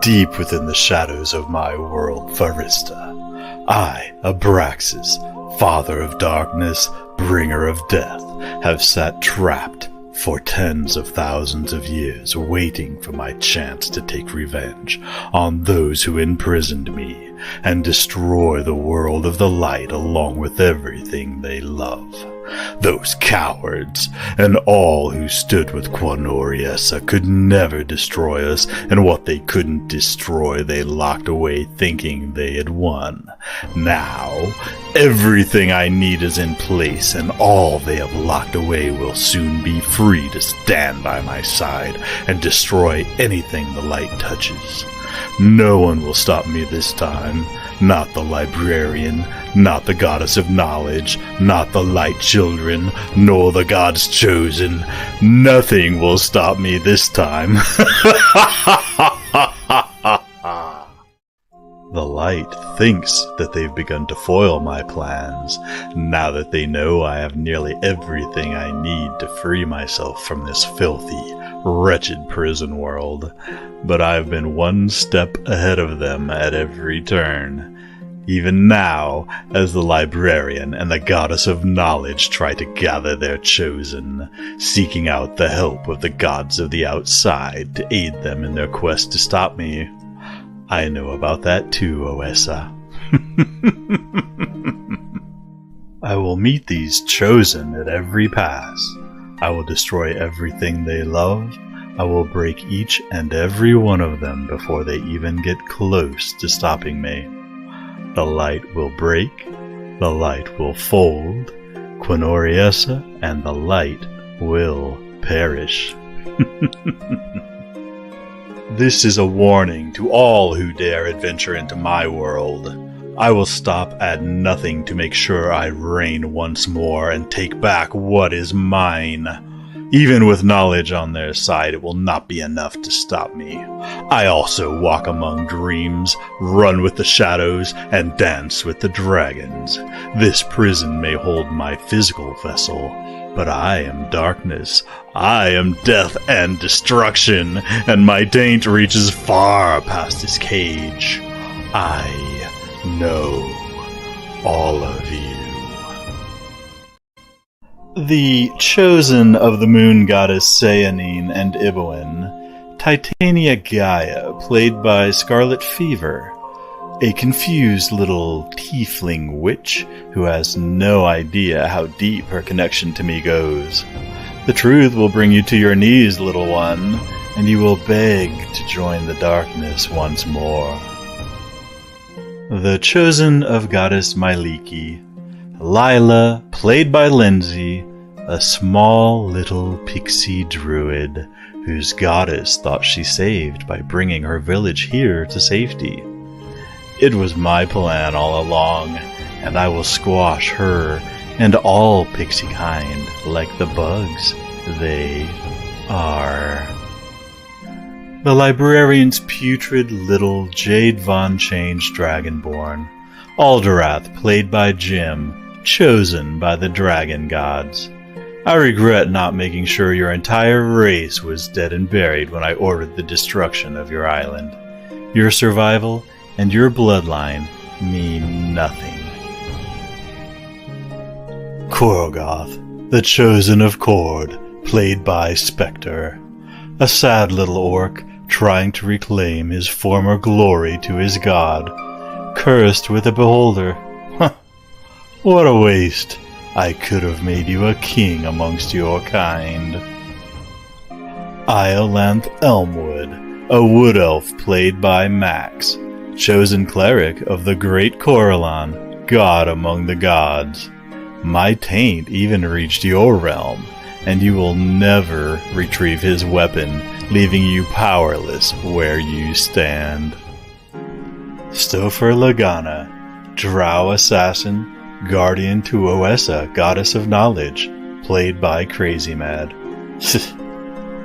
deep within the shadows of my world, Faresta, I, Aabraxxis, father of darkness, bringer of death, have sat trapped for tens of thousands of years, waiting for my chance to take revenge on those who imprisoned me and destroy the world of the light along with everything they love. Those cowards and all who stood with Korgoth could never destroy us, and what they couldn't destroy they locked away thinking they had won. Now, everything I need is in place, and all they have locked away will soon be free to stand by my side and destroy anything the light touches. No one will stop me this time. Not the librarian, not the goddess of knowledge, not the light children, nor the gods chosen. Nothing will stop me this time. The light thinks that they've begun to foil my plans, now that they know I have nearly everything I need to free myself from this filthy, wretched prison world. But I've been one step ahead of them at every turn. Even now, as the librarian and the goddess of knowledge try to gather their chosen, seeking out the help of the gods of the outside to aid them in their quest to stop me. I know about that too, Oessa. I will meet these chosen at every pass. I will destroy everything they love. I will break each and every one of them before they even get close to stopping me. The light will break, the light will fold, Korgoth and the light will perish. This is a warning to all who dare adventure into my world. I will stop at nothing to make sure I reign once more and take back what is mine. Even with knowledge on their side, it will not be enough to stop me. I also walk among dreams, run with the shadows, and dance with the dragons. This prison may hold my physical vessel, but I am darkness. I am death and destruction, and my taint reaches far past this cage. I know all of you. The chosen of the moon goddess Sayanine and Iboin, Titania Gaia, played by Scarlet Fever, a confused little tiefling witch who has no idea how deep her connection to me goes. The truth will bring you to your knees, little one, and you will beg to join the darkness once more. The chosen of goddess Myliki, Lila, played by Lindsay, a small little pixie druid whose goddess thought she saved by bringing her village here to safety. It was my plan all along, and I will squash her and all pixie kind like the bugs they are. The librarian's putrid little Jade Von Change Dragonborn, Alderwrath, played by Jim, chosen by the dragon gods. I regret not making sure your entire race was dead and buried when I ordered the destruction of your island. Your survival and your bloodline mean nothing. Korgoth, the chosen of Kord, played by Spector, a sad little orc trying to reclaim his former glory to his god, cursed with a beholder. What a waste! I could have made you a king amongst your kind. Iolanth Elmwood, a wood elf played by Max, chosen cleric of the great Corellon, god among the gods. My taint even reached your realm, and you will never retrieve his weapon, leaving you powerless where you stand. Stouffer Lagana, drow assassin, guardian to Oessa, goddess of knowledge, played by Crazy Mad.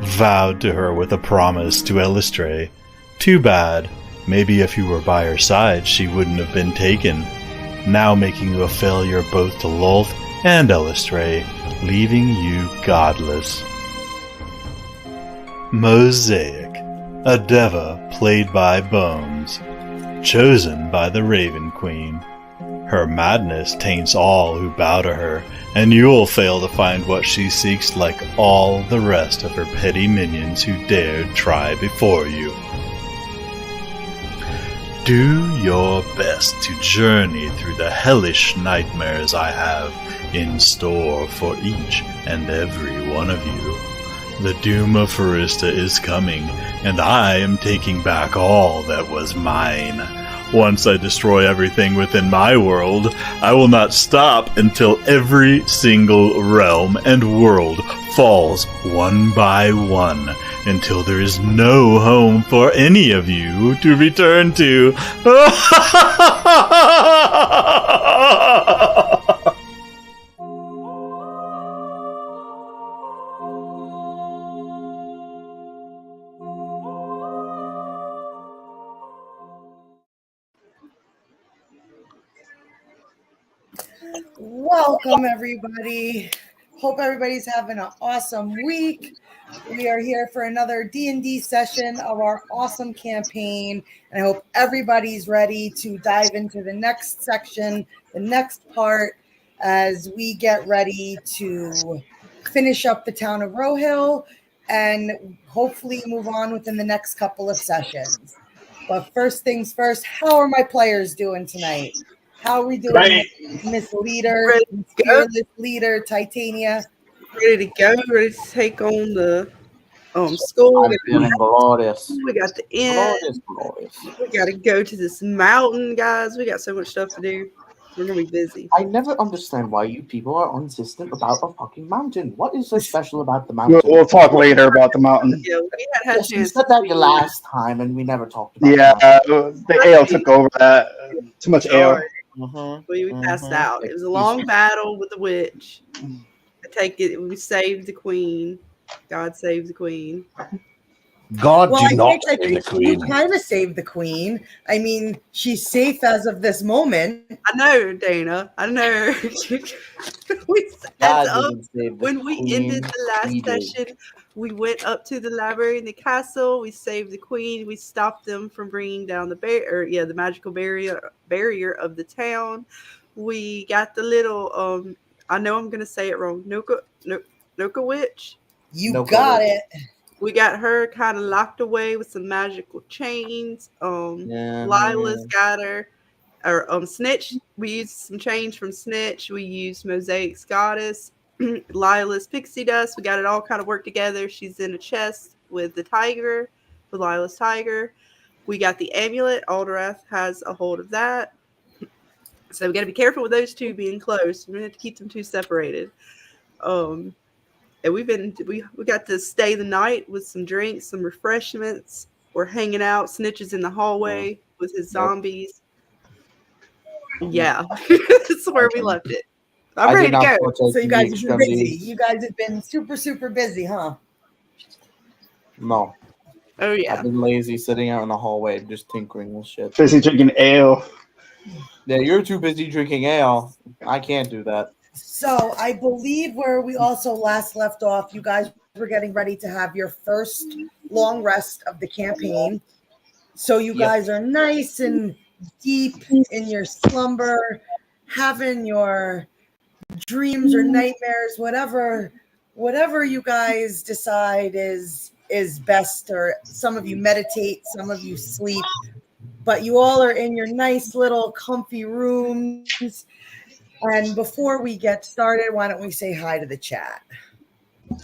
Vowed to her with a promise to Elistray. Too bad. Maybe if you were by her side, she wouldn't have been taken. Now making you a failure both to Lolth and Elistray, leaving you godless. Mosaic, a Deva played by Bones, chosen by the Raven Queen. Her madness taints all who bow to her, and you'll fail to find what she seeks like all the rest of her petty minions who dared try before you. Do your best to journey through the hellish nightmares I have in store for each and every one of you. The doom of Faresta is coming, and I am taking back all that was mine. Once I destroy everything within my world, I will not stop until every single realm and world falls one by one, until there is no home for any of you to return to. Welcome, everybody. Hope everybody's having an awesome week. We are here for another D&D session of our awesome campaign, and I hope everybody's ready to dive into the next section, the next part, as we get ready to finish up the town of Roehill and hopefully move on within the next couple of sessions. But first things first, how are my players doing tonight? How are we doing, Miss Leader, Fearless Leader, Titania? Ready to go, ready to take on the school. I'm feeling glorious. We got the end. Glorious. We got to go to this mountain, guys. We got so much stuff to do. We're going to be busy. I never understand why you people are insistent about a fucking mountain. What is so special about the mountain? We'll talk later about the mountain. Yeah, we had Yes, you said that last time, and we never talked about the ale took over that. Too much ale. We passed out. It was a long battle with the witch. I take it. We saved the queen. God saved the queen. God did not save the queen. You kind of saved the queen. I mean, she's safe as of this moment. I know, Dana. I know. When we ended the last session, we went up to the library in the castle. We saved the queen. We stopped them from bringing down the the magical barrier of the town. We got the little I know I'm gonna say it wrong. Noka witch. You got it. We got her kind of locked away with some magical chains. Lila's got her. Or Snitch. We used some change from Snitch. We used Mosaic's goddess. Lila's pixie dust. We got it all kind of worked together. She's in a chest with the tiger, with Lila's tiger. We got the amulet. Alderwrath has a hold of that. So we got to be careful with those two being close. We're going to have to keep them two separated. And we got to stay the night with some drinks, some refreshments. We're hanging out. Snitch is in the hallway with his zombies. Yeah, that's where we left it. I'm ready to go. So you guys have been busy. You guys have been super, super busy, huh? No. Oh, yeah. I've been lazy sitting out in the hallway just tinkering with shit. Busy drinking ale. Yeah, you're too busy drinking ale. I can't do that. So I believe where we also last left off, you guys were getting ready to have your first long rest of the campaign. So you guys are nice and deep in your slumber, having your dreams or nightmares, whatever you guys decide is best. Or some of you meditate, some of you sleep, but you all are in your nice little comfy rooms. And before we get started, why don't we say hi to the chat?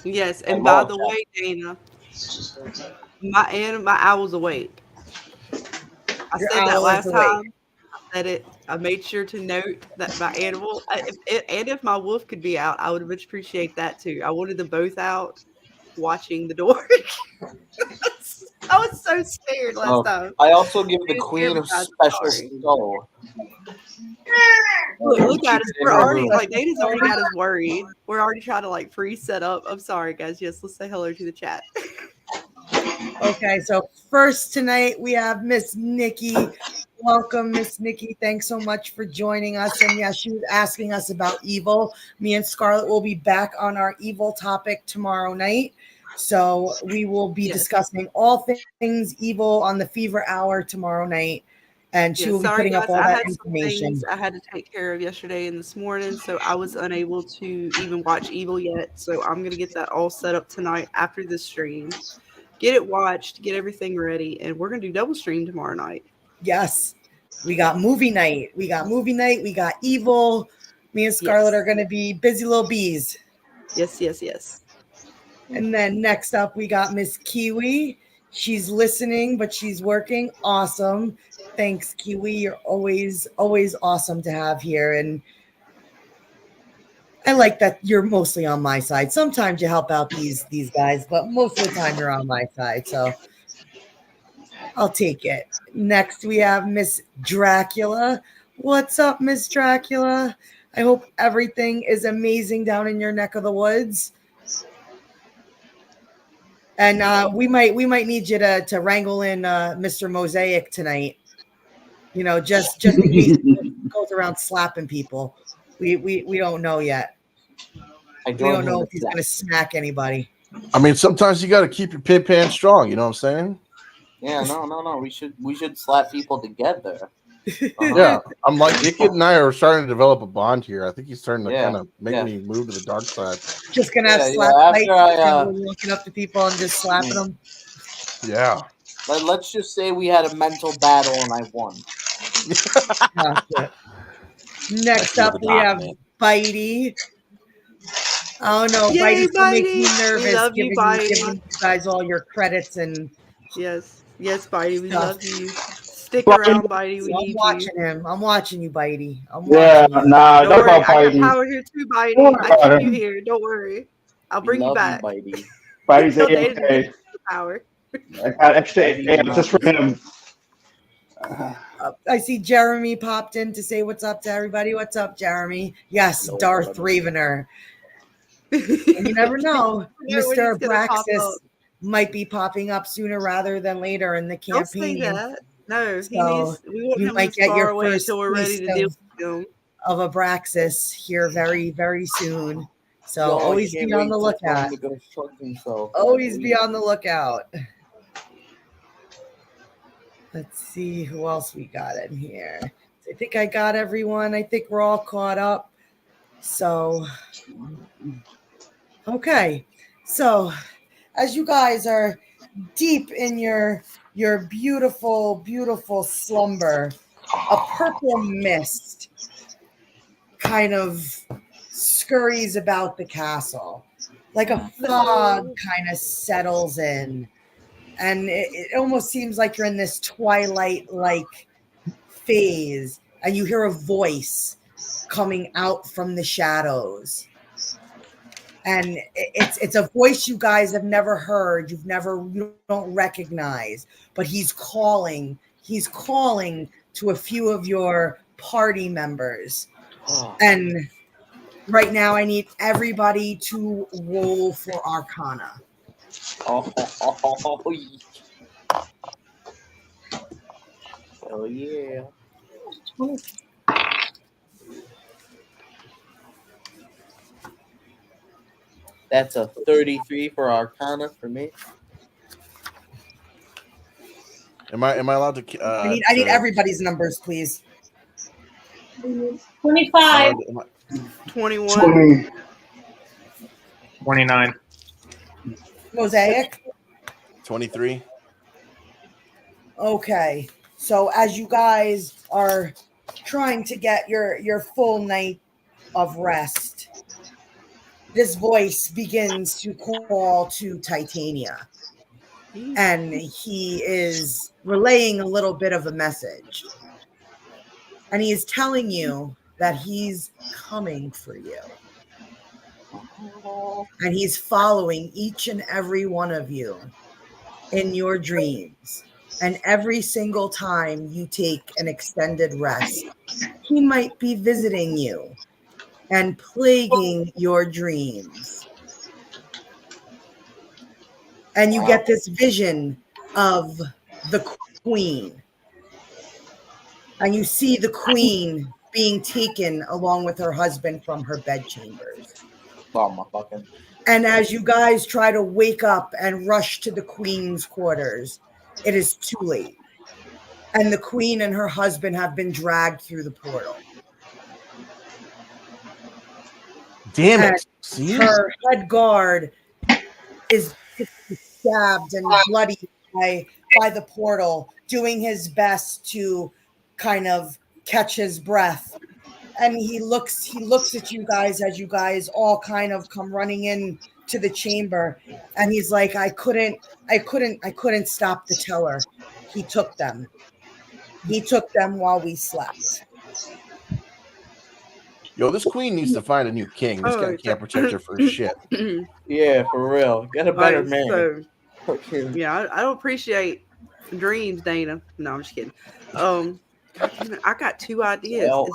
Yes, and by the way, Dana, my owl's awake. I said that last time. I said it. I made sure to note that my animal, if my wolf could be out, I would appreciate that too. I wanted them both out watching the door. I was so scared last time. I also give the queen a special skull. Look at us. We're already Dana's already got us worried. We're already trying to pre-set up. I'm sorry, guys. Yes, let's say hello to the chat. Okay, so first tonight we have Miss Nikki. Welcome, Miss Nikki. Thanks so much for joining us. And yeah, she was asking us about evil. Me and Scarlet will be back on our evil topic tomorrow night. So we will be discussing all things evil on the Fever Hour tomorrow night. And she will be putting up all that information. I had to take care of yesterday and this morning, so I was unable to even watch Evil yet. So I'm going to get that all set up tonight after this stream. Get it watched, get everything ready, and we're going to do double stream tomorrow night. Yes. We got movie night. We got Evil. Me and Scarlet are going to be busy little bees. Yes. And then next up, we got Miss Kiwi. She's listening, but she's working. Awesome. Thanks, Kiwi. You're always awesome to have here. And I like that you're mostly on my side. Sometimes you help out these guys, but most of the time you're on my side. So I'll take it. Next, we have Miss Dracula. What's up, Miss Dracula? I hope everything is amazing down in your neck of the woods. And we might need you to wrangle in Mr. Mosaic tonight. You know, just in case he goes around slapping people. We don't know yet. We don't know if he's going to smack anybody. I mean, sometimes you got to keep your pit pants strong. You know what I'm saying? Yeah, no. We should slap people together. Yeah, I'm like Ichit and I are starting to develop a bond here. I think he's starting to kind of make me move to the dark side. Just gonna have slap fights, walking up to people and just slapping them. Yeah. Let's just say we had a mental battle and I won. Next up, we have Bitey. Oh no, Bitey still makes me nervous giving you guys all your credits and yes, Bitey, we love you. Stick around, Bitey. I'm watching him. I'm watching you, Bitey. Don't worry, I got power here too, Bitey. I keep you here. Don't worry. I'll bring you back. Bitey. Bitey's okay. Power. I got extra amp just for him. I see Jeremy popped in to say what's up to everybody. What's up, Jeremy? Yes, Darth Ravener. And you never know. Mr. Aabraxxis might be popping up sooner rather than later in the campaign. Don't say that. No, you might get your first until we're ready to deal with him. Of Aabraxxis here very, very soon. So always be on the lookout. Always be on the lookout. Let's see who else we got in here. I think I got everyone. I think we're all caught up. So, okay. So, as you guys are deep in your beautiful, beautiful slumber, a purple mist kind of scurries about the castle. Like a fog kind of settles in. And it almost seems like you're in this twilight-like phase. And you hear a voice coming out from the shadows. And it's a voice you guys have never heard. You don't recognize. But he's calling to a few of your party members. And right now I need everybody to roll for Arcana. Oh yeah. That's a 33 for Arcana for me. Am I allowed to? I need everybody's numbers, please. 25. 21. 29. Mosaic. 23. Okay. So as you guys are trying to get your full night of rest, this voice begins to call to Titania. And he is relaying a little bit of a message. And he is telling you that he's coming for you. And he's following each and every one of you in your dreams. And every single time you take an extended rest, he might be visiting you and plaguing your dreams. And you get this vision of the queen. And you see the queen being taken along with her husband from her bedchambers. Oh, my fucking. And as you guys try to wake up and rush to the queen's quarters, it is too late. And the queen and her husband have been dragged through the portal. Damn it. And See? her head guard is stabbed and bloody by the portal, doing his best to kind of catch his breath. And he looks at you guys as you guys all kind of come running in to the chamber, and he's like, I couldn't stop the teller. He took them while we slept. Yo, this queen needs to find a new king. This guy can't protect her for shit. Yeah, for real. Get a better man. So, yeah, I don't appreciate dreams, Dana. No, I'm just kidding. I got two ideas. Well,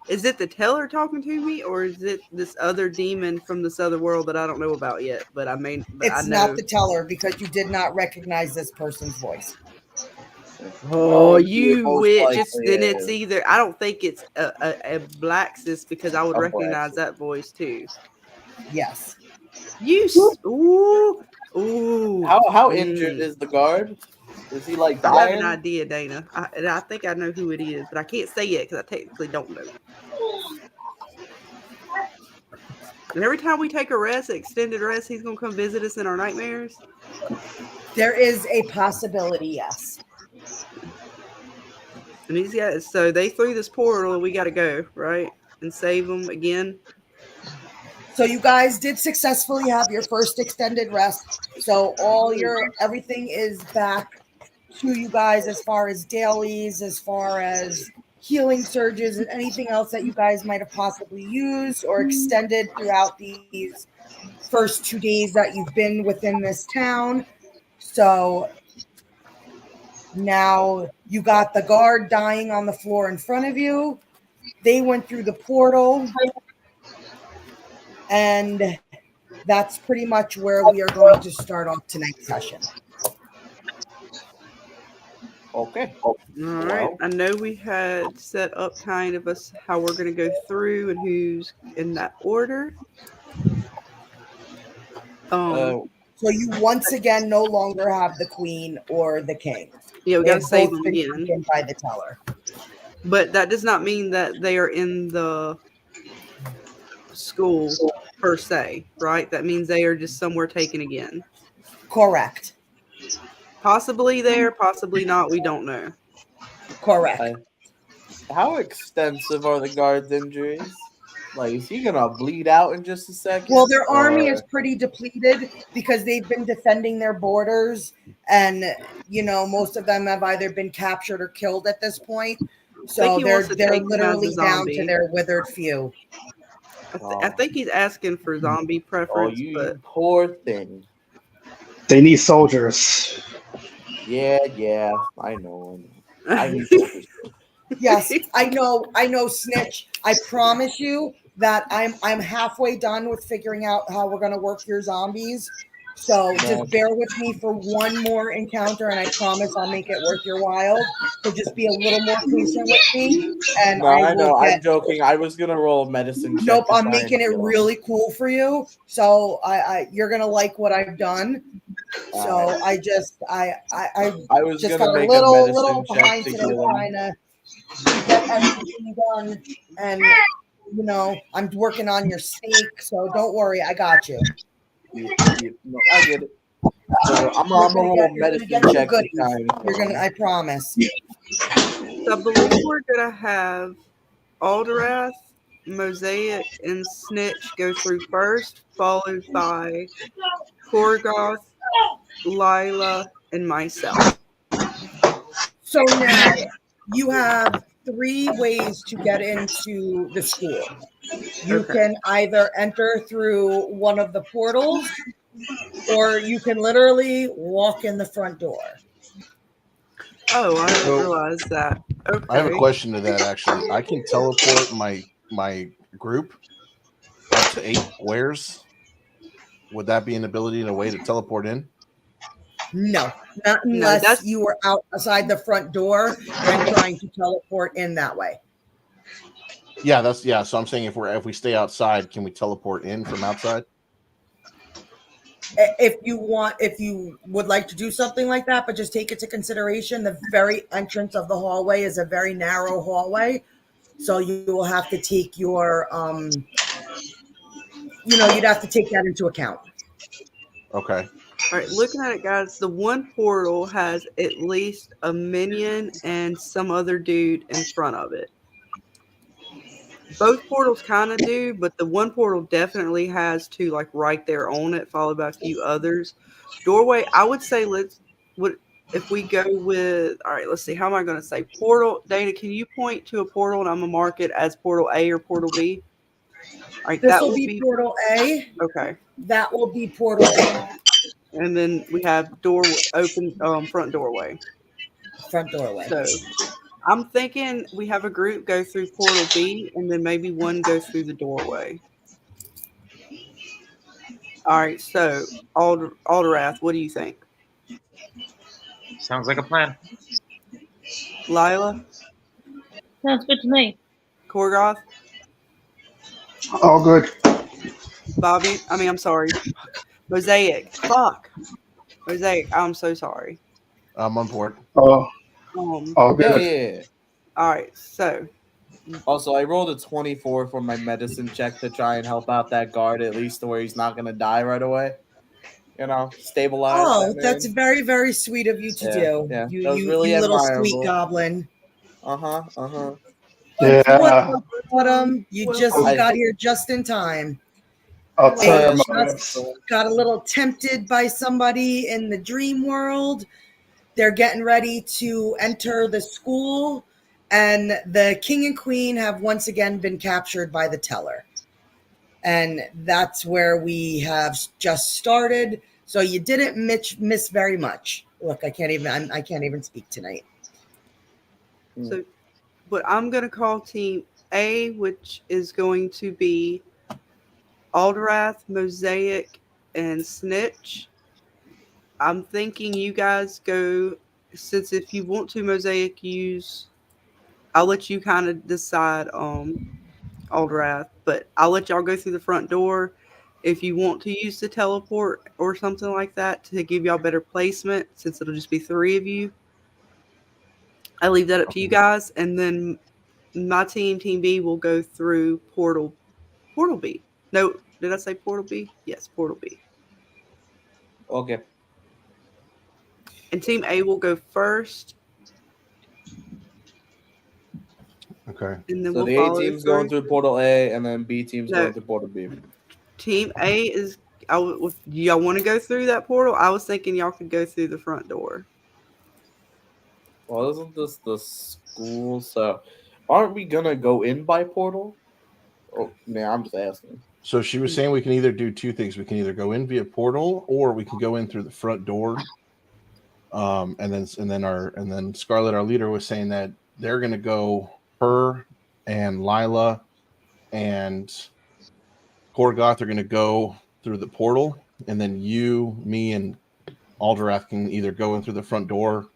is it the teller talking to me, or is it this other demon from this other world that I don't know about yet? But I mean, it's not the teller, because you did not recognize this person's voice. Oh, you witch! It's either. I don't think it's a Aabraxxis, because I would recognize that voice too. Yes. Ooh. How injured is the guard? Is he like dying? I have an idea, Dana. I think I know who it is, but I can't say it because I technically don't know. And every time we take a rest, extended rest, he's going to come visit us in our nightmares? There is a possibility, yes. And so they threw this portal and we got to go, right? And save them again. So you guys did successfully have your first extended rest. So everything is back to you guys as far as dailies, as far as healing surges and anything else that you guys might have possibly used or extended throughout these first 2 days that you've been within this town. So now you got the guard dying on the floor in front of you. They went through the portal. And that's pretty much where we are going to start off tonight's session. Okay. All right. I know we had set up kind of how we're going to go through and who's in that order. So you once again no longer have the queen or the king. Yeah, we got to save them again by the teller. But that does not mean that they are in the school per se, right? That means they are just somewhere taken again. Correct. Possibly there, possibly not. We don't know. Correct. How extensive are the guard's injuries? Like, is he gonna bleed out in just a second? Well, their army is pretty depleted because they've been defending their borders, and most of them have either been captured or killed at this point. So they're literally down to their withered few. I think he's asking for zombie preference. You poor thing. They need soldiers. Yeah, I know. I need soldiers. Yes, I know, Snitch. I promise you that I'm halfway done with figuring out how we're gonna work your zombies. So just bear with me for one more encounter, and I promise I'll make it worth your while. So just be a little more patient with me. And I'm joking. I was gonna roll a medicine check. Nope, I'm making it really cool for you. So you're gonna like what I've done. So I was just gonna got make a little medicine behind check today, trying to get everything done. And I'm working on your steak, so don't worry, I got you. No, I get it. So I'm gonna roll a medicine check this time. I promise. So I believe we're gonna have Alderwrath, Mosaic, and Snitch go through first, followed by Korgoth, Lila, and myself. So now you have 3 ways to get into the school. You can either enter through one of the portals, or you can literally walk in the front door. Oh, I didn't realize that. Okay. I have a question to that, actually. I can teleport my group up to 8 squares. Would that be an ability and a way to teleport in? No, not unless you were outside the front door and trying to teleport in that way. Yeah, so I'm saying if we stay outside, can we teleport in from outside? if you would like to do something like that, but just take it to consideration. The very entrance of the hallway is a very narrow hallway. So you will have to take your, you'd have to take that into account. Okay. All right, looking at it, guys, the one portal has at least a minion and some other dude in front of it. Both portals kind of do, but the one portal definitely has two, like right there on it, followed by a few others. Doorway, I would say if we go with, all right, let's see, how am I going to say portal? Dana, can you point to a portal and I'm going to mark it as portal A or portal B? All right, This will be portal A. Okay. That will be portal B. And then we have front doorway. Front doorway. So I'm thinking we have a group go through portal B and then maybe one go through the doorway. All right, so Alderwrath, what do you think? Sounds like a plan. Lila? Sounds good to me. Korgoth? All good. Bobby? I'm sorry. Mosaic. Fuck. Mosaic, I'm so sorry. I'm on board. All good. Yeah. All right, so. Also, I rolled a 24 for my medicine check to try and help out that guard, at least to where he's not going to die right away. Stabilize. Oh, that's very, very sweet of you to do. Yeah. You really little admirable. sweet goblin. Yeah. You just got here just in time. I'll tell Got a little tempted by somebody in the dream world. They're getting ready to enter the school, and the king and queen have once again been captured by the teller. And that's where we have just started. So you didn't miss very much. Look, I can't even speak tonight. So, but I'm going to call team A, which is going to be Alderwrath, Mosaic, and Snitch. I'm thinking you guys go, since if you want to Mosaic I'll let you kind of decide on Alderwrath, but I'll let y'all go through the front door. If you want to use the teleport or something like that to give y'all better placement, since it'll just be 3 of you, I leave that up to you guys. And then my team B, will go through portal B. No, did I say portal B? Yes, portal B. Okay. And team A will go first. Okay. And then So we'll the A team's going through portal A, and then B team's going through portal B. Team A is. Y'all want to go through that portal? I was thinking y'all could go through the front door. Well, isn't this the school? So, aren't we gonna go in by portal? Oh, man, I'm just asking. So she was saying we can either do two things. We can either go in via portal, or we can go in through the front door. And then Scarlet, our leader, was saying that they're gonna go. Her and Lila and Korgoth are going to go through the portal, and then you, me, and Alderwrath can either go in through the front door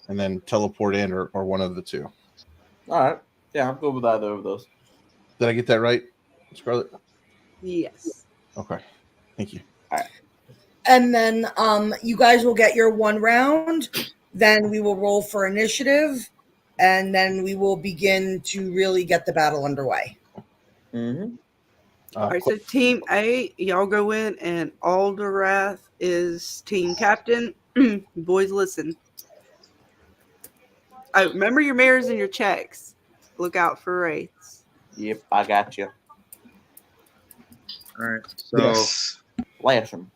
and then teleport in, or one of the two. All right. Yeah, I'm good with either of those. Did I get that right, Scarlet? Yes. Okay. Thank you. All right. And then you guys will get your 1 round. Then we will roll for initiative. And then we will begin to really get the battle underway. Mm-hmm. All right, so team A, y'all go in, and Alderwrath is team captain. Boys, listen. Oh, remember your mirrors and your checks. Look out for wraiths. Yep, I got you. All right, so Lash him.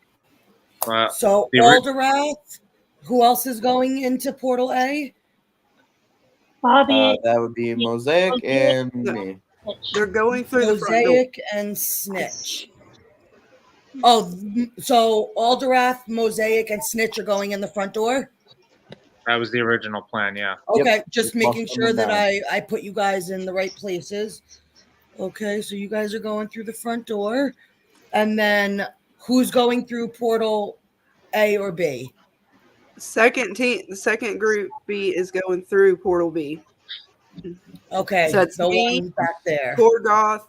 So Alderwrath, who else is going into portal A? Bobby. That would be Mosaic and me. They're going through Mosaic the front door. and Snitch. Oh, so Alderwrath, Mosaic, and Snitch are going in the front door? That was the original plan, yeah. Okay, just making sure that I put you guys in the right places. Okay, so you guys are going through the front door. And then who's going through portal A or B? The second group B is going through portal B. Okay, so it's the me, one back there. Korgoth,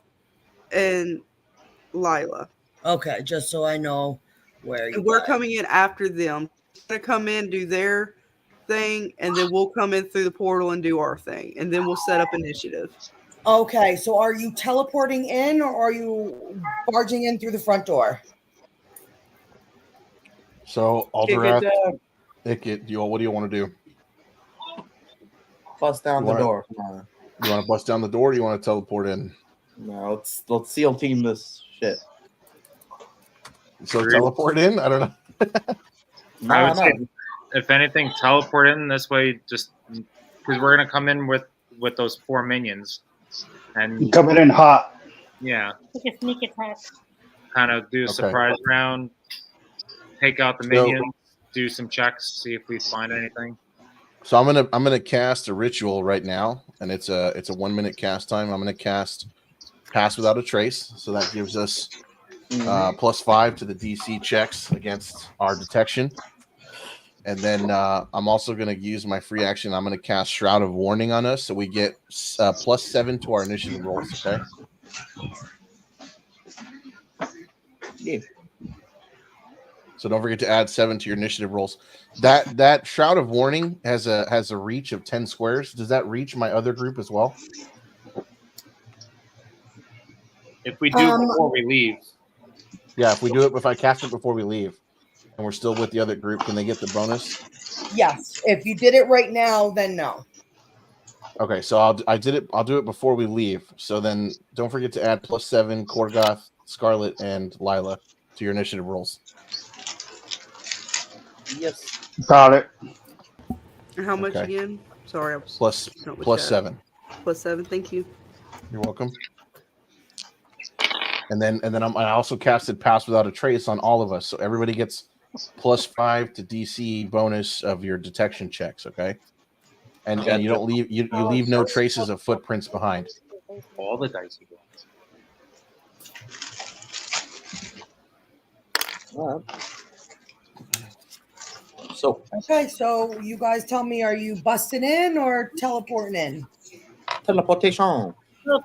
and Lila. Okay, just so I know Where you And we're guys- coming in after them. They're gonna come in, do their thing, and then we'll come in through the portal and do our thing, and then we'll set up initiative. Okay, so are you teleporting in or are you barging in through the front door? So Kick it Alderwrath, down. Ichit, what do you want to do? Bust down You the wanna- door. Come on. You want to bust down the door, or do you want to teleport in? No, let's seal team this shit. So teleport in? I don't know. I would say, if anything, teleport in this way, just because we're gonna come in with those 4 minions, and Coming in hot. yeah, Like a sneak attack. kind of do a Okay. surprise round, take out the So- minions, do some checks, see if we find anything. So I'm gonna cast a ritual right now, and it's a 1 minute cast time. I'm gonna cast Pass Without a Trace, so that gives us +5 to the DC checks against our detection. And then I'm also gonna use my free action. I'm gonna cast Shroud of Warning on us, so we get +7 to our initiative rolls. Okay. Yeah. So don't forget to add 7 to your initiative rolls. That Shroud of Warning has a reach of 10 squares. Does that reach my other group as well? If we do before we leave, Yeah, if I cast it before we leave, and we're still with the other group, can they get the bonus? Yes. If you did it right now, then no. Okay, so I'll do it before we leave. So then don't forget to add +7 Korgoth, Scarlet, and Lila to your initiative rolls. Yes. Got it. And how much Okay. again? Sorry, I was Plus not with chat. +7. +7. Thank you. You're welcome. And then I also casted Pass Without a Trace on all of us, so everybody gets +5 to DC bonus of your detection checks. Okay, and you don't leave you leave no traces of footprints behind. all the dice we roll. All right. So Okay, so you guys tell me, are you busting in or teleporting in? teleportation.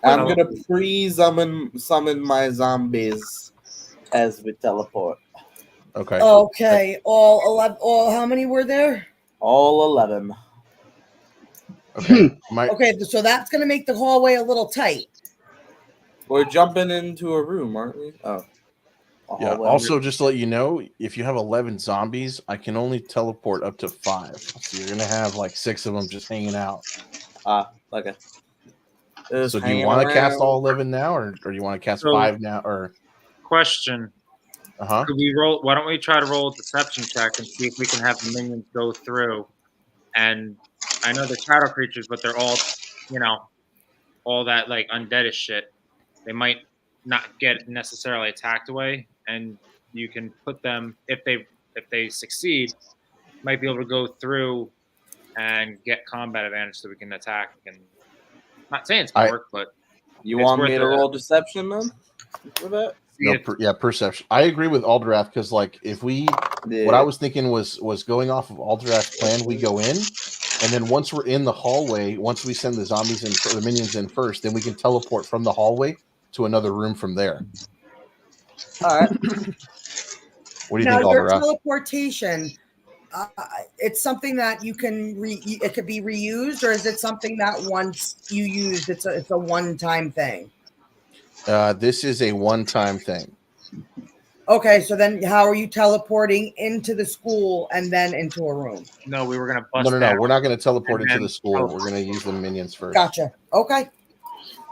I'm gonna summon my zombies as we teleport. Okay. Okay, all 11. All how many were there? All 11. Okay. Okay, so that's gonna make the hallway a little tight. We're jumping into a room, aren't we? Oh. A Yeah. hallway. Also, just to let you know, if you have 11 zombies, I can only teleport up to 5. So you're gonna have like 6 of them just hanging out. Okay. So do you want to cast all 11 now, or do you want to cast So- 5 now? Or Question: Could we roll? Why don't we try to roll a deception check and see if we can have the minions go through? And I know they're shadow creatures, but they're all, all that like undeadish shit. They might not get necessarily attacked away, and you can put them if they succeed, might be able to go through and get combat advantage, so we can attack. And not saying it's gonna work, but You it's want worth me to a- roll deception then? For that? No, perception. I agree with Alderwrath because, like, if we, what I was thinking was going off of Alderwrath's plan, we go in, and then once we're in the hallway, once we send the zombies in, the minions in first, then we can teleport from the hallway to another room from there. All right. What do you Now, think, your Alderwrath? teleportation, it's something that you can it could be reused, or is it something that once you used, it's a one-time thing? This is a one-time thing. Okay, so then how are you teleporting into the school and then into a room? No, we were gonna bust. No. We're not going to teleport and into then the school. teleport. We're going to use the minions first. Gotcha. Okay.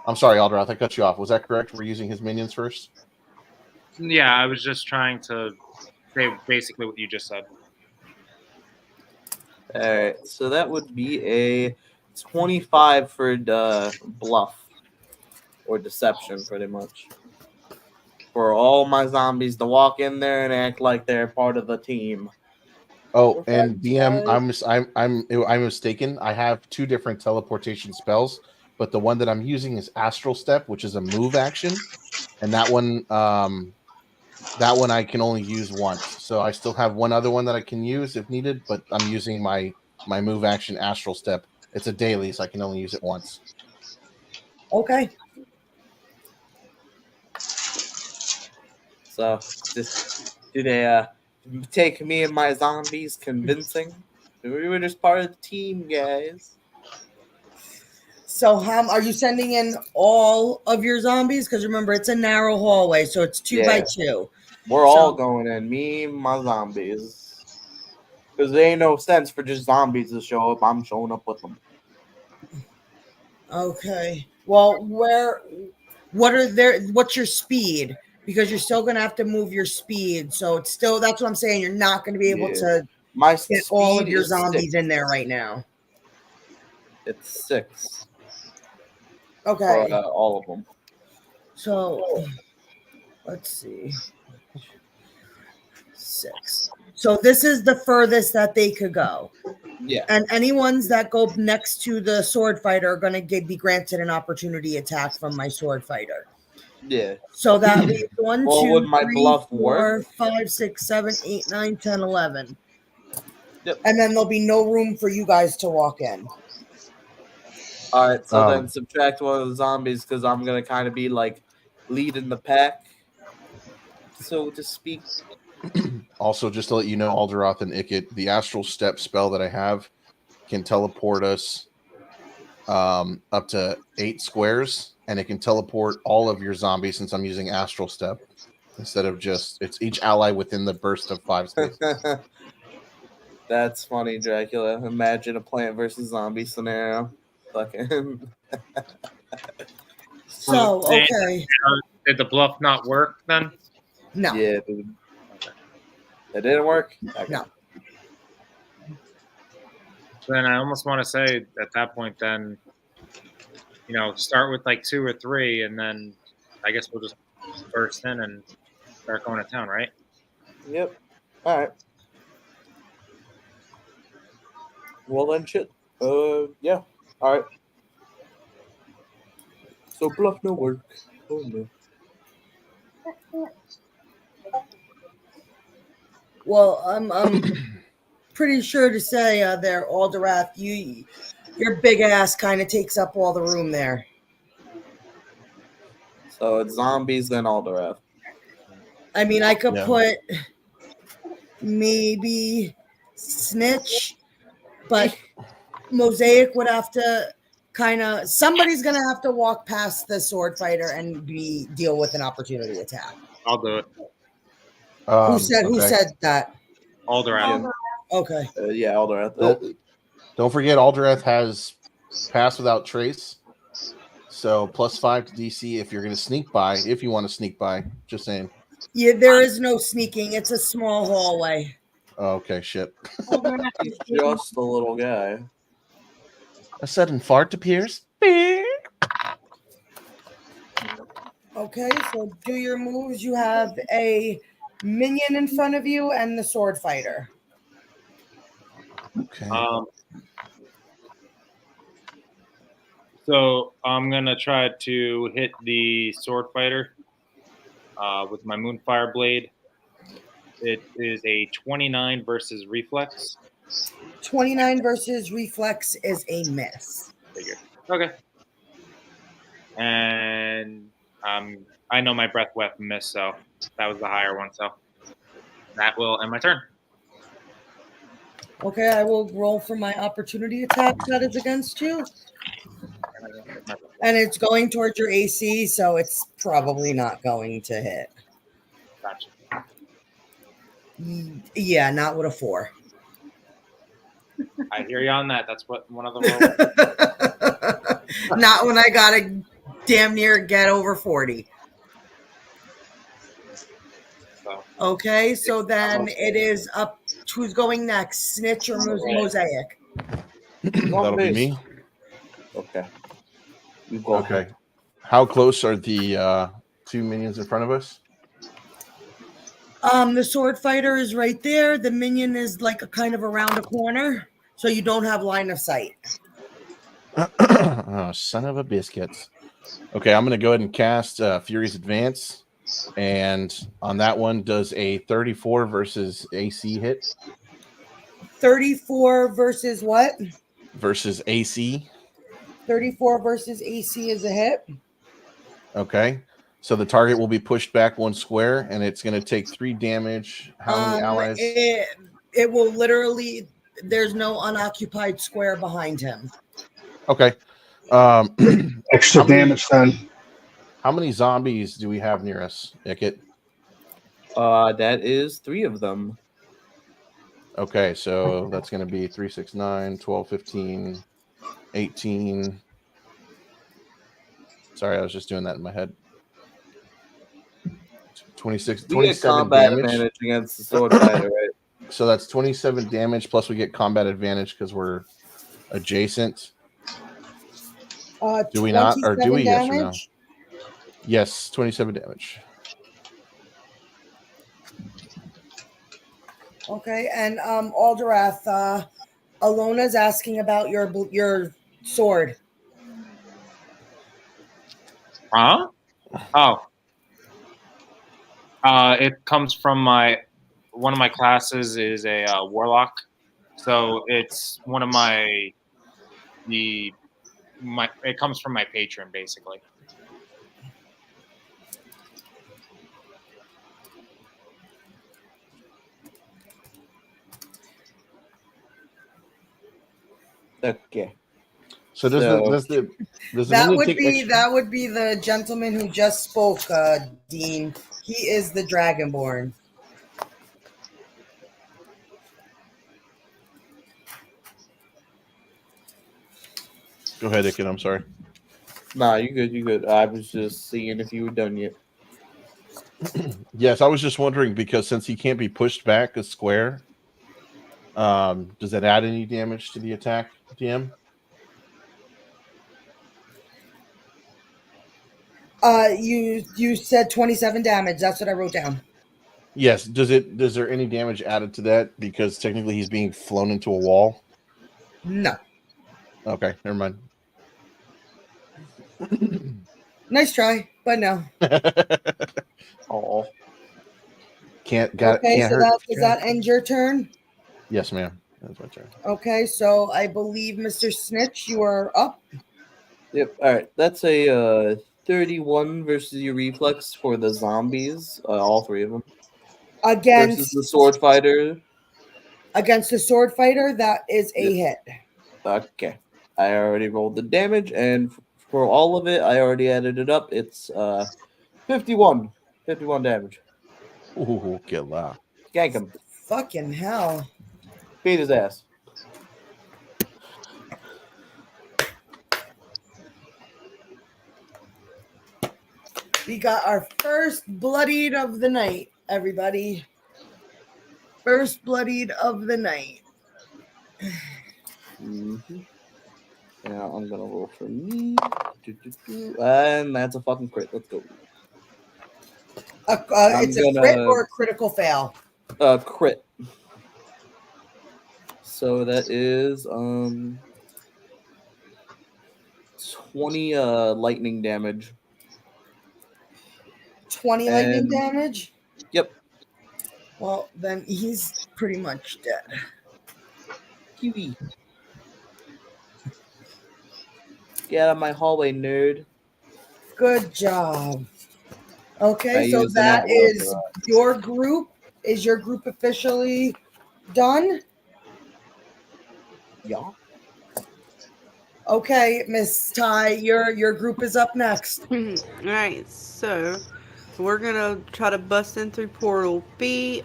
I'm sorry, Alderwrath. I cut you off. Was that correct? We're using his minions first? Yeah, I was just trying to say basically what you just said. All right. So that would be a 25 for the bluff or deception, pretty much. For all my zombies to walk in there and act like they're part of the team. Oh, and DM, I'm mistaken. I have 2 different teleportation spells, but the one that I'm using is Astral Step, which is a move action, and that one I can only use once. So I still have one other one that I can use if needed, but I'm using my move action Astral Step. It's a daily, so I can only use it once. Okay. So just Did they take me and my zombies convincing? We were just part of the team, guys. So how are you sending in all of your zombies? Because remember, it's a narrow hallway, so it's 2 by 2. We're all going in, me and my zombies. Because there ain't no sense for just zombies to show up. I'm showing up with them. Okay. Well, what's your speed? Because you're still going to have to move your speed. So it's still, that's what I'm saying. You're not going to be able to get all of your zombies in there right now. It's 6. Okay. For, all of them. So let's see. 6. So this is the furthest that they could go. Yeah. And any ones that go next to the sword fighter are going to be granted an opportunity attack from my sword fighter. Yeah. So that leaves 1, Well, 2, would my 3, bluff 4, work? 5, 6, 7, 8, 9, 10, 11. Yep. And then there'll be no room for you guys to walk in. All right, so then subtract one of the zombies because I'm going to kind of be like leading the pack, so to speak. Also, just to let you know, Alderwrath and Ichit, the astral step spell that I have can teleport us up to 8 squares, and it can teleport all of your zombies since I'm using astral step instead of just it's each ally within the burst of 5 spaces. That's funny, Dracula. Imagine a plant versus zombie scenario. Fucking. So, okay. Did the bluff not work then? No. Yeah, dude. It didn't work? Okay. No. Then I almost want to say at that point, then, start with like 2 or 3, and then I guess we'll just burst in and start going to town, right? Yep. All right. Well then, shit. Yeah. All right. So bluff no work. Oh no. Well, I'm pretty sure to say there, Alderwrath, your big ass kind of takes up all the room there. So it's zombies, then Alderwrath. I mean, I could put maybe Snitch, but Mosaic would have to somebody's going to have to walk past the sword fighter and deal with an opportunity attack. I'll do it. Who said that? Alderwrath. Okay. Yeah, Alderwrath. Don't forget, Alderwrath has pass without trace. So +5 to DC if you're going to sneak by. If you want to sneak by, just saying. Yeah, there is no sneaking. It's a small hallway. Oh, okay, shit. He's just a little guy. A sudden fart appears. Okay, so do your moves. You have a minion in front of you and the sword fighter. Okay. So I'm gonna try to hit the sword fighter with my Moonfire Blade. It is a 29 versus reflex. 29 versus reflex is a miss. Figure. Okay. And I know my breath weapon missed, so that was the higher one. So that will end my turn. Okay, I will roll for my opportunity attack that is against you. And it's going towards your AC, so it's probably not going to hit. Gotcha. Yeah, not with a 4. I hear you on that. That's what one of the rolls. Not when I gotta damn near get over 40. So. Okay, so then it is up. Who's going next? Snitch or Mosaic? That'll be me. Okay. Okay. How close are the 2 minions in front of us? The sword fighter is right there. The minion is like a kind of around a corner, so you don't have line of sight. Oh, son of a biscuits. Okay, I'm going to go ahead and cast Fury's Advance. And on that one, does a 34 versus AC hit? 34 versus what? Versus AC. 34 versus AC is a hit. Okay. So the target will be pushed back 1 square, and it's going to take 3 damage. How many allies? It will literally. There's no unoccupied square behind him. Okay. Extra damage then. How many zombies do we have near us, Ichit? That is 3 of them. Okay, so that's going to be 3, 6, 9, 12, 15, 18. Sorry, I was just doing that in my head. 26, We get 27 combat damage advantage against the sword fighter, right? So that's 27 damage, plus we get combat advantage because we're adjacent. Do we not? Or do we? Yes or no? Yes, 27 damage. Okay, and Alderwrath, Alona's asking about your sword. Huh? Oh. It comes from one of my classes is a warlock, so it's one of it comes from my patron basically. Okay. So that would be the gentleman who just spoke, Dean. He is the Dragonborn. Go ahead, Ichit. I'm sorry. Nah, you good. You good. I was just seeing if you were done yet. Yes, I was just wondering because since he can't be pushed back a square, does that add any damage to the attack, DM? You said 27 damage. That's what I wrote down. Yes. Does there any damage added to that because technically he's being flown into a wall? No. Okay, never mind. Nice try, but no. Oh. Can't hurt. Does that end your turn? Yes, ma'am. That's my turn. Okay, so I believe Mr. Snitch, you are up. Yep. All right. That's a 31 versus your reflex for the zombies. All 3 of them. Versus the sword fighter. Against the sword fighter, that is a hit. Okay. I already rolled the damage, and for all of it, I already added it up. It's 51. 51 damage. Ooh, killer. Gank him. Fucking hell. Beat his ass. We got our first bloodied of the night, everybody. First bloodied of the night. Mm-hmm. Now I'm gonna roll for me. And that's a fucking crit. Let's go. It's a crit or a critical fail? Crit. So that is 20 lightning damage. 20 lightning damage? Yep. Well, then he's pretty much dead. Kiwi. Get out of my hallway, nerd. Good job. Okay, so that is your group. Is your group officially done? Yeah. Okay, Miss Ty, your group is up next. All right, so we're gonna try to bust in through portal B.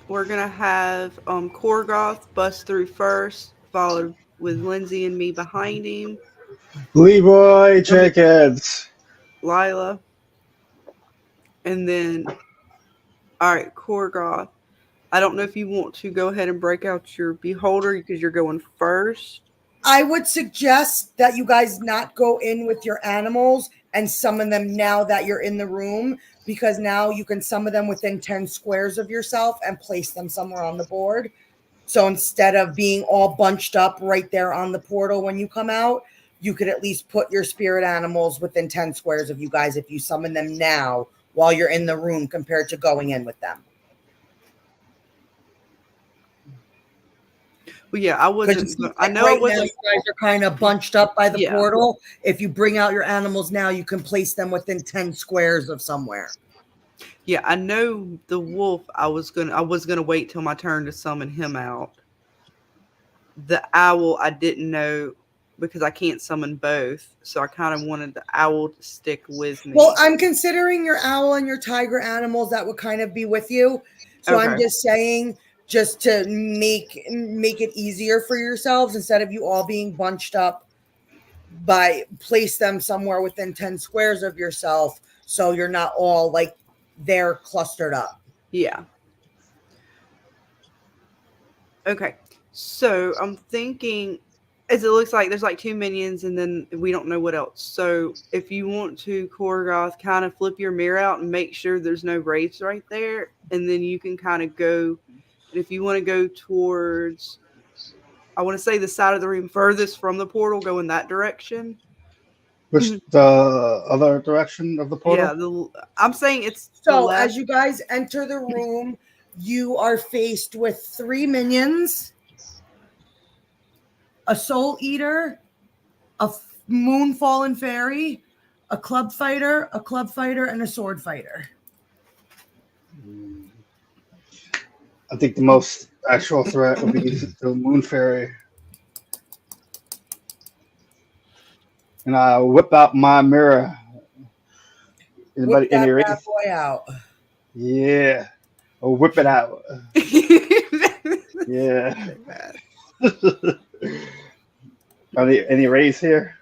We're gonna have Korgoth bust through first, followed with Lindsay and me behind him. Leroy Jenkins. Lila. And then, all right, Korgoth. I don't know if you want to go ahead and break out your beholder because you're going first. I would suggest that you guys not go in with your animals and summon them now that you're in the room, because now you can summon them within 10 squares of yourself and place them somewhere on the board. So instead of being all bunched up right there on the portal when you come out, you could at least put your spirit animals within 10 squares of you guys if you summon them now while you're in the room compared to going in with them. Well, yeah, I wasn't. I know right I wasn't. now you guys are kind of bunched up by the Yeah. portal. If you bring out your animals now, you can place them within 10 squares of somewhere. Yeah, I know the wolf. I was gonna wait till my turn to summon him out. The owl, I didn't know because I can't summon both, so I kind of wanted the owl to stick with me. Well, I'm considering your owl and your tiger animals that would kind of be with you. So I'm just saying, just to make it easier for yourselves, instead of you all being bunched up, by place them somewhere within 10 squares of yourself, so you're not all like they're clustered up. Yeah. Okay. So I'm thinking, as it looks like there's like 2 minions, and then we don't know what else. So if you want to, Korgoth, kind of flip your mirror out and make sure there's no wraiths right there, and then you can kind of go. And if you want to go towards, I want to say the side of the room furthest from the portal, go in that direction. Which the other direction of the portal? Yeah, I'm saying it's so. As you guys enter the room, you are faced with 3 minions, a soul eater, a moonfallen fairy, a club fighter, and a sword fighter. I think the most actual threat would be the moon fairy. And I whip out my mirror. Whip that bad boy out. Yeah. I'll whip it out. Yeah. Are there any rays here?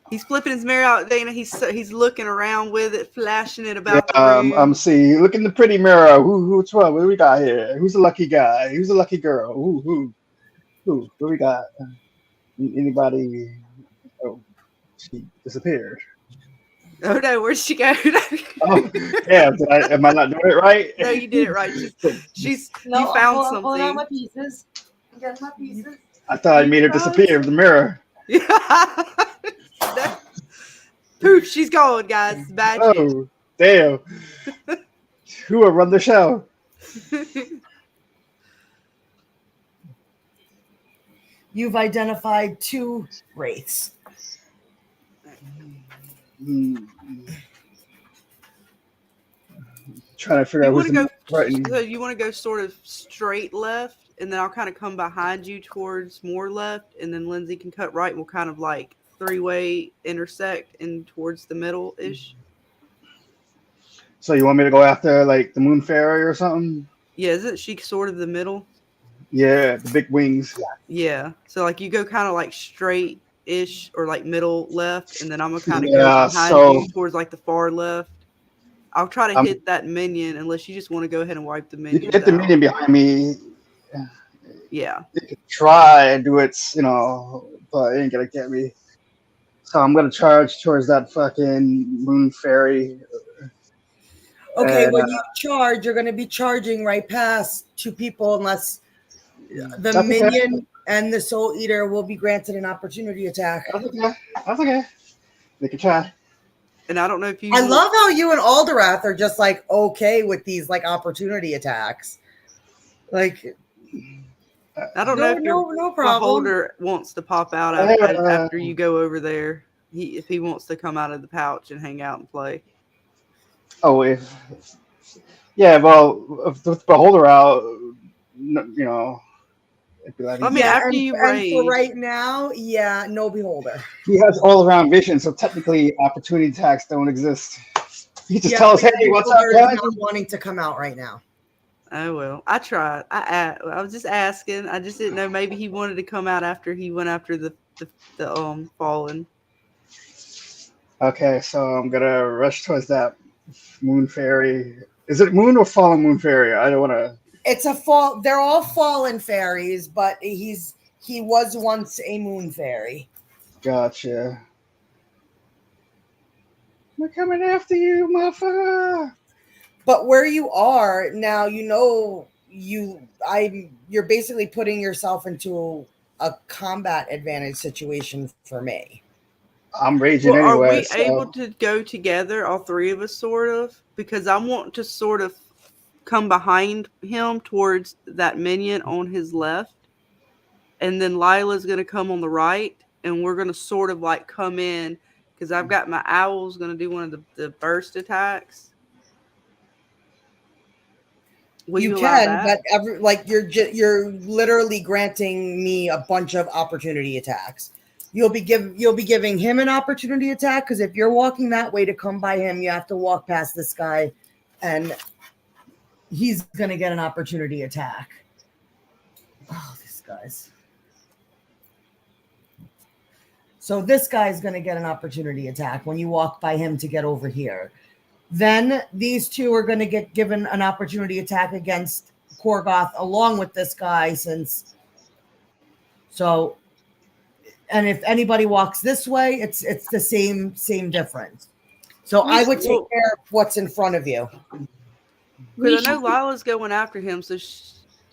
He's flipping his mirror out, Dana. He's looking around with it, flashing it about the room. I'm seeing. Look in the pretty mirror. Which one? What do we got here? Who's the lucky guy? Who's the lucky girl? Who? What do we got? Anybody? Oh, she disappeared. Oh no, where'd she go? Oh, yeah. Am I not doing it right? No, you did it right. She's no, you found something. Pulling out my pieces. Get my pieces. I thought I made her disappear with the mirror. Poof, she's gone, guys. Bad. Oh, damn. Who will run the show? You've identified 2 wraiths. Trying to figure out who's so you want to go sort of straight left, and then I'll kind of come behind you towards more left, and then Lindsay can cut right, and we'll kind of like 3-way intersect and towards the middle ish. So you want me to go after like the moon fairy or something? Yeah, isn't she sort of the middle? Yeah, the big wings. Yeah. So like you go kind of like straight ish or like middle left, and then I'm gonna kind of go behind you towards like the far left. I'll try to hit that minion unless you just want to go ahead and wipe the minion. You hit the minion behind me. Yeah. You could try and do it, but it ain't gonna get me. So I'm gonna charge towards that fucking moon fairy. Okay, when you charge, you're gonna be charging right past 2 people unless the minion and the soul eater will be granted an opportunity attack. That's okay. They can try. And I don't know if you. I love how you and Alderwrath are just like okay with these like opportunity attacks. Like, I don't know if no problem. Beholder wants to pop out after you go over there. If he wants to come out of the pouch and hang out and play. Oh, with Beholder out, it'd be like, I mean, after you raid. For right now, no Beholder. He has all around vision, so technically opportunity attacks don't exist. He just tell us, hey, what's up, guys? Not wanting to come out right now. Oh well, I tried. I was just asking. I just didn't know. Maybe he wanted to come out after he went after the fallen. Okay, so I'm gonna rush towards that moon fairy. Is it moon or fallen moon fairy? I don't want to. It's a fall. They're all fallen fairies, but he was once a moon fairy. Gotcha. We're coming after you, motherfucker. But where you are now, you're basically putting yourself into a combat advantage situation for me. I'm raging anyway. Are we able to go together, all 3 of us, sort of? Because I want to sort of come behind him towards that minion on his left. And then Lila's going to come on the right. And we're going to sort of like come in. Because I've got my owls going to do one of the burst attacks. Will you allow that? But you're literally granting me a bunch of opportunity attacks. You'll be giving him an opportunity attack because if you're walking that way to come by him, you have to walk past this guy, and he's gonna get an opportunity attack. Oh, these guys. So this guy's gonna get an opportunity attack when you walk by him to get over here. Then these two are going to get given an opportunity attack against Korgoth along with this guy and if anybody walks this way, it's the same difference. So I would take care of what's in front of you. Because I know Lila's going after him, so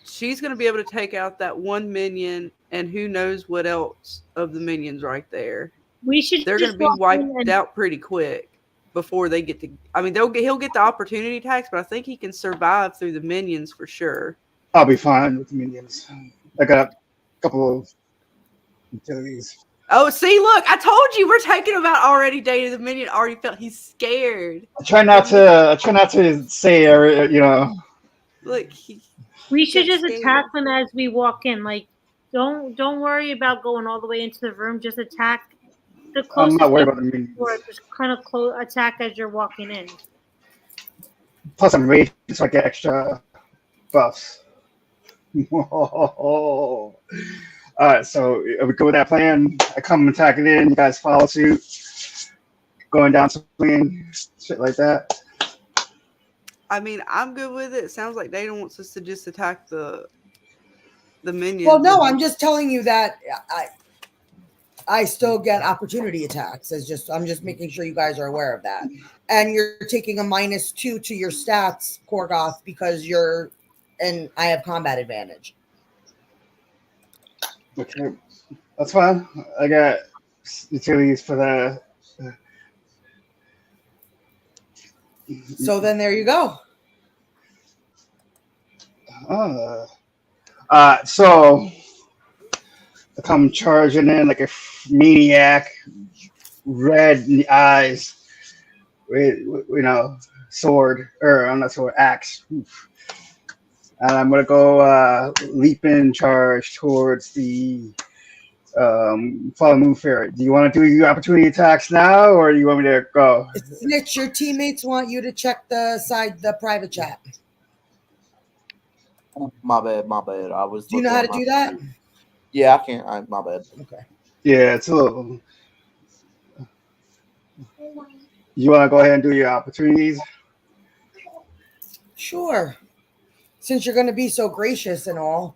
she's going to be able to take out that one minion and who knows what else of the minions right there. They're going to be wiped out pretty quick. Before they get to, I mean, he'll get the opportunity attacks, but I think he can survive through the minions for sure. I'll be fine with the minions. I got a couple of utilities. Oh, see, look, I told you we're taking him out already. Data the minion already felt he's scared. I try not to say, Look, we should just attack them as we walk in. Like, don't worry about going all the way into the room. Just attack. I'm not worried about the minions. Just kind of attack as you're walking in. Plus, I'm raging, so I get extra buffs. All right, so we go with that plan. I come attacking in. You guys follow suit. Going down swinging, shit like that. I mean, I'm good with it. It sounds like Dana wants us to just attack the minions. Well, no, I'm just telling you that I still get opportunity attacks. I'm just making sure you guys are aware of that. And you're taking a -2 to your stats, Korgoth, because I have combat advantage. Okay, that's fine. I got utilities for that. So then there you go. So I come charging in like a maniac, red in the eyes, with sword, or I'm not sword, axe. Oof. And I'm gonna go leap in charge towards the fallen moon fairy. Do you want to do your opportunity attacks now, or do you want me to go? Snitch, your teammates want you to check the private chat. My bad. Do you know how to do that? Yeah, I can't. My bad. Okay. Yeah, it's a little. You want to go ahead and do your opportunities? Sure. Since you're going to be so gracious and all.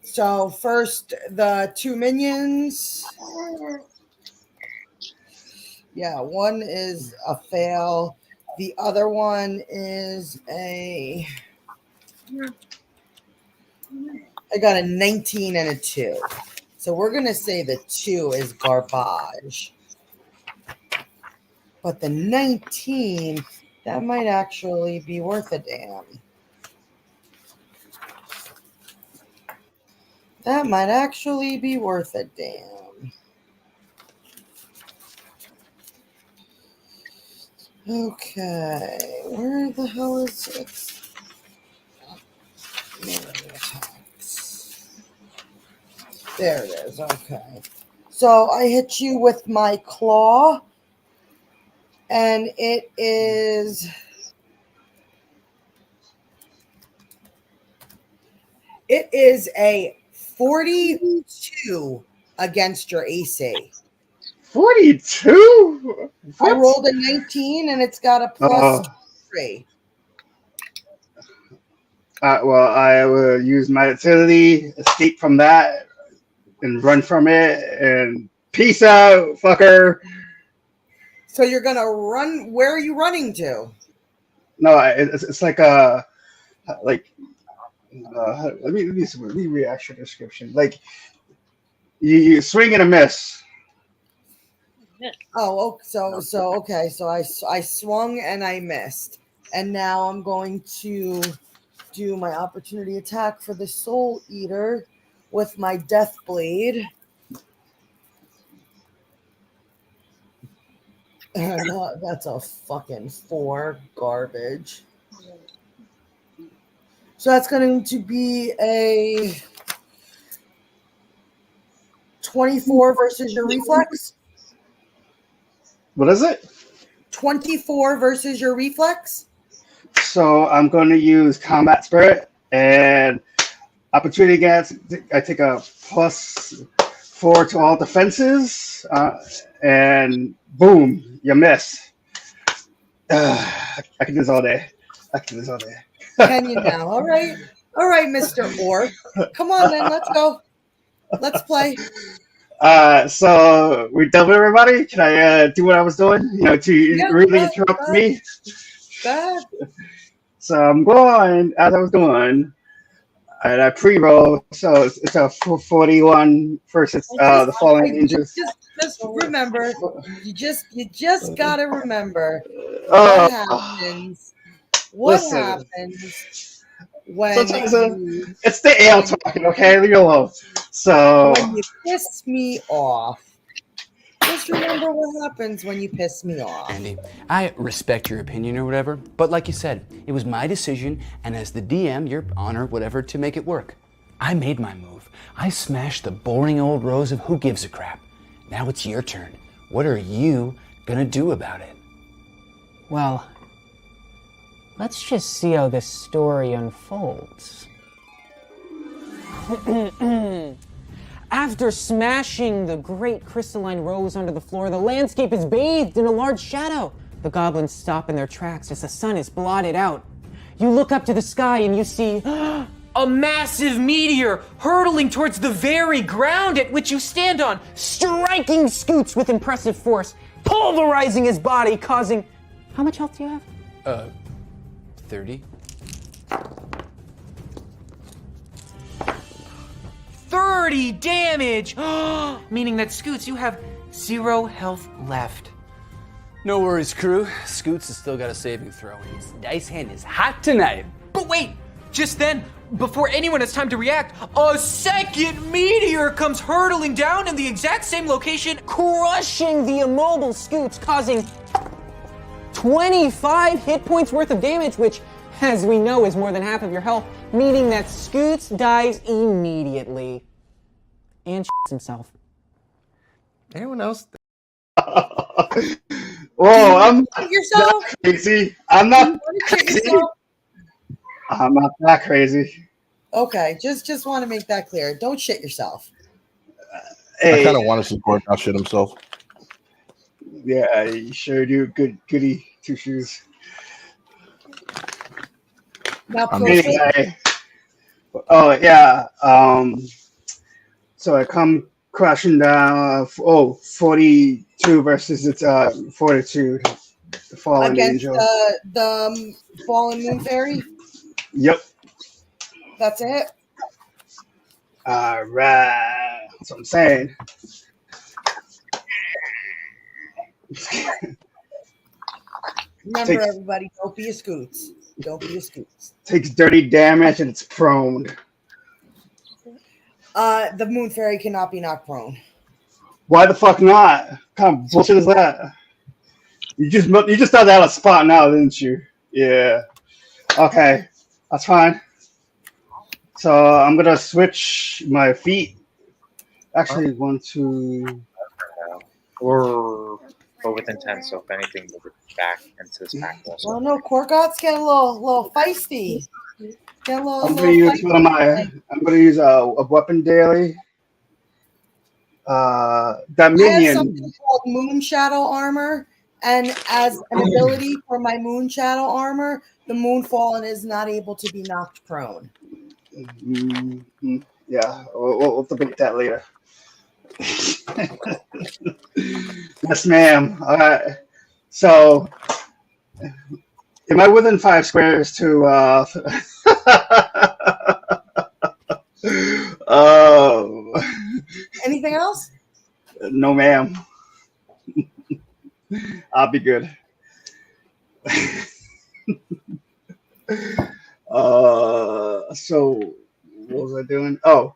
So first, the two minions. Yeah, one is a fail. The other one is I got a 19 and a 2. So we're going to say the 2 is garbage. But the 19, that might actually be worth a damn. That might actually be worth a damn. Okay, where the hell is it? There it is, okay. So I hit you with my claw, and it is... It is a 42 against your AC. 42? I rolled a 19 and it's got a +3. Well, I will use my utility, escape from that, and run from it, and peace out, fucker. So you're gonna run? Where are you running to? No, it's like let me read actual description. Like you swing and a miss. Oh, so okay. So I swung and I missed. And now I'm going to do my opportunity attack for the Soul Eater with my Death Blade. That's a fucking 4 garbage. So that's going to be a 24 versus your reflex. What is it? 24 versus your reflex. So I'm going to use Combat Spirit and opportunity against. I take a +4 to all defenses, and boom, you miss. I can do this all day. Can you now? All right, Mr. Orc. Come on, then. Let's go. Let's play. So we done with everybody. Can I do what I was doing? Really interrupt me. Bad. So I'm going as I was doing, and I pre-roll. So it's a 41 versus the fallen angels. Just remember, you just gotta remember what happens. What happens when it's the ale talking, okay? Leave me alone. So when you piss me off, just remember what happens when you piss me off. Andy, I respect your opinion or whatever, but like you said, it was my decision, and as the DM, your honor, whatever, to make it work. I made my move. I smashed the boring old rose of who gives a crap. Now it's your turn. What are you gonna do about it? Well, let's just see how this story unfolds. After smashing the great crystalline rose onto the floor, the landscape is bathed in a large shadow. The goblins stop in their tracks as the sun is blotted out. You look up to the sky and you see a massive meteor hurtling towards the very ground at which you stand on, striking Scoots with impressive force, pulverizing his body, causing... How much health do you have? 30. 30 damage! Meaning that, Scoots, you have 0 health left. No worries, crew. Scoots has still got a saving throw, and his dice hand is hot tonight. But wait! Just then, before anyone has time to react, a second meteor comes hurtling down in the exact same location, crushing the immobile Scoots, causing 25 hit points worth of damage, which, as we know, is more than half of your health, meaning that Scoots dies immediately. And himself. Anyone else? Whoa, I'm yourself? not crazy. I'm not crazy. I'm not that crazy. Okay, just want to make that clear. Don't shit yourself. I kind of want to support not shit himself. Yeah, you sure do. Goody two shoes. Now, anyway, oh yeah. So I come crashing down. 42 versus its fortitude. The fallen against angel. The fallen moon fairy. Yep. That's it. All right. That's what I'm saying. Remember, everybody, don't be a Scoots. Don't be a Scoots. Takes dirty damage and it's prone. The moon fairy cannot be knocked prone. Why the fuck not? What kind of bullshit is that? You just thought that was a spot now, didn't you? Yeah. Okay, that's fine. So I'm gonna switch my feet. Actually, 1, 2. Or within 10. So if anything, we'll back into this pack also. Oh no, Korgoth's getting a little feisty. I'm gonna use a weapon daily. That minion. I have something called Moon Shadow Armor, and as an ability for my Moon Shadow Armor, the Moon Fallen is not able to be knocked prone. Mm-hmm. Yeah, we'll debate that later. Yes, ma'am. All right. So, am I within 5 squares to? Anything else? No, ma'am. I'll be good. So what was I doing? Oh,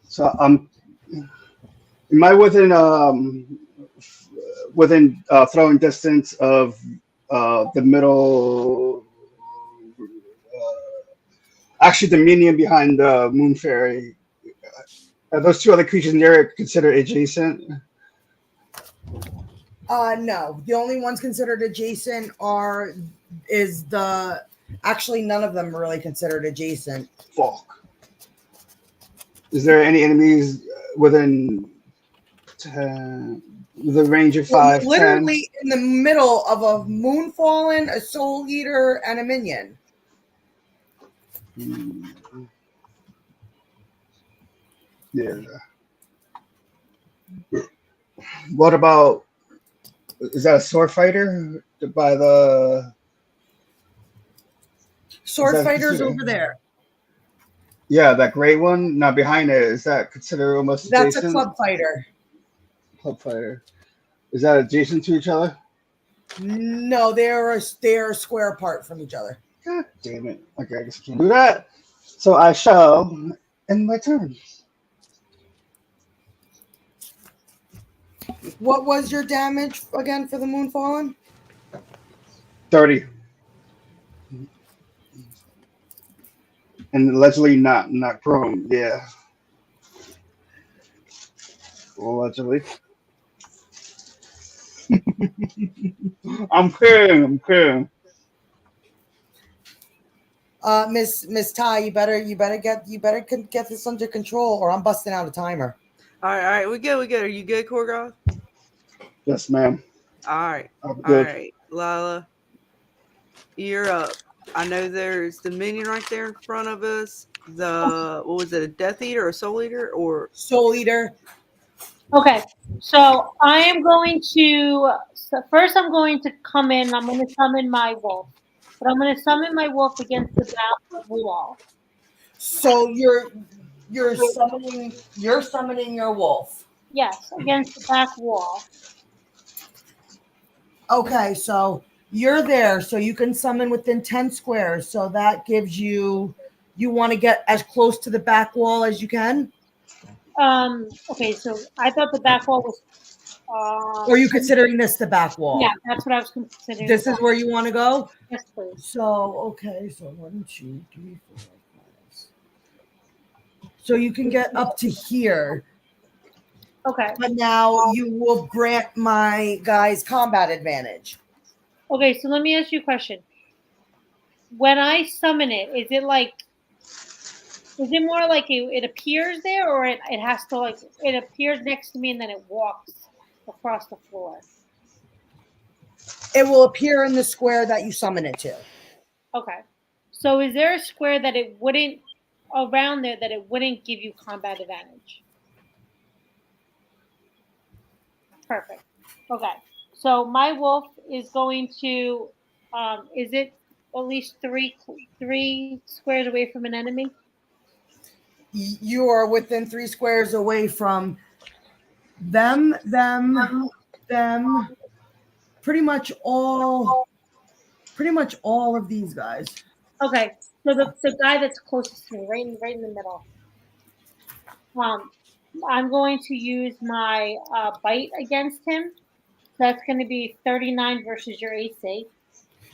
so am I within throwing distance of the middle? Actually, the minion behind the Moon Fairy. Are those two other creatures in the area considered adjacent? No. The only ones considered adjacent actually none of them are really considered adjacent. Fuck. Is there any enemies within the range of 5, literally 10? In the middle of a Moonfallen, a Soul Eater, and a minion. Yeah. What about? Is that a sword fighter? By the sword fighters over there. Yeah, that gray one. Now behind it, is that considered almost That's adjacent? a club fighter. Club fighter. Is that adjacent to each other? No, they're a square apart from each other. God damn it. Okay, I guess I can't do that. So I shall end my turn. What was your damage again for the Moonfallen? 30. And allegedly not prone. Yeah. Allegedly. I'm kidding. Miss Ty, you better get this under control, or I'm busting out a timer. All right, we good. Are you good, Korgoth? Yes, ma'am. All right, I'm good. All right, Lila, you're up. I know there's the minion right there in front of us. What was it? A Death Eater or Soul Eater or Soul Eater? Okay, so I am going to. So first, I'm going to come in. I'm going to summon my wolf, but I'm going to summon my wolf against the back wall. So you're summoning your wolf. Yes, against the back wall. Okay, so you're there, so you can summon within 10 squares. So that gives you want to get as close to the back wall as you can. Okay, so I thought the back wall was. Or are you considering this the back wall? Yeah, that's what I was considering. This is where you want to go? Yes, please. So, okay, so 1, 2, 3, 4, 5. So you can get up to here. Okay. But now you will grant my guys combat advantage. Okay, so let me ask you a question. When I summon it, is it more like it appears there, or it has to it appears next to me and then it walks across the floor? It will appear in the square that you summon it to. Okay. So is there a square that it wouldn't around there that it wouldn't give you combat advantage? Perfect. Okay. So my wolf is going to is it at least three squares away from an enemy? You are within 3 squares away from them. Pretty much all of these guys. Okay, so the guy that's closest to me, right in the middle. I'm going to use my bite against him. That's going to be 39 versus your AC.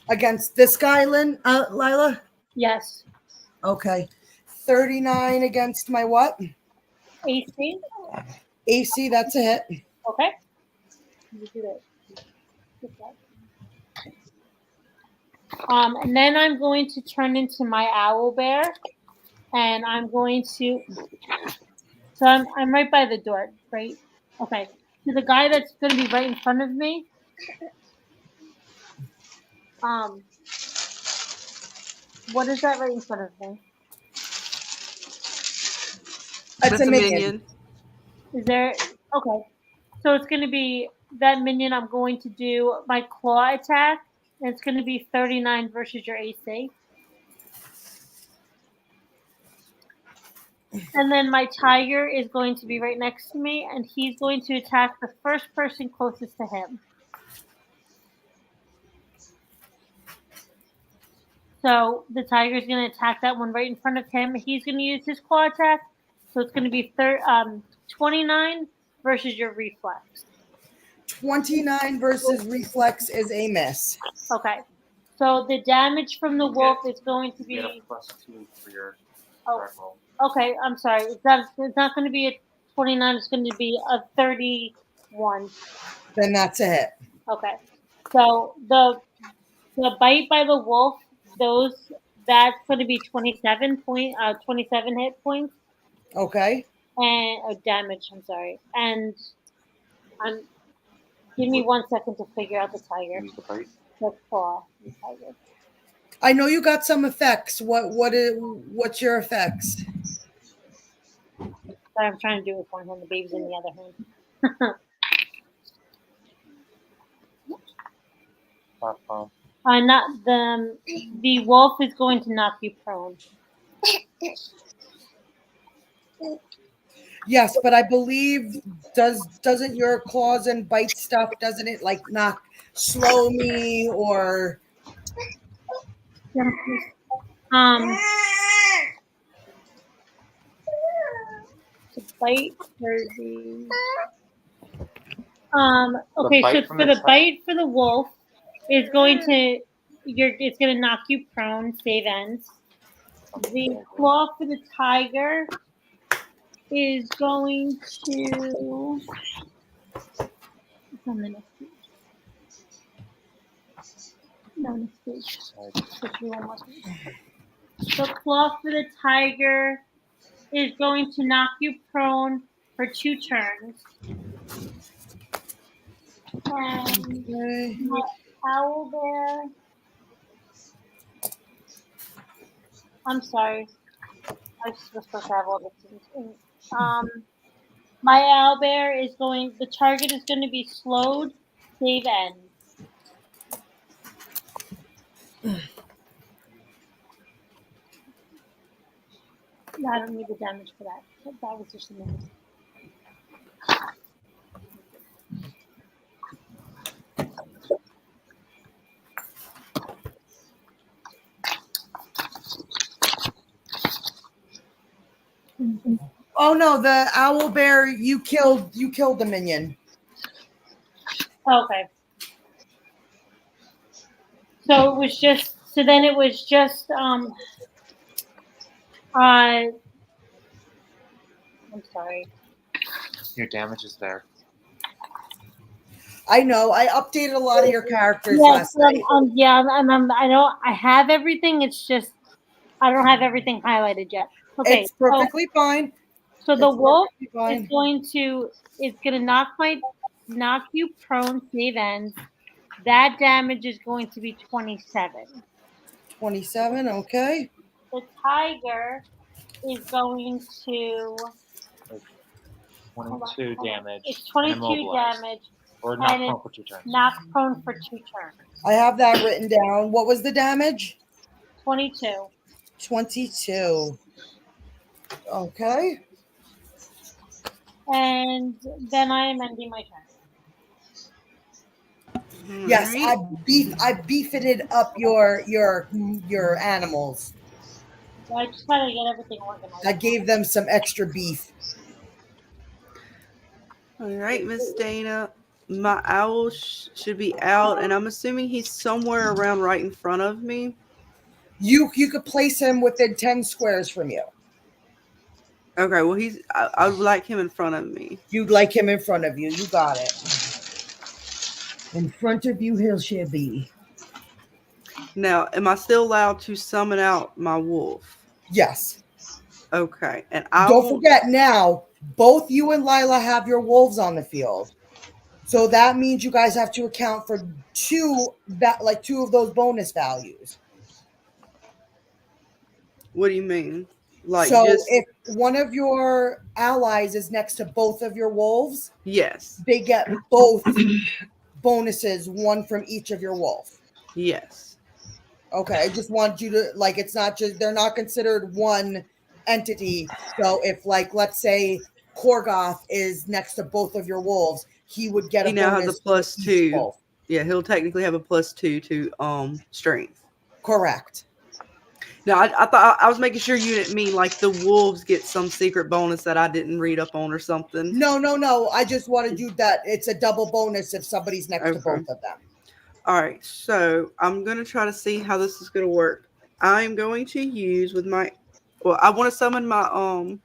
Against this guy, Lila? Yes. Okay. 39 against my what? AC. AC, that's a hit. Okay. You do that. And then I'm going to turn into my owl bear, and I'm going to. So I'm right by the door, right? Okay. So the guy that's going to be right in front of me. What is that right in front of me? That's a minion. Is there? Okay. So it's going to be that minion. I'm going to do my claw attack. And it's going to be 39 versus your AC. And then my tiger is going to be right next to me, and he's going to attack the first person closest to him. So the tiger's going to attack that one right in front of him. He's going to use his claw attack. So it's going to be 29 versus your reflex. 29 versus reflex is a miss. Okay. So the damage from the wolf is going to be. You get a +2 for your roll. Okay, I'm sorry. It's not going to be a 29. It's going to be a 31. Then that's a hit. Okay. So the bite by the wolf, that's going to be 27 hit points. Okay. And damage. I'm sorry. And give me 1 second to figure out the tiger. The claw. The tiger. I know you got some effects. What's your effects? Sorry, I'm trying to do it with one hand. The baby's in the other hand. Not the wolf is going to knock you prone. Yes, but I believe doesn't your claws and bite stuff, doesn't it like knock slow me or The bite for the okay, so for the bite for the wolf is going to it's going to knock you prone, save ends. The claw for the tiger is going to it's on the next page. No, next page. The claw for the tiger is going to knock you prone for 2 turns. And my owlbear. I'm sorry. I was supposed to have all the things. My owlbear is going. The target is going to be slowed. Save end. No, I don't need the damage for that. That was just a minute. Oh no, the owl bear you killed the minion. Okay. So then it was just I'm sorry. Your damage is there. I know. I updated a lot of your characters last night. I know I have everything. It's just I don't have everything highlighted yet. Okay, it's perfectly fine. So the wolf is going to knock you prone, save ends. That damage is going to be 27. 27, okay. The tiger is going to 22 damage. It's 22 damage. Or knock prone for 2 turns. Knock prone for 2 turns. I have that written down. What was the damage? 22. 22. Okay. And then I am ending my turn. Yes, I beefed up your animals. So I just gotta get everything organized. I gave them some extra beef. All right, Miss Dana. My owl should be out, and I'm assuming he's somewhere around right in front of me. You could place him within 10 squares from you. Okay, well, I would like him in front of me. You'd like him in front of you. You got it. In front of you, he shall be. Now, am I still allowed to summon out my wolf? Yes. Okay, and don't forget now, both you and Lila have your wolves on the field. So that means you guys have to account for two of those bonus values. What do you mean? If one of your allies is next to both of your wolves, yes, they get both bonuses, one from each of your wolf. Yes. Okay, I just want you to it's not just they're not considered one entity. So if let's say Korgoth is next to both of your wolves, he would get he a now bonus has a +2. wolf. Yeah, he'll technically have a +2 to strength. Correct. No, I thought I was making sure you didn't mean like the wolves get some secret bonus that I didn't read up on or something. No. I just wanted you that it's a double bonus if somebody's next to both of them. All right, so I'm gonna try to see how this is gonna work. I'm going to use with my. Well, I want to summon my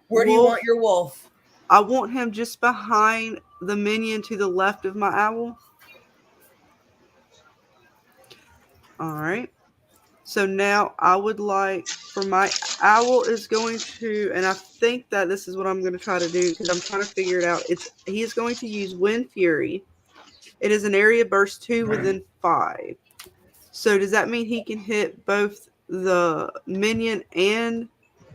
Where do you want your wolf? I want him just behind the minion to the left of my owl. All right. So now I would like for my owl is going to, and I think that this is what I'm going to try to do because I'm trying to figure it out. He is going to use Wind Fury. It is an area burst 2 within 5. So does that mean he can hit both the minion and?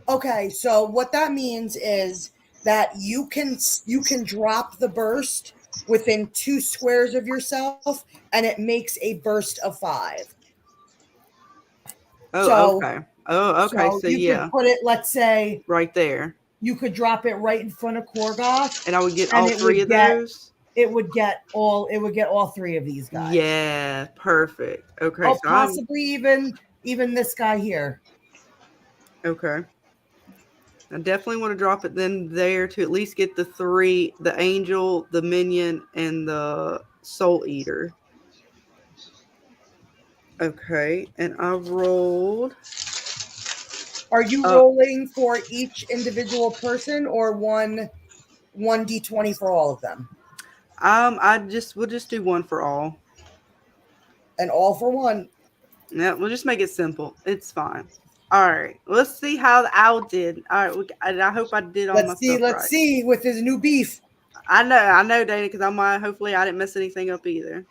Okay, so what that means is that you can drop the burst within 2 squares of yourself, and it makes a burst of 5. Oh, okay. Oh, okay. So you could put it, let's say, right there. You could drop it right in front of Korgoth, and I would get all 3 of those. It would get all 3 of these guys. Yeah, perfect. Okay, so possibly even this guy here. Okay. I definitely want to drop it then there to at least get the 3, the angel, the minion, and the soul eater. Okay, and I rolled. Are you rolling for each individual person or one d20 for all of them? We'll just do one for all. And all for one. Yeah, we'll just make it simple. It's fine. All right, let's see how the owl did. All right, I hope I did all my stuff Let's see with his new beef. I know, Dana, because hopefully I didn't mess anything up either.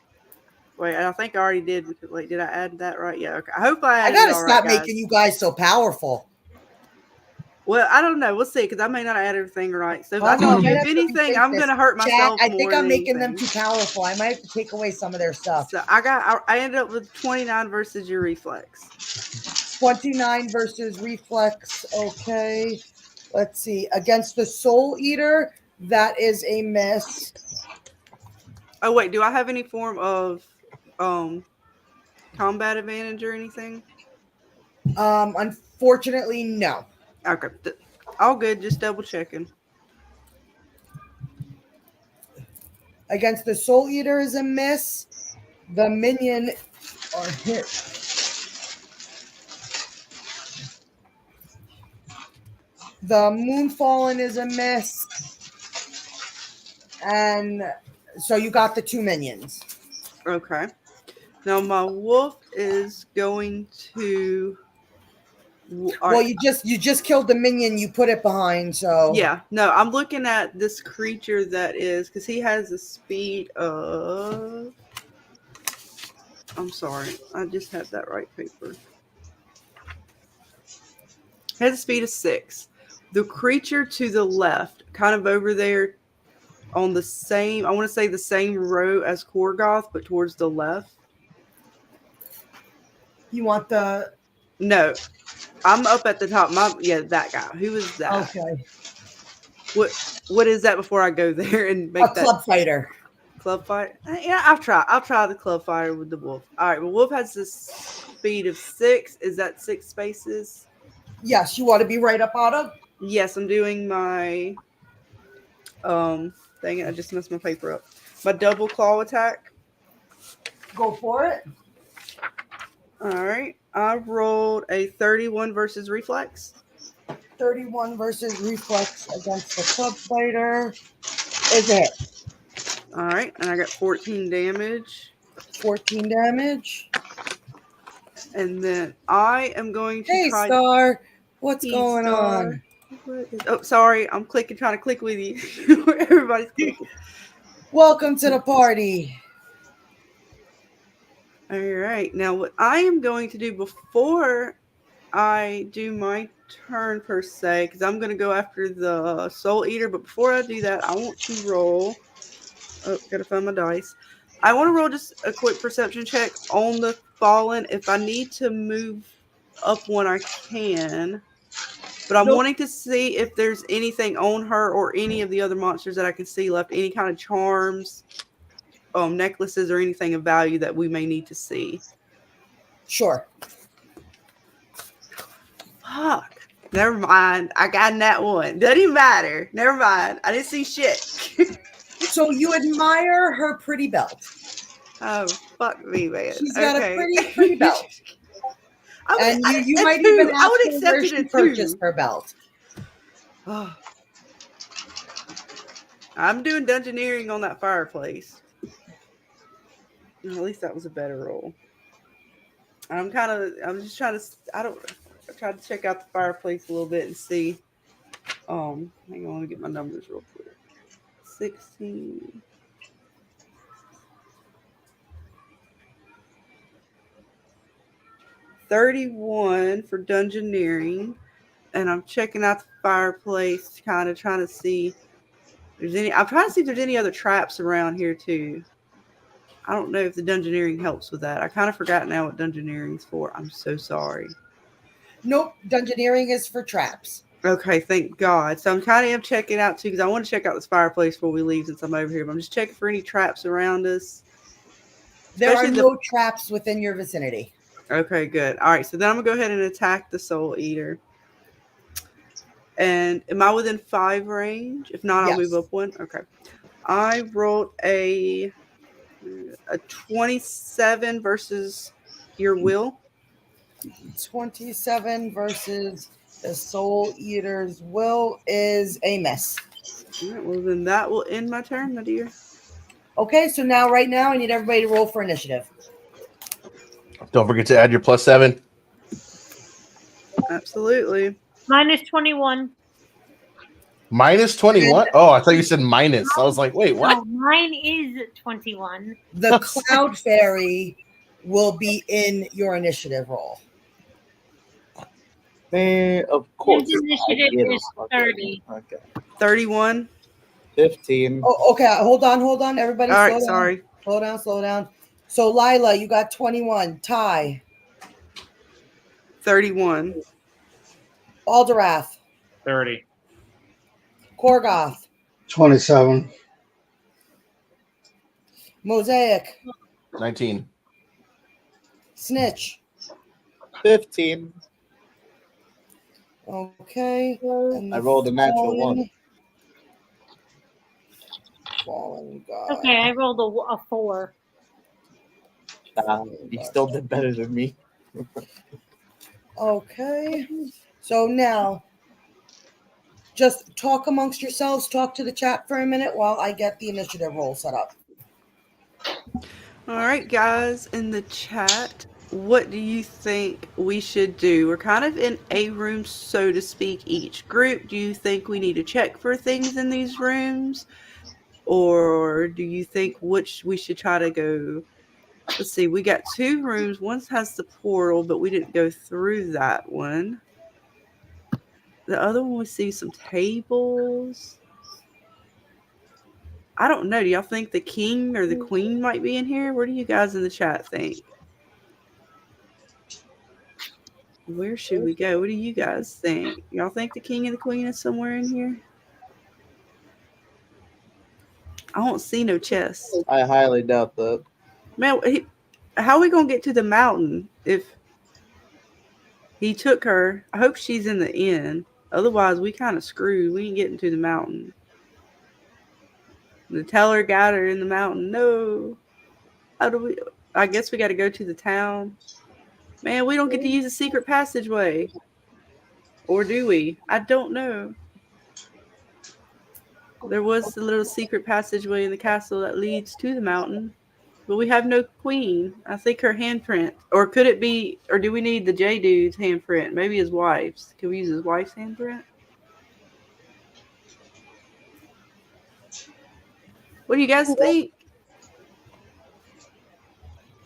Wait, I think I already did. Wait, did I add that right? Yeah, okay. I hope I added gotta stop making you guys so powerful. Well, I don't know. We'll see, because I may not add everything right. So if anything, I'm going to hurt myself. I think I'm making them too powerful. I might have to take away some of their stuff. So I ended up with 29 versus your reflex. 29 versus reflex. Okay. Let's see. Against the Soul Eater, that is a miss. Oh, wait. Do I have any form of combat advantage or anything? Unfortunately, no. Okay. All good. Just double checking. Against the Soul Eater is a miss. The minion are hit. The Moonfallen is a miss. And so you got the 2 minions. Okay. Now my wolf is going to... Well, you just killed the minion. You put it behind, so yeah. No, I'm looking at this creature that is because he has a speed of. I'm sorry, I just had that right paper. He has a speed of 6. The creature to the left, kind of over there, on the same. I want to say the same row as Korgoth, but towards the left. You want the? No. I'm up at the top. That guy. Who is that? Okay. What is that before I go there and make that? Club fighter. Club fighter? Yeah, I'll try the club fighter with the wolf. All right, well, wolf has this speed of 6. Is that 6 spaces? Yes, you want to be right up out of? Yes, I'm doing my dang it, I just messed my paper up. My double claw attack. Go for it. All right. I rolled a 31 versus reflex. 31 versus reflex against the club fighter is a hit. All right, and I got 14 damage. 14 damage. And then I am going to try... Star. What's going on? Oh, sorry. I'm trying to click with you. Everybody's clicking. Welcome to the party. All right. Now, what I am going to do before I do my turn, per se, because I'm going to go after the Soul Eater, but before I do that, I want to roll. Oh, got to find my dice. I want to roll just a quick perception check on the Fallen. If I need to move up one, I can. But I'm wanting to see if there's anything on her or any of the other monsters that I can see left, any kind of charms, necklaces, or anything of value that we may need to see. Sure. Fuck. Never mind. I got in that one. Doesn't even matter. Never mind. I didn't see shit. So you admire her pretty belt. Oh, fuck me, man. She's got a pretty belt. And you might even ask her where she purchased her belt. Oh. I'm doing dungeoneering on that fireplace. At least that was a better roll. I'm just trying to, I tried to check out the fireplace a little bit and see. Hang on, let me get my numbers real quick. 16. $31 for dungeoneering, and I'm checking out the fireplace, kind of trying to see if there's any. I'm trying to see if there's any other traps around here too. I don't know if the dungeoneering helps with that. I kind of forgot now what dungeoneering's for. I'm so sorry. Nope, dungeoneering is for traps. Okay, thank God. So I'm kind of checking out too because I want to check out this fireplace before we leave since I'm over here. But I'm just checking for any traps around us. There are no traps within your vicinity. Okay, good. All right, so then I'm going to go ahead and attack the Soul Eater. And am I within 5 range? If not, I'll move up 1. Okay. I rolled a 27 versus your will. 27 versus the Soul Eater's will is a miss. All right, well, then that will end my turn, my dear. Okay, so right now I need everybody to roll for initiative. Don't forget to add your +7. Absolutely. Minus 21. Minus 21? Oh, I thought you said minus. I was like, wait, what? No, mine is 21. The Cloud Fairy will be in your initiative roll. Of course. His initiative is 30. Okay. 31. 15. Oh, okay. Hold on. Everybody, all right, slow down. sorry. Slow down. So, Lila, you got 21. Ty. 31. Alderwrath. 30. Korgoth. 27. Mosaic. 19. Snitch. 15. Okay. I rolled a natural 1. Fallen God. Okay, I rolled a 4. You still did better than me. Okay. So now, just talk amongst yourselves. Talk to the chat for a minute while I get the initiative roll set up. All right, guys, in the chat, what do you think we should do? We're kind of in a room, so to speak, each group. Do you think we need to check for things in these rooms? Or do you think which we should try to go? Let's see, we got 2 rooms. One has the portal, but we didn't go through that one. The other one, we see some tables. I don't know. Do y'all think the king or the queen might be in here? What do you guys in the chat think? Where should we go? What do you guys think? Y'all think the king and the queen is somewhere in here? I don't see no chests. I highly doubt that. Man, how are we going to get to the mountain if he took her? I hope she's in the inn. Otherwise, we kind of screwed. We ain't getting to the mountain. The teller got her in the mountain. No. How do we? I guess we got to go to the town. Man, we don't get to use a secret passageway. Or do we? I don't know. There was a little secret passageway in the castle that leads to the mountain. But we have no queen. I think her handprint. Or could it be, or do we need the J dude's handprint? Maybe his wife's. Can we use his wife's handprint? What do you guys think?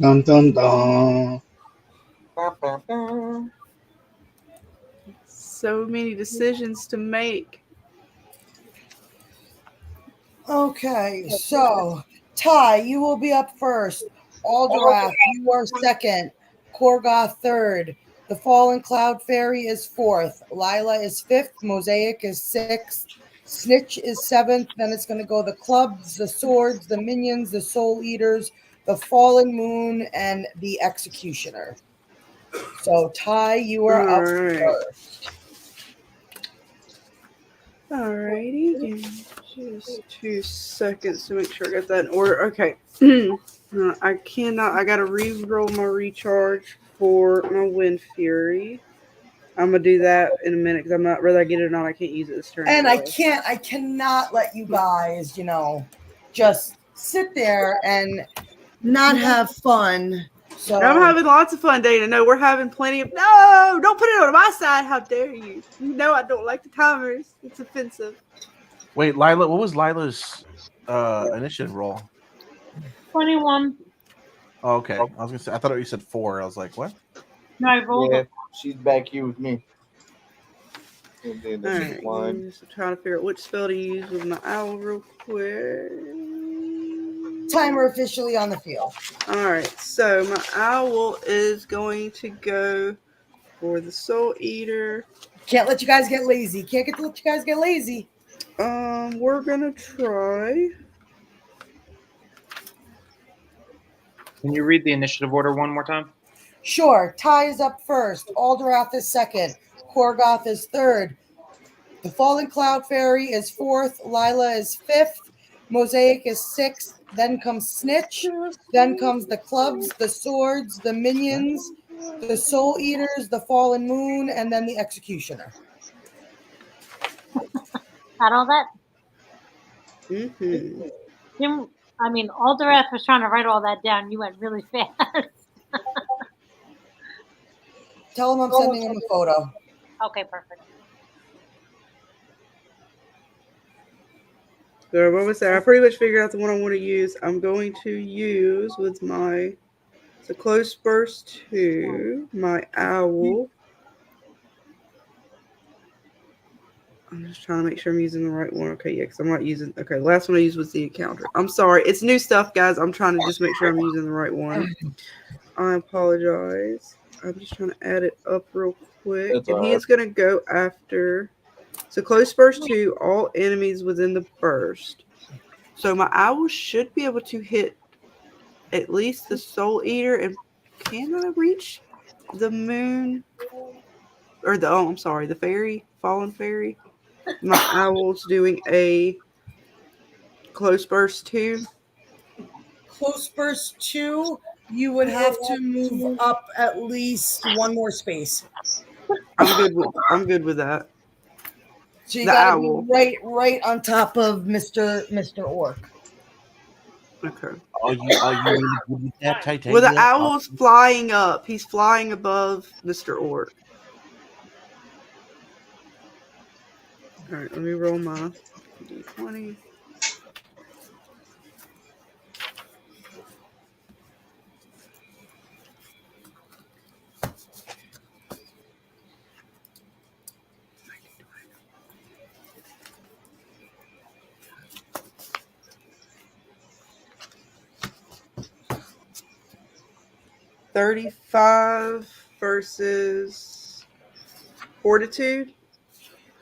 Dun dun dun. So many decisions to make. Okay, so Ty, you will be up first. Alderwrath, you are second. Korgoth third. The Fallen Cloud Fairy is fourth. Lila is fifth. Mosaic is sixth. Snitch is seventh. Then it's going to go the clubs, the swords, the minions, the soul eaters, the fallen moon, and the executioner. So Ty, you are up first. Alrighty, give me just 2 seconds to make sure I got that in order. Okay. I gotta re-roll my recharge for my Wind Fury. I'm gonna do that in a minute because I'm not whether I get it or not, I can't use it this turn. And anyway. I cannot let you guys, just sit there and not have fun. So I'm having lots of fun, Dana. No, we're having plenty of. No, don't put it on my side. How dare you? You know I don't like the timers. It's offensive. Wait, Lila, what was Lila's initiative roll? 21. Oh, okay. I was gonna say I thought you said 4. I was like, what? No, I rolled it. She's back here with me. Alright, I'm just trying to figure out which spell to use with my owl real quick. Timer officially on the field. Alright, so my owl is going to go for the Soul Eater. Can't let you guys get lazy. Can't let you guys get lazy. We're gonna try. Can you read the initiative order one more time? Sure. Ty is up first. Alderwrath is second. Korgoth is third. The Fallen Cloud Fairy is fourth. Lila is fifth. Mosaic is sixth. Then comes Snitch. Then comes the clubs, the swords, the minions, the Soul Eaters, the Fallen Moon, and then the Executioner. Got all that? Mm-hmm. I mean, Alderwrath was trying to write all that down. You went really fast. Tell him I'm sending him a photo. Okay, perfect. So what was that? I pretty much figured out the one I want to use. I'm going to use with my Close Burst 2, my owl. I'm just trying to make sure I'm using the right one. Okay, yeah, because I'm not using. Okay, the last one I used was the encounter. I'm sorry, it's new stuff, guys. I'm trying to just make sure I'm using the right one. I apologize. I'm just trying to add it up real quick. That's and all he's going to go after. So Close Burst 2, all enemies within the burst. So my owl should be able to hit at least the Soul Eater. And can I reach the moon? Or the fairy, Fallen Fairy? My owl's doing a Close Burst 2. Close Burst 2, you would have to move up at least one more space. I'm good with that. So you gotta be right on top of Mr. Orc. Okay. Are you really good with that, Titania? Well, the owl's flying up. He's flying above Mr. Orc. All right, let me roll my d20. $35 versus Fortitude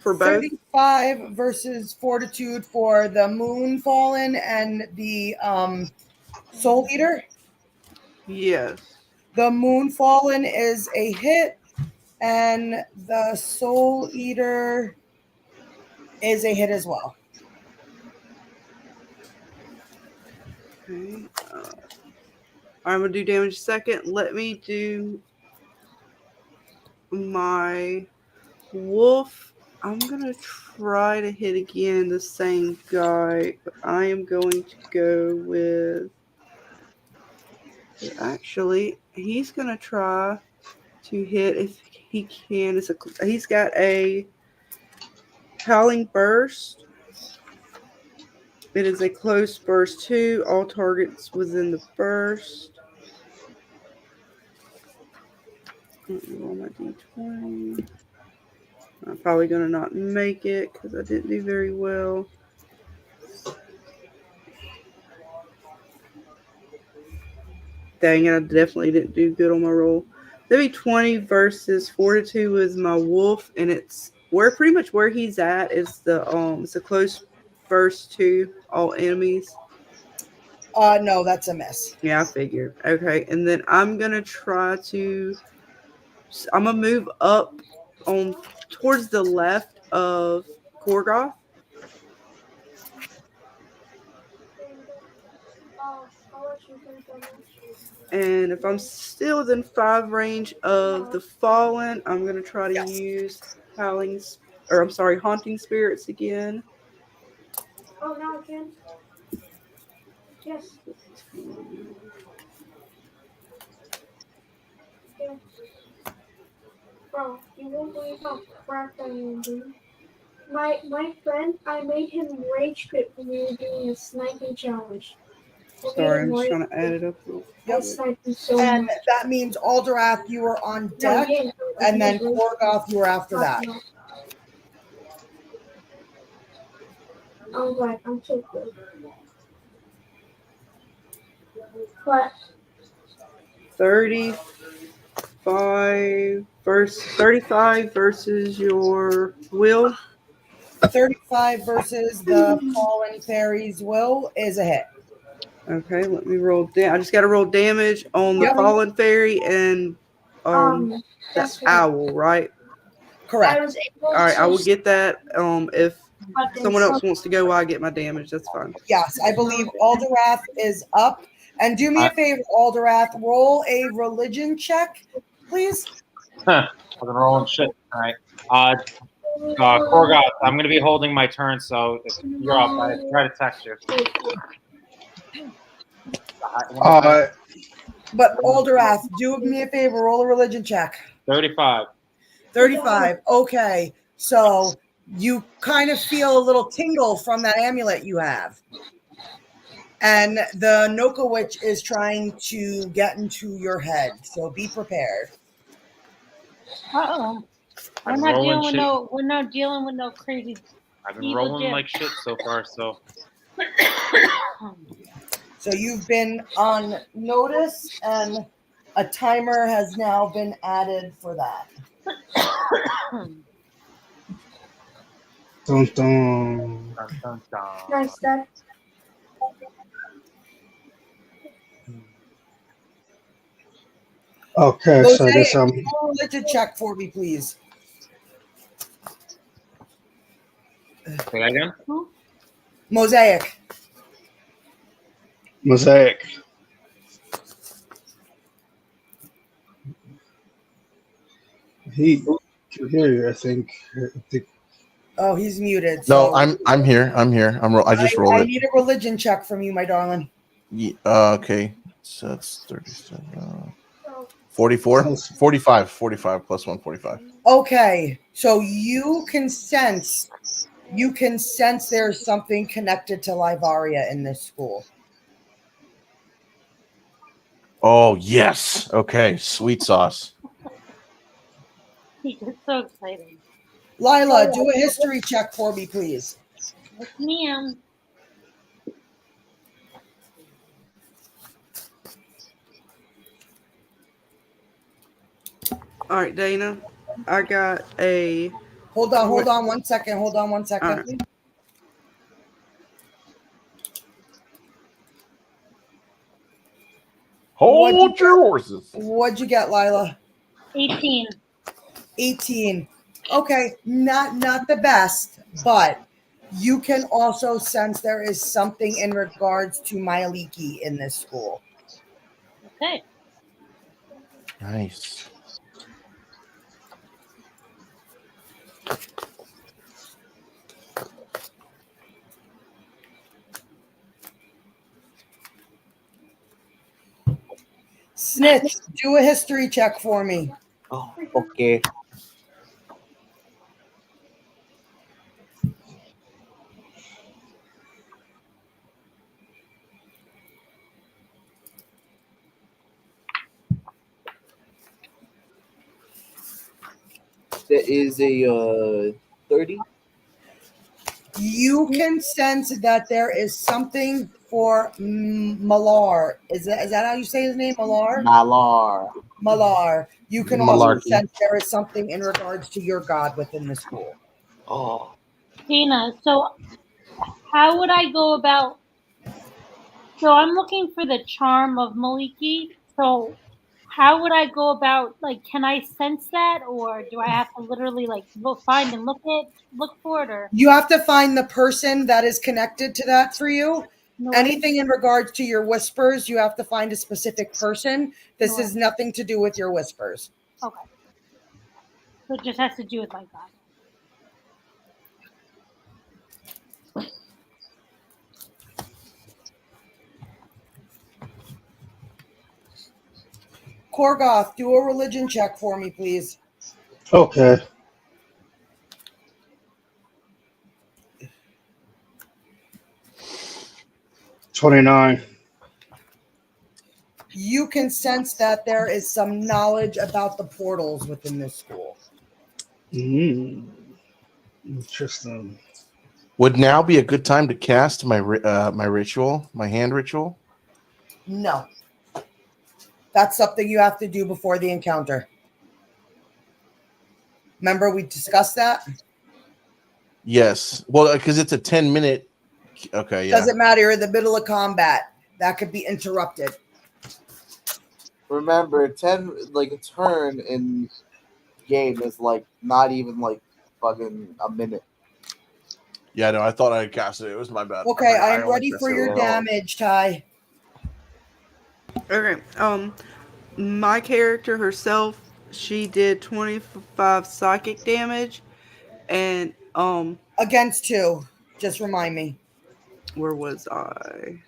for both. 35 versus Fortitude for the Moon Fallen and the Soul Eater. Yes. The Moon Fallen is a hit, and the Soul Eater is a hit as well. Okay. I'm going to do damage second. Let me do my wolf. I'm going to try to hit again the same guy, but I am going to go with... Actually, he's going to try to hit if he can. He's got a Howling Burst. It is a Close Burst 2. All targets within the burst. Roll my d20. I'm probably going to not make it because I didn't do very well. Dang it, I definitely didn't do good on my roll. That'd be 20 versus Fortitude with my wolf, and it's pretty much where he's at is it's a Close Burst 2, all enemies. No, that's a miss. Yeah, I figured. Okay, and then I'm gonna try to I'm gonna move up on towards the left of Korgoth. And if I'm still within 5 range of the fallen, I'm gonna try to use haunting spirits again. Oh, now again. Yes. Yes. Bro, you won't believe how cracked I am, dude. My friend, I made him rage quit when we were doing a sniping challenge. Sorry, I'm just trying to add it up. And that means Alderwrath, you were on deck, and then Korgoth, you were after that. I'm glad. I'm so good. But 35 versus your will. 35 versus the fallen fairy's will is a hit. Okay, let me roll. I just got to roll damage on the fallen fairy and the owl, right? Correct. All right, I will get that. If someone else wants to go while I get my damage, that's fine. Yes, I believe Alderwrath is up. And do me a favor, Alderwrath, roll a religion check, please. I've been rolling shit. All right. Korgoth, I'm going to be holding my turn, so if you're up, I try to text you. But Alderwrath, do me a favor, roll a religion check. 35. 35. Okay. So you kind of feel a little tingle from that amulet you have. And the Noka Witch is trying to get into your head. So be prepared. Uh-oh. We're not dealing with no crazy. I've been rolling like shit so far, so. So you've been on notice, and a timer has now been added for that. Dun, dun. nice, Dad. Okay, so I guess roll a religion check for me, please. Say that again? Mosaic. He can hear you, I think. Oh, he's muted. No, So I'm here. I just rolled I it. need a religion check from you, my darling. Yeah, okay. So that's 37. 44? 45. 45 plus 1, 45. Okay. So you can sense there's something connected to Livaria in this school. Oh, yes. Okay. Sweet sauce. He's just so excited. Lila, do a history check for me, please. Yes, ma'am. All right, Dana. I got a. Hold on 1 second. Hold on 1 second. Right. Hold your horses. What'd you get, Lila? 18. 18. Okay, not the best, but you can also sense there is something in regards to Myaliki in this school. Okay. Nice. Snitch, do a history check for me. Oh, okay. That is a 30. You can sense that there is something for Malar. Is that how you say his name? Malar? Malar. You can also sense there is something in regards to your god within the school. Oh. Dana, so how would I go about? So I'm looking for the charm of Maliki. So How would I go about, like, can I sense that, or do I have to literally, like, find and look for it, or? You have to find the person that is connected to that for you. No Anything in regards to your whispers, you have to find a specific person. This has nothing to do with your whispers. Okay. So it just has to do with my God. Korgoth, do a religion check for me, please. Okay. $29. You can sense that there is some knowledge about the portals within this school. Interesting. Would now be a good time to cast my my ritual, my hand ritual? No. That's something you have to do before the encounter. Remember we discussed that? Yes. Well, because it's a 10-minute. Okay, yeah. Doesn't matter. You're in the middle of combat. That could be interrupted. Remember, a turn in game is like not even like fucking a minute. Yeah, no, I thought I casted it. It was my bad. Okay, I I'm ready for your damage, Ty. Okay. My character herself, she did 25 psychic damage, and against who? Just remind me. Where was I?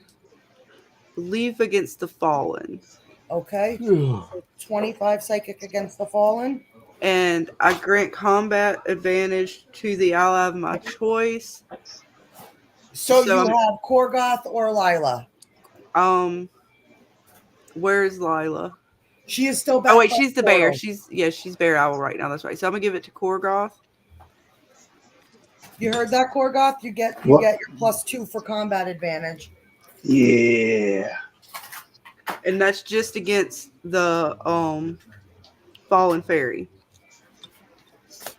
Believe against the fallen. Okay. 25 psychic against the fallen. And I grant combat advantage to the ally of my choice. So you have Korgoth or Lila? Where's Lila? She is still back. Oh wait, she's the bear. She's bear owl right now. That's right. So I'm gonna give it to Korgoth. You heard that, Korgoth? You get your +2 for combat advantage. Yeah. And that's just against the fallen fairy.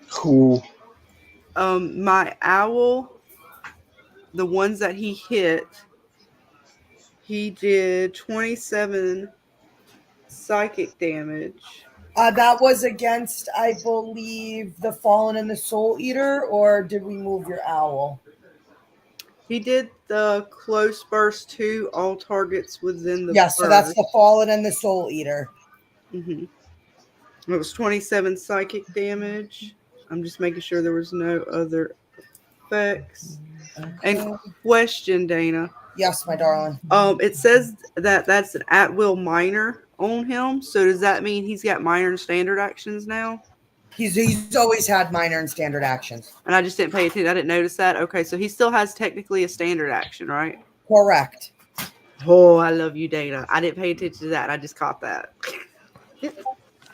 Cool. My owl, the ones that he hit, he did 27 psychic damage. That was against, I believe, the Fallen and the Soul Eater, or did we move your owl? He did the close burst to all targets within the Yes, so that's the Fallen and the Soul Eater. Mm-hmm. It was 27 psychic damage. I'm just making sure there was no other effects. Okay. And question, Dana. Yes, my darling. It says that that's an at-will minor on him. So does that mean he's got minor and standard actions now? He's always had minor and standard actions. And I just didn't pay attention. I didn't notice that. Okay, so he still has technically a standard action, right? Correct. Oh, I love you, Dana. I didn't pay attention to that. I just caught that.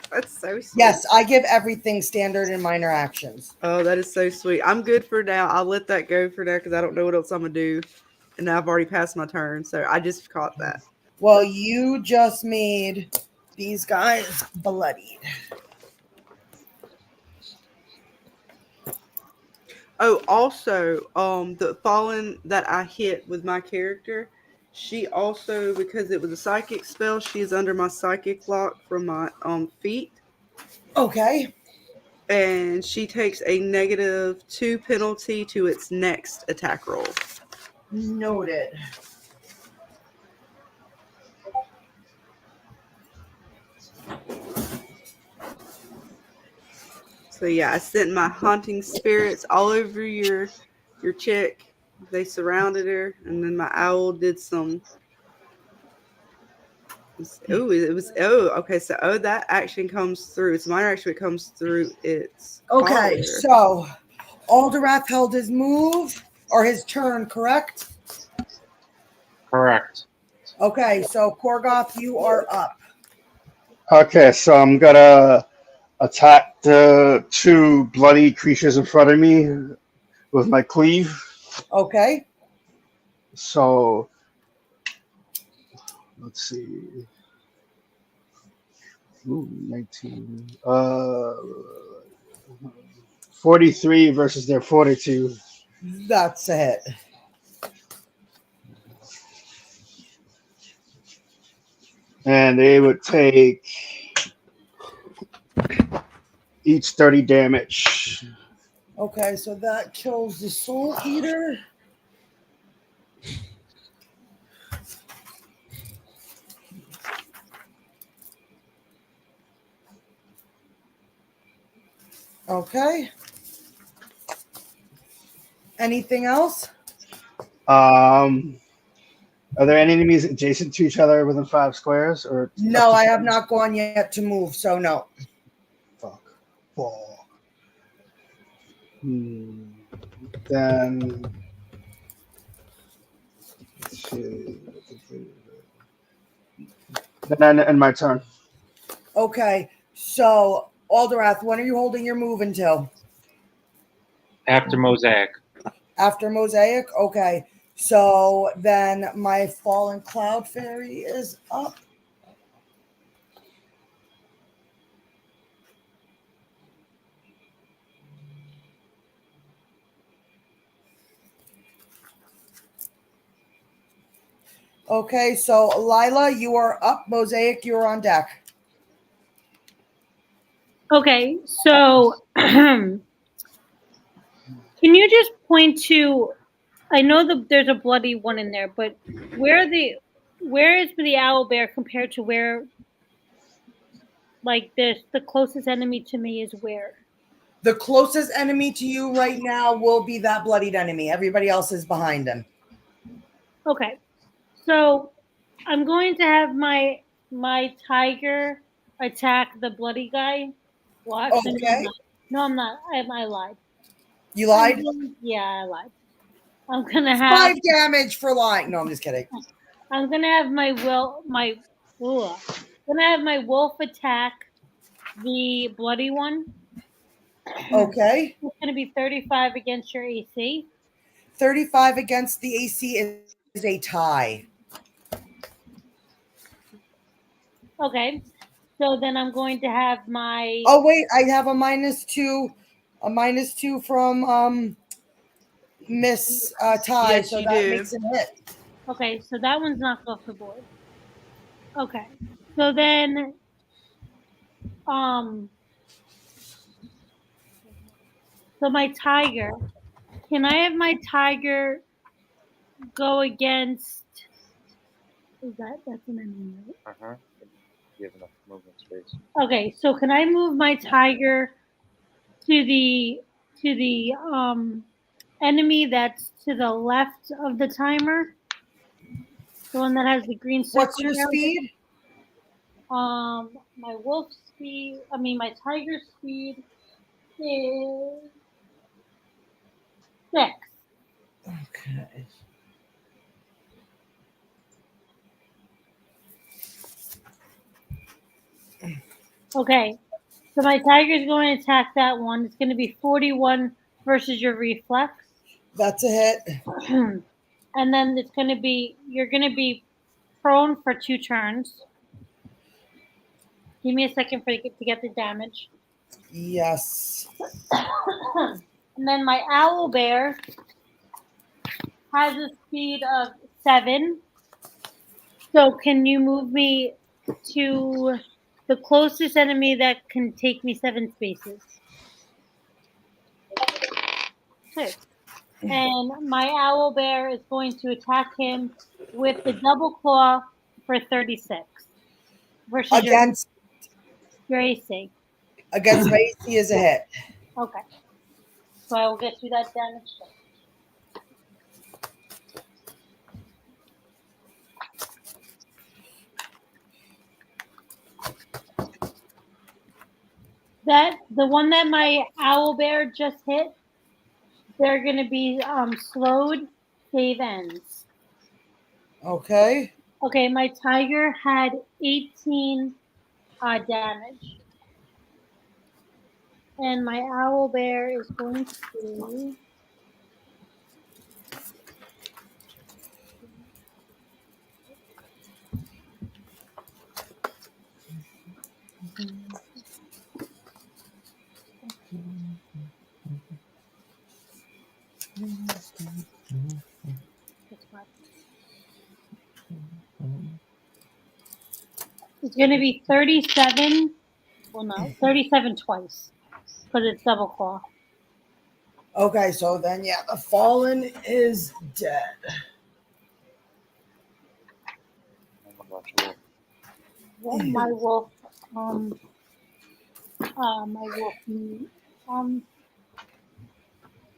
That's so sweet. Yes, I give everything standard and minor actions. Oh, that is so sweet. I'm good for now. I'll let that go for now because I don't know what else I'm going to do. And I've already passed my turn, so I just caught that. Well, you just made these guys bloodied. Oh, also, the fallen that I hit with my character, she also, because it was a psychic spell, she is under my psychic lock from my feet. Okay. And she takes a -2 penalty to its next attack roll. Noted. So yeah, I sent my haunting spirits all over your chick. They surrounded her, and then my owl did some. Okay. So that action comes through. It's minor action. It comes through its. Okay, so Alderwrath held his move or his turn, correct? Correct. Okay, so Korgoth, you are up. Okay, so I'm gonna attack the 2 bloody creatures in front of me with my cleave. Okay. So let's see. Ooh, 19. 43 versus their 42. That's a hit. And they would take Eats 30 damage. Okay, so that kills the Soul Eater. Okay. Anything else? Are there any enemies adjacent to each other within 5 squares? Or No, I have not gone yet to move, so no. Fuck. Then then end my turn. Okay, so Alderwrath, when are you holding your move until? After Mosaic. After Mosaic? Okay. So then my Fallen Cloud Fairy is up. Okay, so Lila, you are up. Mosaic, you're on deck. Okay, so can you just point to? I know there's a bloody one in there, but where is the owl bear compared to where? Like the closest enemy to me is where? The closest enemy to you right now will be that bloodied enemy. Everybody else is behind him. Okay, so I'm going to have my tiger attack the bloody guy. Well, actually, Okay. no, I'm not. I lied. You lied? Yeah, I lied. I'm gonna have 5 damage for lying. No, I'm just kidding. I'm gonna have my wolf attack the bloody one. Okay. It's gonna be 35 against your AC. 35 against the AC is a tie. Okay. So then I'm going to have my. Oh wait, I have a -2 from Miss Ty, Yes, so you that do. makes him hit. Okay, so that one's knocked off the board. Okay. So then so my tiger. Can I have my tiger go against that's an enemy, right? You have enough movement space. Okay, so can I move my tiger to the enemy that's to the left of the timer? The one that has the green circle. What's your speed? My wolf speed. I mean, my tiger speed is 6. Okay. Okay, so my tiger's going to attack that one. It's going to be 41 versus your reflex. That's a hit. And then it's going to be you're going to be prone for 2 turns. Give me a second to get the damage. Yes. And then my owl bear has a speed of 7. So can you move me to the closest enemy that can take me 7 spaces? 6. And my owl bear is going to attack him with the double claw for 36. Versus against your AC. Against my AC is a hit. Okay. So I will get you that damage. The one that my owl bear just hit, they're going to be slowed. Save ends. Okay. Okay, my tiger had 18 damage. And my owl bear is going to... It's going to be 37 Well, no, 37 twice because it's double claw. Okay, so then yeah, the fallen is dead. Well, my wolf,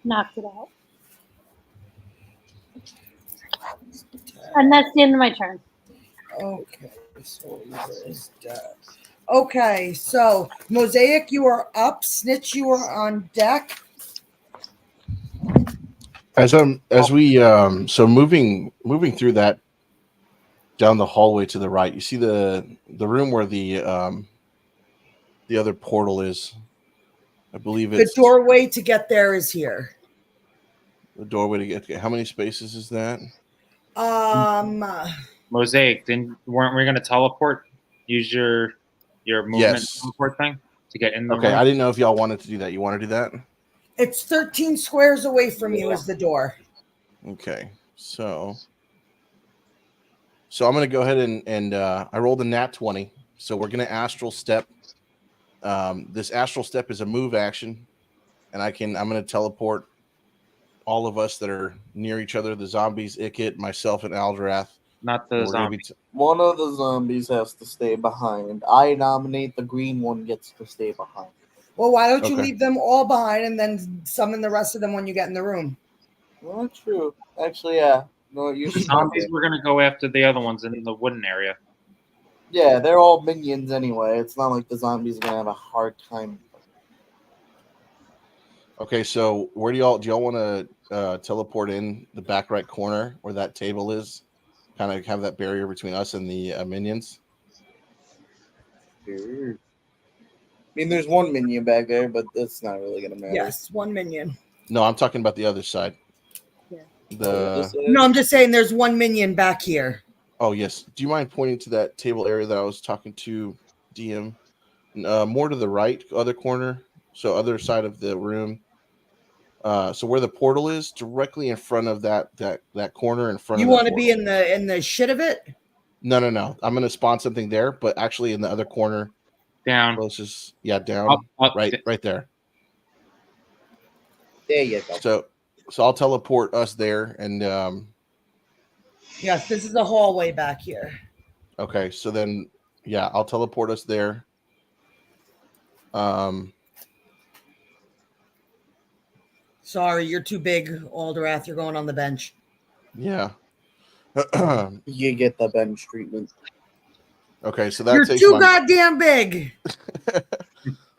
knocked it out. And that's the end of my turn. Okay, so Lila is dead. Okay, so Mosaic, you are up. Snitch, you are on deck. So moving through that down the hallway to the right, you see the room where the other portal is. I believe it's the doorway to get there is here. The doorway to get. How many spaces is that? Mosaic, weren't we going to teleport? Use your movement teleport thing to get in the room? I didn't know if y'all wanted to do that. You want to do that? It's 13 squares away from you is the door. Okay, so I'm going to go ahead and I rolled a nat 20. So we're going to astral step. This astral step is a move action, and I'm going to teleport all of us that are near each other, the zombies, Ichit, myself, and Alderwrath. Not the zombies. One of the zombies has to stay behind. I nominate the green one gets to stay behind. Well, why don't you leave them all behind and then summon the rest of them when you get in the room? Well, true. Actually, yeah. No, the zombies were going to go after the other ones in the wooden area. Yeah, they're all minions anyway. It's not like the zombies are going to have a hard time. Okay, so where do y'all want to teleport in the back right corner where that table is? Kind of have that barrier between us and the minions. Sure. I mean, there's one minion back there, but that's not really going to matter. Yes, one minion. No, I'm talking about the other side. Yeah. No, I'm just saying there's one minion back here. Oh, yes. Do you mind pointing to that table area that I was talking to DM? More to the right, other corner. So other side of the room. So where the portal is, directly in front of that corner in front of. You want to be in the shit of it? No. I'm going to spawn something there, but actually in the other corner. Down. Closest, down. Up, right there. There you go. So I'll teleport us there, and yes, this is the hallway back here. Okay, so then I'll teleport us there. Sorry, you're too big, Alderwrath. You're going on the bench. Yeah. You get the bench treatment. Okay, so that you're takes too goddamn big.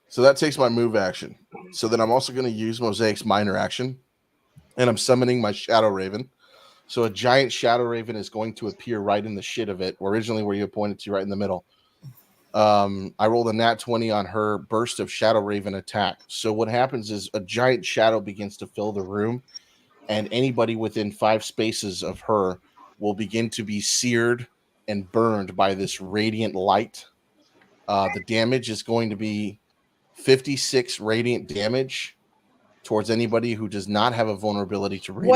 So that takes my move action. So then I'm also going to use Mosaic's minor action, and I'm summoning my Shadow Raven. So a giant Shadow Raven is going to appear right in the shit of it, originally where you pointed to, right in the middle. I rolled a nat 20 on her burst of Shadow Raven attack. So what happens is a giant shadow begins to fill the room, and anybody within 5 spaces of her will begin to be seared and burned by this radiant light. The damage is going to be 56 radiant damage towards anybody who does not have a vulnerability to radiant.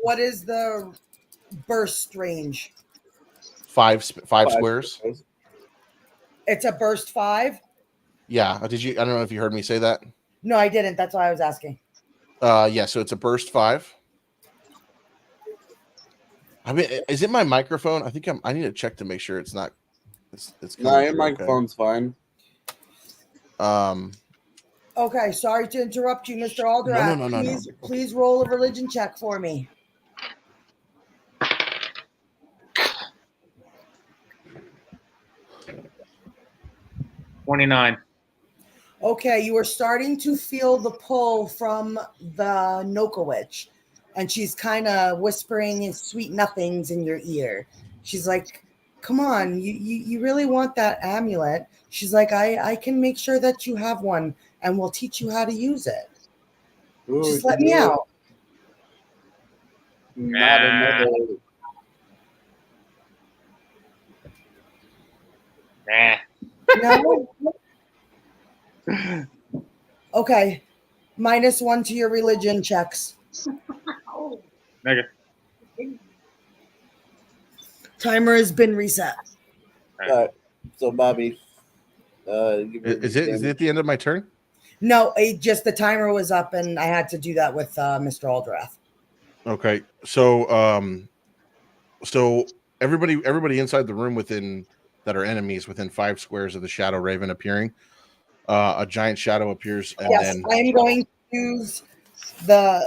What is the burst range? 5 squares. It's a burst 5? Yeah. I don't know if you heard me say that. No, I didn't. That's why I was asking. So it's a burst 5. I mean, is it my microphone? I think I need to check to make sure it's not. It's no, your microphone's fine. Okay, sorry to interrupt you, Mr. Alderwrath. No. Please roll a religion check for me. 29. Okay, you are starting to feel the pull from the Noka Witch, and she's kind of whispering sweet nothings in your ear. She's like, come on, you really want that amulet? She's like, I can make sure that you have one, and we'll teach you how to use it. Ooh, just let me out. Not another. No. Okay. -1 to your religion checks. Negative. Timer has been reset. All right. So, Bobby, Is it at the end of my turn? No, just the timer was up, and I had to do that with Mr. Alderwrath. Okay, so everybody inside the room that are enemies within 5 squares of the Shadow Raven appearing, a giant shadow appears, and then I am going to use the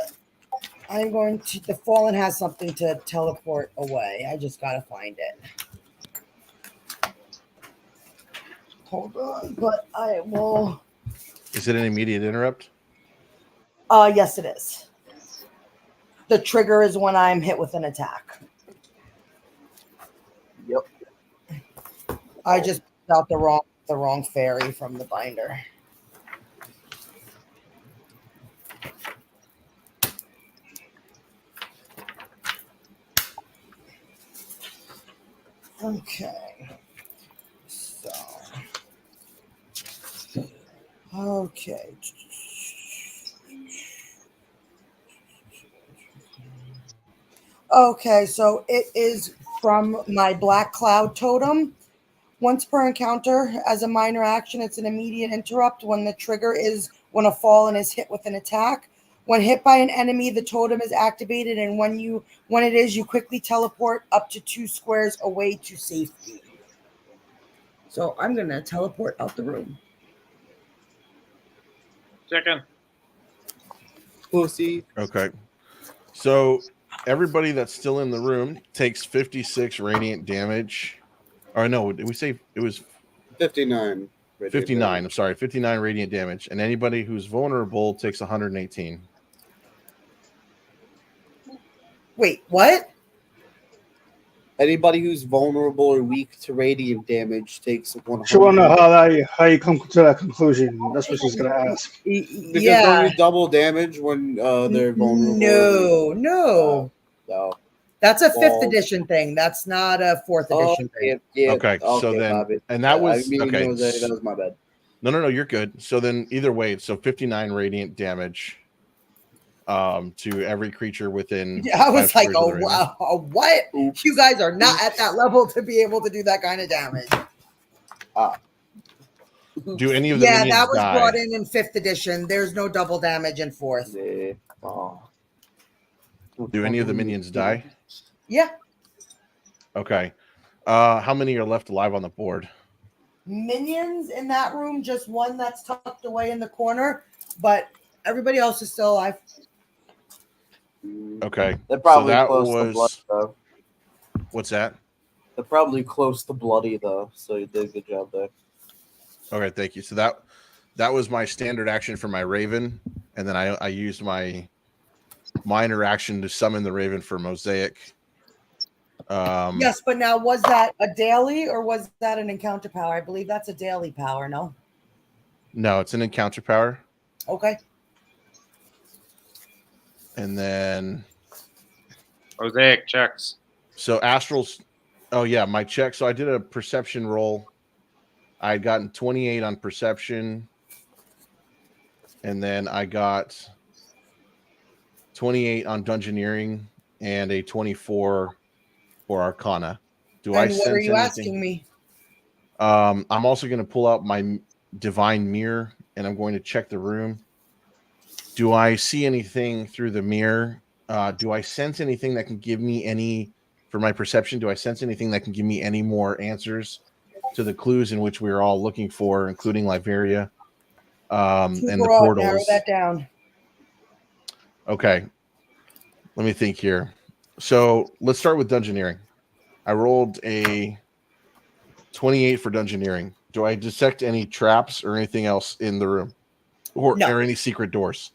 Fallen has something to teleport away. I just gotta find it. Hold on, but I will. Is it an immediate interrupt? Yes, it is. The trigger is when I'm hit with an attack. Yep. I just put out the wrong fairy from the binder. Okay. Okay. Okay, so it is from my Black Cloud Totem. Once per encounter, as a minor action, it's an immediate interrupt when the trigger is when a fallen is hit with an attack. When hit by an enemy, the totem is activated, and when it is, you quickly teleport up to 2 squares away to safety. So I'm gonna teleport out the room. Chicken. Pussy. Okay. So everybody that's still in the room takes 56 radiant damage. Or no, did we say it was 59? 59. I'm sorry, 59 radiant damage. And anybody who's vulnerable takes 118. Wait, what? Anybody who's vulnerable or weak to radiant damage takes 100. She want to know how you come to that conclusion. That's what she's gonna ask. Because don't you double damage when they're vulnerable? No. No. That's a 5th edition thing. That's not a 4th edition thing. Yeah. Okay, so then, and that was okay. That was my bad. No, you're good. So then, either way, so 59 radiant damage to every creature within. Yeah, I was like, oh wow, what? Oops. You guys are not at that level to be able to do that kind of damage. Do any of the minions that was die? brought in 5th edition. There's no double damage in 4th. Do any of the minions die? Yeah. Okay. How many are left alive on the board? Minions in that room, just one that's tucked away in the corner, but everybody else is still alive. Okay. They're probably so that close was to blood, though. What's that? They're probably close to bloody, though, so you did a good job there. Okay, thank you. So that was my standard action for my Raven, and then I used my minor action to summon the Raven for Mosaic. Yes, but now was that a daily or was that an encounter power? I believe that's a daily power, no? No, it's an encounter power. Okay. And then Mosaic checks. So Astral's, oh yeah, my check. So I did a perception roll. I had gotten 28 on perception. And then I got 28 on dungeoneering and a 24 for Arcana. Do I sense what are you anything? asking me? I'm also going to pull out my divine mirror and I'm going to check the room. Do I see anything through the mirror? Do I sense anything that can give me any, for my perception, do I sense anything that can give me any more answers to the clues in which we are all looking for, including Liberia and the portals? Narrow that down. Okay. Let me think here. So let's start with dungeoneering. I rolled a 28 for dungeoneering. Do I detect any traps or anything else in the room? Or any secret doors?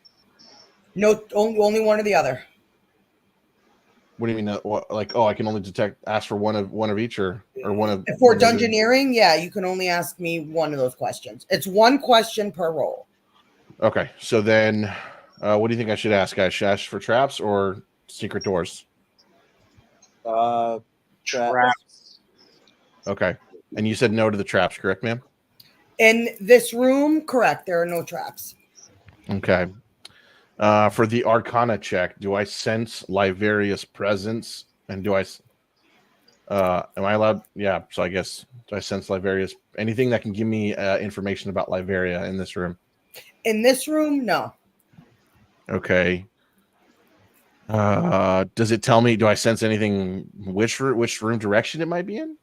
No, only one or the other. What do you mean? I can only ask for one of each, or one of. For dungeoneering, yeah, you can only ask me one of those questions. It's one question per roll. Okay, so then, what do you think I should ask, guys? Should I ask for traps or secret doors? Traps. Okay, and you said no to the traps, correct, ma'am? In this room, correct. There are no traps. Okay. For the Arcana check, do I sense Liberia's presence? And do I? Am I allowed? Yeah. So I guess do I sense Liveria's anything that can give me information about Liveria in this room? In this room, no. Okay. Does it tell me? Do I sense anything? Which room direction it might be in?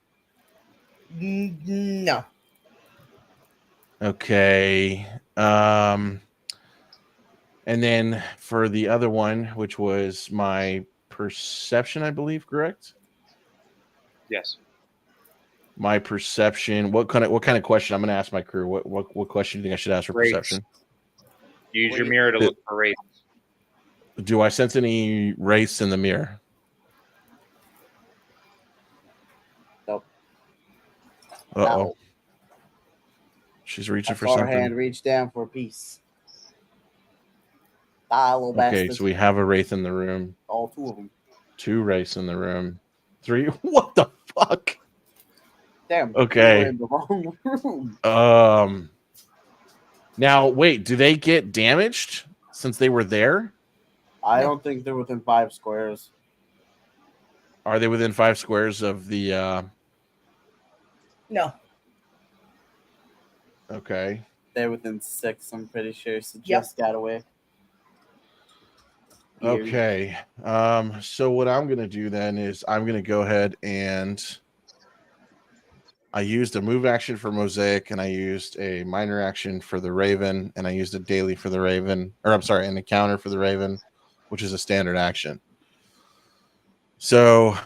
No. Okay. And then for the other one, which was my perception, I believe, correct? Yes. My perception. What kind of question? I'm going to ask my crew. What question do you think I should ask for Race. perception? Use your mirror to look for race. Do I sense any race in the mirror? Nope. Uh-oh. No. She's reaching I for saw her something. hand reach down for a piece. Die, little Okay, bastard. so we have a wraith in the room. All two of them. 2 wraiths in the room. 3. What the fuck? Damn. Okay. We're in the wrong room. Now wait, do they get damaged since they were there? I don't think they're within 5 squares. Are they within 5 squares of the No. Okay. They're within 6, I'm pretty sure. So just got away. Okay. So what I'm gonna do then is I'm gonna go ahead and I used a move action for Mosaic, and I used a minor action for the Raven, and I used a daily for the Raven, or I'm sorry, an encounter for the Raven, which is a standard action. So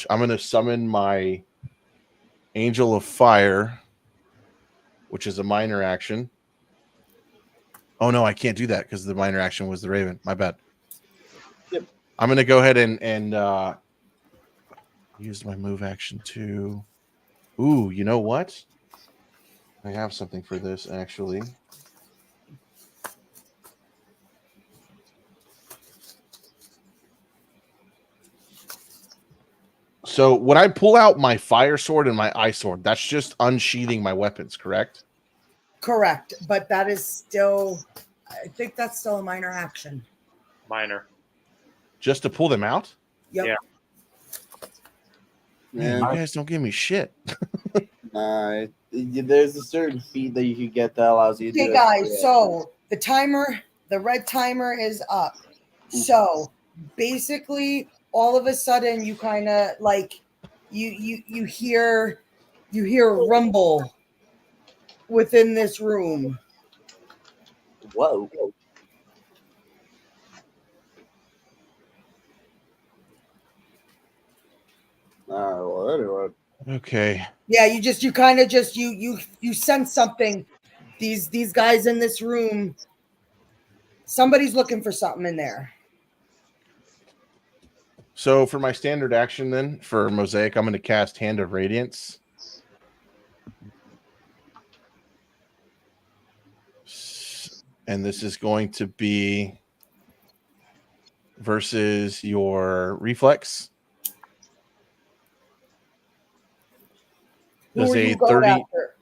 I'm going to summon my Angel of Fire, which is a minor action. Oh, no, I can't do that because the minor action was the Raven. My bad. Yep. I'm going to go ahead and use my move action to... Ooh, you know what? I have something for this, actually. So when I pull out my fire sword and my ice sword, that's just unsheathing my weapons, correct? Correct. But that is still, I think that's still a minor action. Minor. Just to pull them out? Yep. Yeah. Man, you guys don't give me shit. There's a certain feat that you can get that allows you to do Okay, it. guys, so the red timer is up. So basically, all of a sudden, you kind of like you hear a rumble within this room. Whoa. Well, anyway. Okay. Yeah, you kind of just you sense something. These guys in this room, somebody's looking for something in there. So for my standard action then, for Mosaic, I'm going to cast Hand of Radiance. And this is going to be versus your reflex. Who are you going after?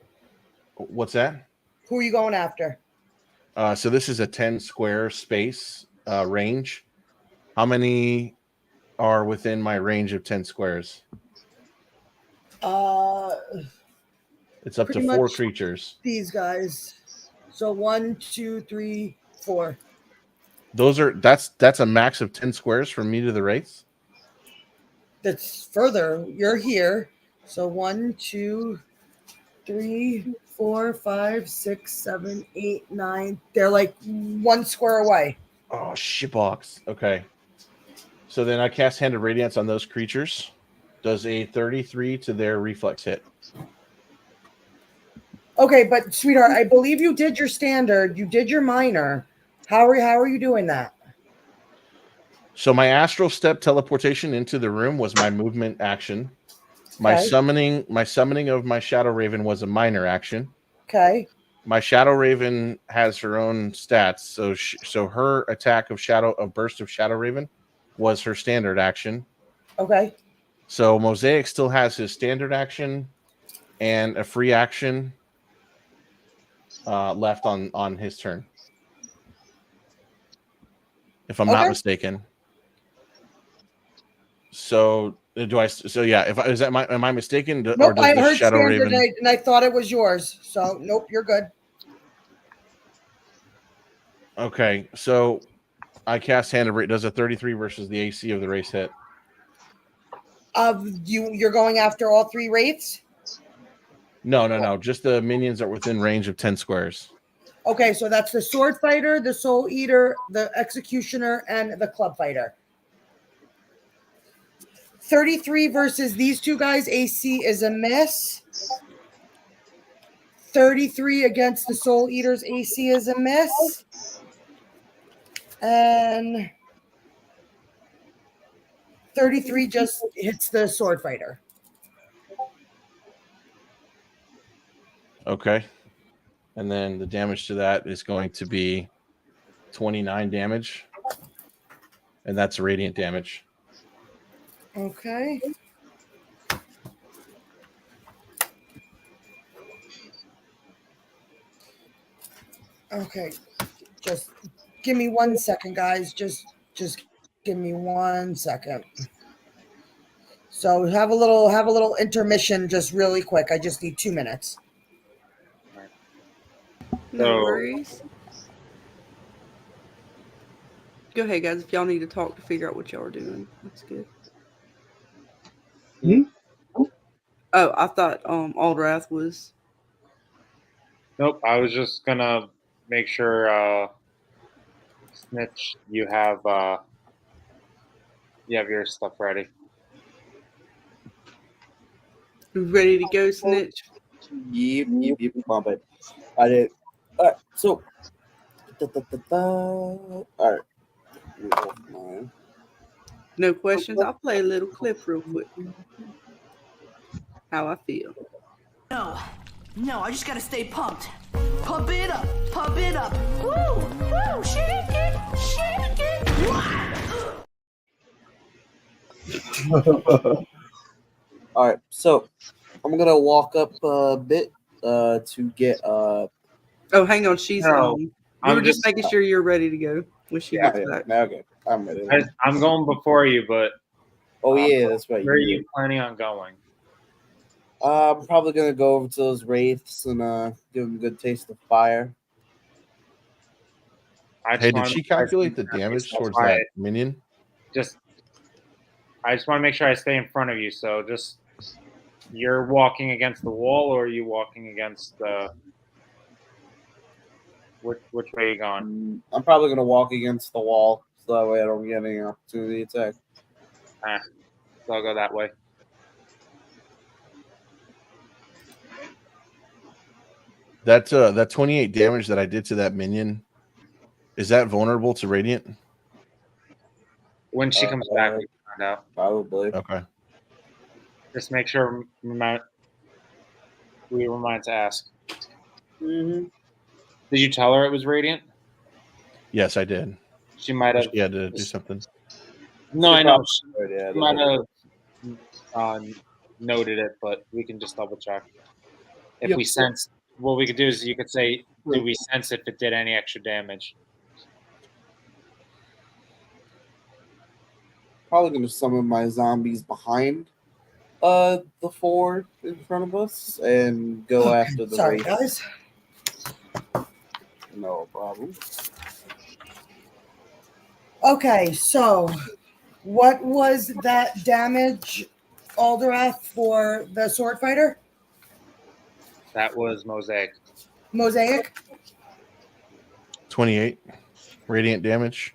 What's that? Who are you going after? So this is a 10 square space range. How many are within my range of 10 squares? It's up to 4 creatures. These guys. So 1, 2, 3, 4. That's a max of 10 squares from me to the wraiths. That's further. You're here. So 1, 2, 3, 4, 5, 6, 7, 8, 9. They're like 1 square away. Oh, shitbox. Okay. So then I cast Hand of Radiance on those creatures. Does a 33 to their reflex hit. Okay, but sweetheart, I believe you did your standard. You did your minor. How are you doing that? So my astral step teleportation into the room was my movement action. My summoning of my Shadow Raven was a minor action. Okay. My Shadow Raven has her own stats, so her attack of burst of Shadow Raven was her standard action. Okay. So Mosaic still has his standard action and a free action left on his turn, if I'm not mistaken. So Do I? So yeah. If I, is that my? Am I mistaken? Or Nope, does I the heard Shadow standard Raven? and I thought it was yours. So nope, you're good. Okay, so I cast Hand of Race. Does a 33 versus the AC of the race hit? You're going after all 3 wraiths? No. Just the minions are within range of 10 squares. Okay, so that's the sword fighter, the soul eater, the executioner, and the club fighter. 33 versus these 2 guys, AC is a miss. 33 against the soul eaters, AC is a miss. And 33 just hits the sword fighter. Okay. And then the damage to that is going to be 29 damage. And that's radiant damage. Okay. Okay. Just give me 1 second, guys. Just give me 1 second. So have a little intermission just really quick. I just need 2 minutes. No worries. Go ahead, guys. If y'all need to talk to figure out what y'all are doing, that's good. Oh, I thought Alderwrath was. Nope, I was just gonna make sure Snitch, you have your stuff ready. Ready to go, Snitch? Yep. My bad. I did. All right. So. All right. No questions. I'll play a little clip real quick. How I feel. No, I just gotta stay pumped. Pump it up. Woo, shake it. All right, so I'm gonna walk up a bit to get. Oh, hang on. She's We were just making sure you're ready to go when she gets back. Okay, I'm ready. I'm going before you, but. Oh yeah, that's right. Where are you planning on going? I'm probably gonna go over to those wraiths and give them a good taste of fire. Hey, did she calculate the damage towards that minion? I just want to make sure I stay in front of you. So just you're walking against the wall, or are you walking against the? Which way are you going? I'm probably gonna walk against the wall, so that way I don't get any opportunity to attack. So I'll go that way. That 28 damage that I did to that minion, is that vulnerable to radiant? When she comes back, we can find out. Probably. Okay. Just make sure we remind to ask. Mm-hmm. Did you tell her it was radiant? Yes, I did. She might have. She had to do something. No, I know. She might have noted it, but we can just double check. If we sense, what we could do is you could say, "Do we sense if it did any extra damage?" Probably gonna summon my zombies behind the 4 in front of us and go after the Sorry, wraith. guys. No problem. Okay, so what was that damage, Alderwrath, for the sword fighter? That was Mosaic. Mosaic? 28 radiant damage.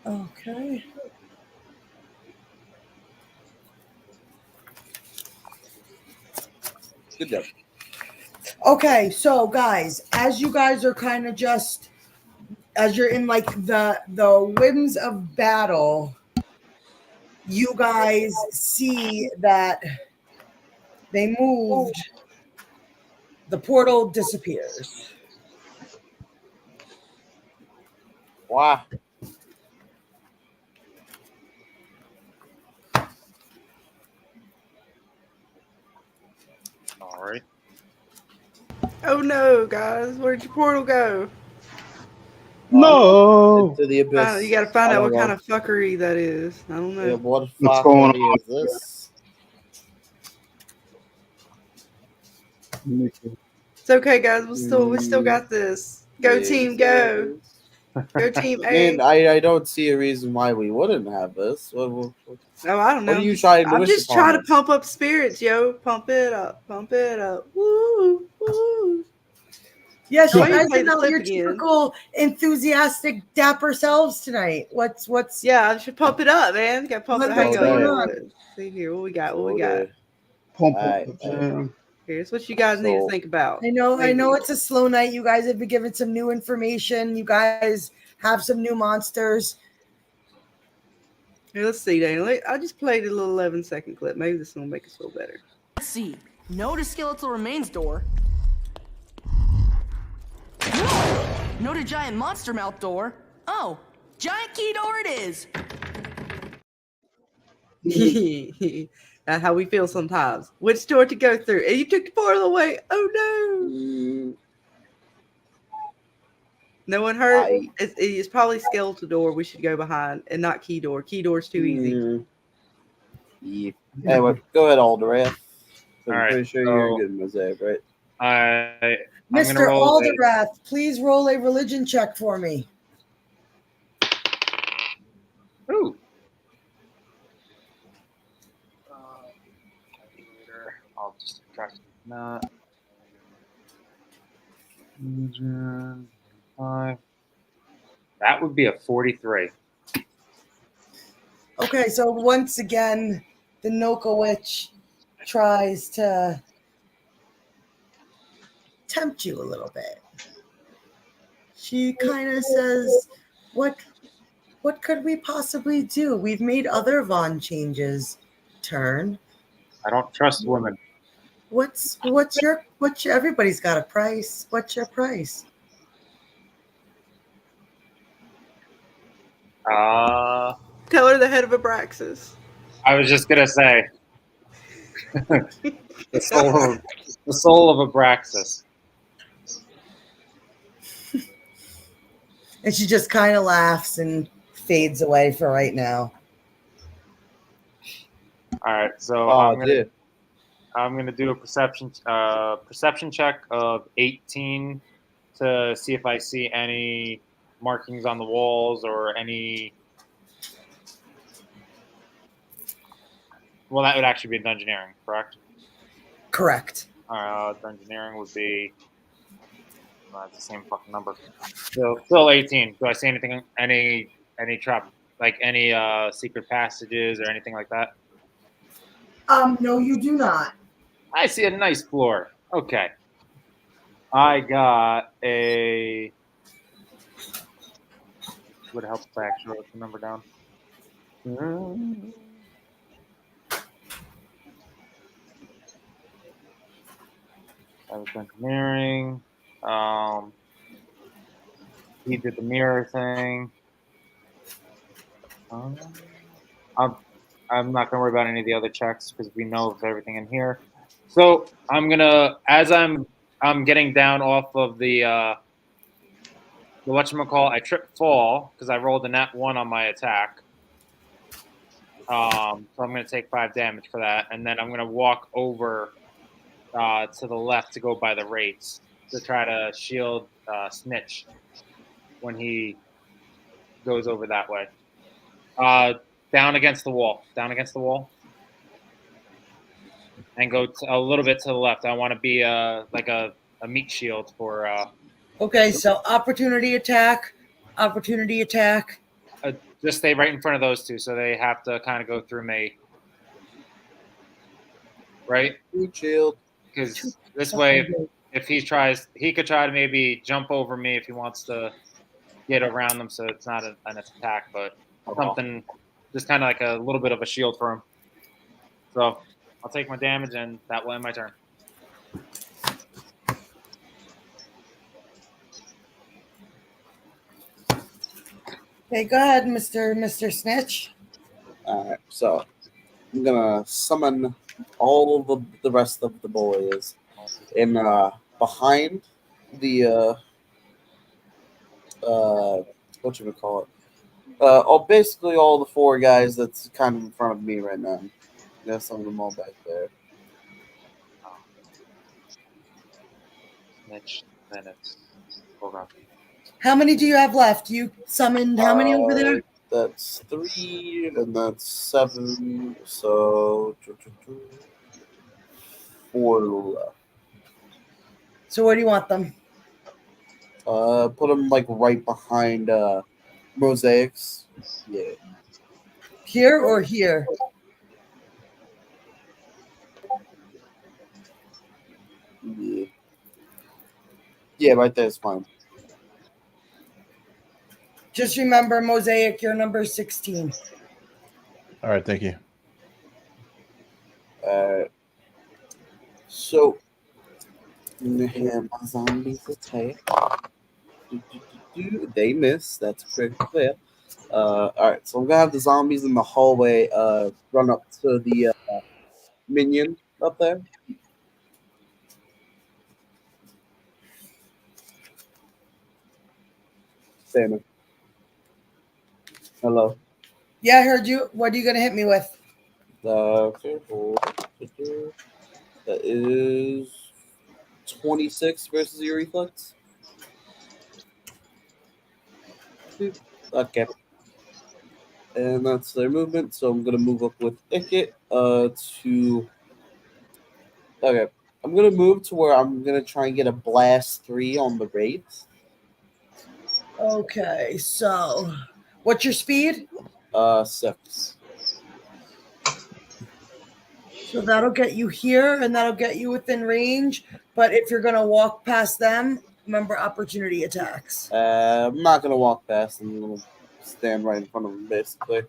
Okay. Good job. Okay, so guys, as you guys are kind of just as you're in like the whims of battle, you guys see that they moved. The portal disappears. Wow. All right. Oh no, guys! Where'd your portal go? No. Into the abyss. You got to find I out don't what kind know. of fuckery that is. I don't know. Yeah, what What's going fuckery on? is this? It's okay, guys. We still got this. Go team, go! Go team I A. mean, I don't see a reason why we wouldn't have this. Oh, I don't know. What are you trying to I'm wish just upon trying to us? pump up spirits, yo. Pump it up. Pump it up. Woo, woo. Yes, Oh, you I didn't guys play are the not clip your again. typical enthusiastic, dapper selves tonight. What's? Yeah, I should pump it up, man. Got to pump it. Hang What's going on. on? See here, what we got? What we got? Here's what you guys need to think about. I know it's a slow night. You guys have been given some new information. You guys have some new monsters. Here, let's see, Daniel. I just played a little 11-second clip. Maybe this will make us feel better. Let's see. No to skeletal remains door. No to giant monster mouth door. Oh, giant key door it is. That's how we feel sometimes. Which door to go through? And you took the portal away. Oh no! No one heard. It's probably skeletal door. We should go behind and not key door. Key door's too easy. Yeah. Anyway, go ahead, Alderwrath. I'm All right, pretty sure you're good Mosaic, right? I'm Mr. gonna roll Alderwrath, please roll a religion check for me. Ooh. I'll just subtract that. 5. That would be a 43. Okay, so once again, the Noka Witch tries to tempt you a little bit. She kind of says, what could we possibly do? We've made other Vaughn changes. Turn. I don't trust women. What's your everybody's got a price. What's your price? Tell her the head of Aabraxxis. I was just gonna say the soul of Aabraxxis. And she just kind of laughs and fades away for right now. All right, so I'm gonna do a perception check of 18 to see if I see any markings on the walls or any. Well, that would actually be dungeoneering, correct? Correct. Dungeoneering would be it's the same fucking number. Still 18. Do I see anything? Any trap? Like any secret passages or anything like that? No, you do not. I see a nice floor. Okay. I got a. Would help if I actually wrote the number down. I was engineering. He did the mirror thing. I'm not gonna worry about any of the other checks because we know of everything in here. So I'm gonna, as I'm getting down off of the whatchamacallit, I trip fall because I rolled a nat 1 on my attack. So I'm gonna take 5 damage for that, and then I'm gonna walk over to the left to go by the rates to try to shield Snitch when he goes over that way. Down against the wall, and go a little bit to the left. I want to be like a meat shield for. Okay, so opportunity attack. Just stay right in front of those two, so they have to kind of go through me. Right? Meat shield. Because this way, if he tries, he could try to maybe jump over me if he wants to get around them, so it's not an attack, but something just kind of like a little bit of a shield for him. So I'll take my damage, and that will end my turn. Okay, go ahead, Mr. Snitch. All right, so I'm gonna summon all of the rest of the boys in behind the what you would call it? Basically all the four guys that's kind of in front of me right now. There's some of them all back there. Snitch, then it's Korgoth. How many do you have left? You summoned how many over there? That's 3, and that's 7. So 4 left. So where do you want them? Put them like right behind Mosaics. Yeah. Here or here? Yeah. Yeah, right there is fine. Just remember, Mosaic, you're number 16. All right, thank you. So, my zombies attack. They miss. That's pretty clear. All right, so I'm gonna have the zombies in the hallway. Run up to the minion up there. Sammy. Hello. Yeah, I heard you. What are you gonna hit me with? That is 26 versus your reflex. Okay. And that's their movement, so I'm gonna move up with Ichit to. Okay, I'm gonna move to where I'm gonna try and get a blast 3 on the Wraith. Okay, so what's your speed? 6. So that'll get you here, and that'll get you within range. But if you're gonna walk past them, remember opportunity attacks. I'm not gonna walk past them. I'm gonna stand right in front of them, basically.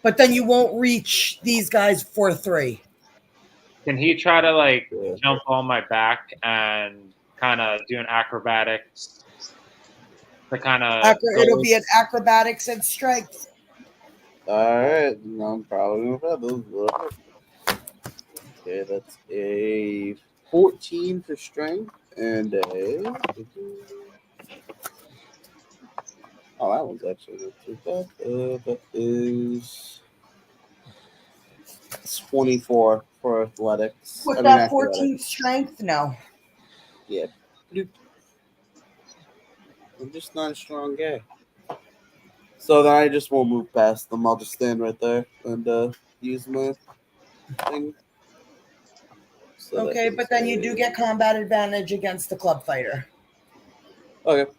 But then you won't reach these guys for 3. Can he try to like jump on my back and kind of do an acrobatics? To kind of it'll be an acrobatics and strength. All right, I'm probably gonna have those. Okay, that's a 14 for strength and a. Oh, that one's actually not too bad. That is 24 for athletics. With that 14 strength, no. Yeah. I'm just not a strong guy. So then I just won't move past them. I'll just stand right there and use my thing. So Okay, but then you do get combat advantage against the club fighter. Okay.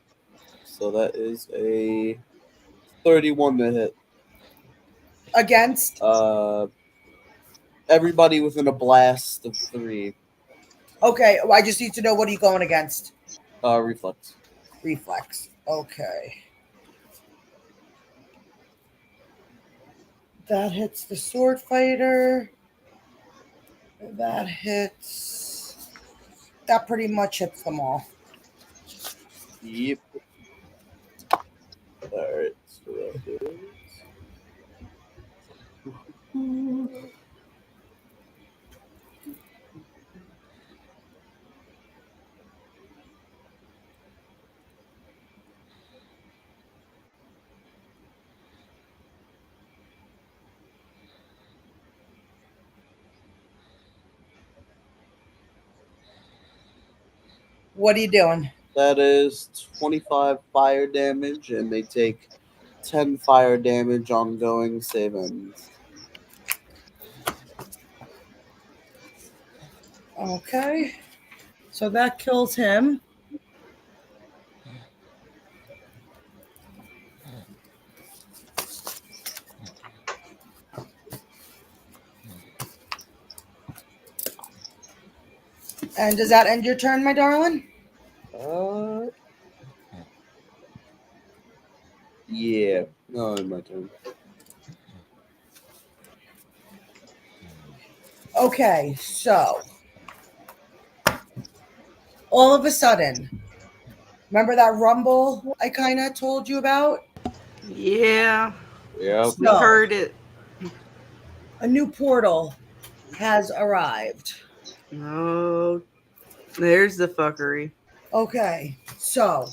So that is a 31 to hit. Against? Everybody within a blast of 3. Okay, well, I just need to know what are you going against? Reflex. Reflex. Okay. That hits the sword fighter. That hits. That pretty much hits them all. Yep. Alright, so that is. What are you doing? That is 25 fire damage, and they take 10 fire damage ongoing save ends. Okay. So that kills him. And does that end your turn, my darling? Yeah. No, my turn. Okay, so all of a sudden, remember that rumble I kind of told you about? Yeah. Yeah. We heard it. A new portal has arrived. Oh, there's the fuckery. Okay, so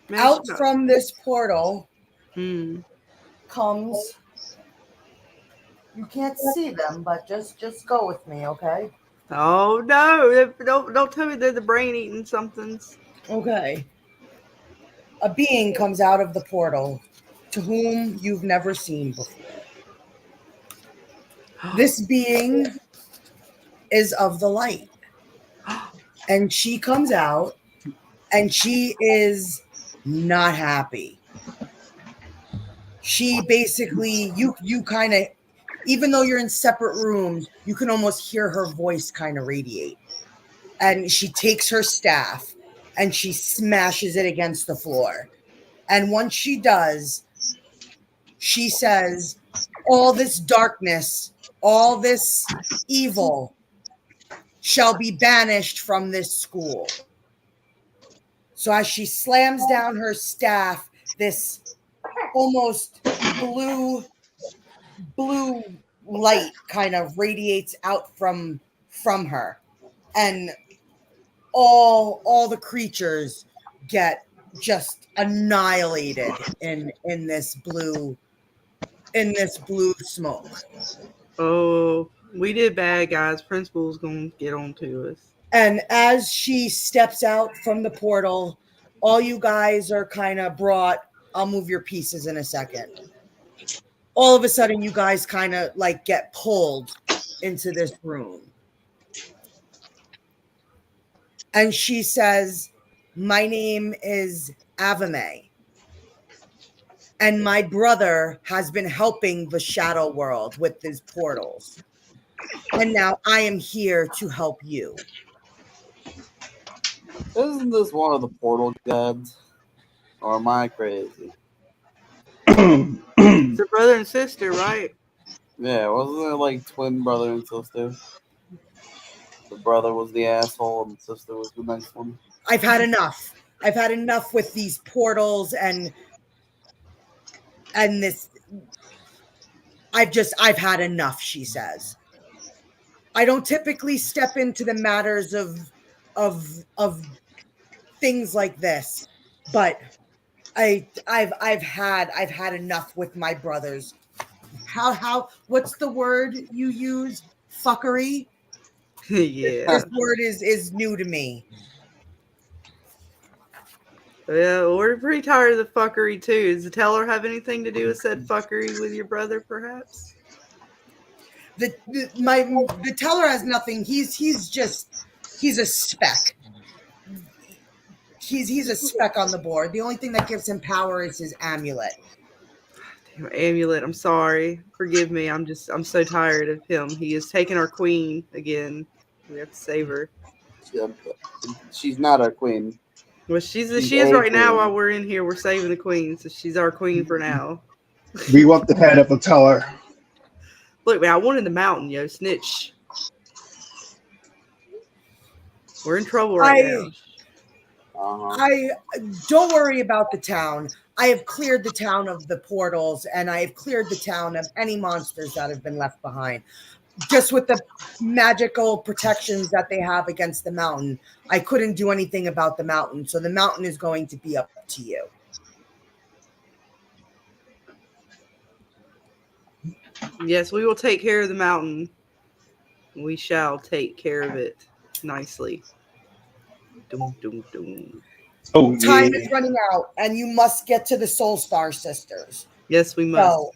Man, out shut up. from this portal Hmm. comes. You can't see them, but just go with me, okay? Oh no! Don't tell me they're the brain eating somethings. Okay. A being comes out of the portal to whom you've never seen before. This being is of the light. And she comes out and she is not happy. She basically, you kind of, even though you're in separate rooms, you can almost hear her voice kind of radiate. And she takes her staff and she smashes it against the floor. And once she does, she says, all this darkness, all this evil shall be banished from this school. So as she slams down her staff, this almost blue light kind of radiates out from her. And all the creatures get just annihilated in this blue smoke. Oh, we did bad, guys. Principal's gonna get on to us. And as she steps out from the portal, all you guys are kind of brought. I'll move your pieces in a second. All of a sudden, you guys kind of like get pulled into this room. And she says, my name is Avame. And my brother has been helping the shadow world with his portals. And now I am here to help you. Isn't this one of the portal gods? Or am I crazy? It's a brother and sister, right? Yeah, wasn't it like twin brother and sister? The brother was the asshole and the sister was the nice one. I've had enough. I've had enough with these portals and this. I've had enough, she says. I don't typically step into the matters of things like this, but I've had enough with my brothers. What's the word you use? Fuckery? Yeah. This word is new to me. Yeah, we're pretty tired of the fuckery too. Does the teller have anything to do with said fuckery with your brother, perhaps? The teller has nothing. He's a speck. He's a speck on the board. The only thing that gives him power is his amulet. Damn, amulet, I'm sorry. Forgive me. I'm so tired of him. He has taken our queen again. We have to save her. She's not our queen. Well, she is right now while we're in here. We're saving the queen, so she's our queen for now. We want the head of the teller. Look, man, I wanted the mountain, yo. Snitch. We're in trouble right now. I don't worry about the town. I have cleared the town of the portals, and I have cleared the town of any monsters that have been left behind. Just with the magical protections that they have against the mountain, I couldn't do anything about the mountain. So the mountain is going to be up to you. Yes, we will take care of the mountain. We shall take care of it nicely. Doom, doom, doom. Oh, Time is running out, and you must get to the Soul Star Sisters. Yes, we must. So,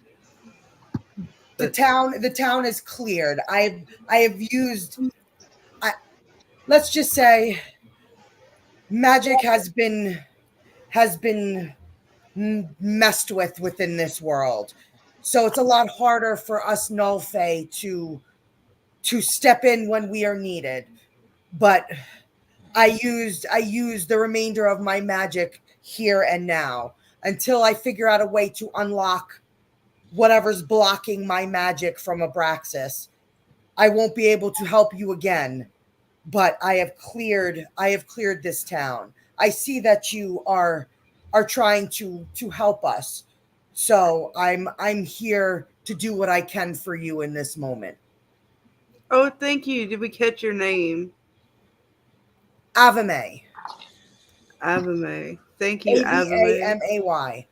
the town is cleared. I have used. Let's just say, magic has been messed with within this world, so it's a lot harder for us Nullfae to step in when we are needed. But I used the remainder of my magic here and now until I figure out a way to unlock whatever's blocking my magic from Aabraxxis. I won't be able to help you again, but I have cleared this town. I see that you are trying to help us. So I'm here to do what I can for you in this moment. Oh, thank you. Did we catch your name? Avamay. Avamay. Thank you, Avamay. Avamay.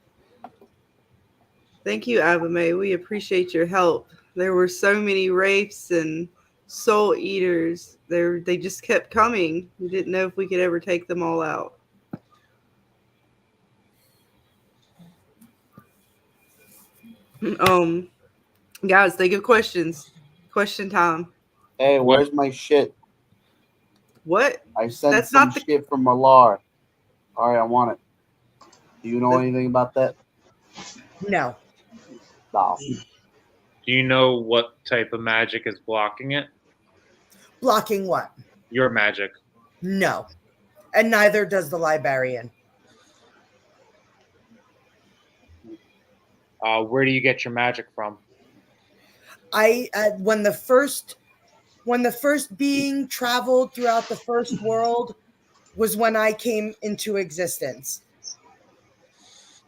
Thank you, Avamay. We appreciate your help. There were so many wraiths and soul eaters. They just kept coming. We didn't know if we could ever take them all out. Guys, think of questions. Question time. Hey, where's my shit? What? I sent some shit from Malar. All right, I want it. Do you know anything about that? No. No. Do you know what type of magic is blocking it? Blocking what? Your magic. No. And neither does the librarian. Where do you get your magic from? When the first being traveled throughout the first world was when I came into existence.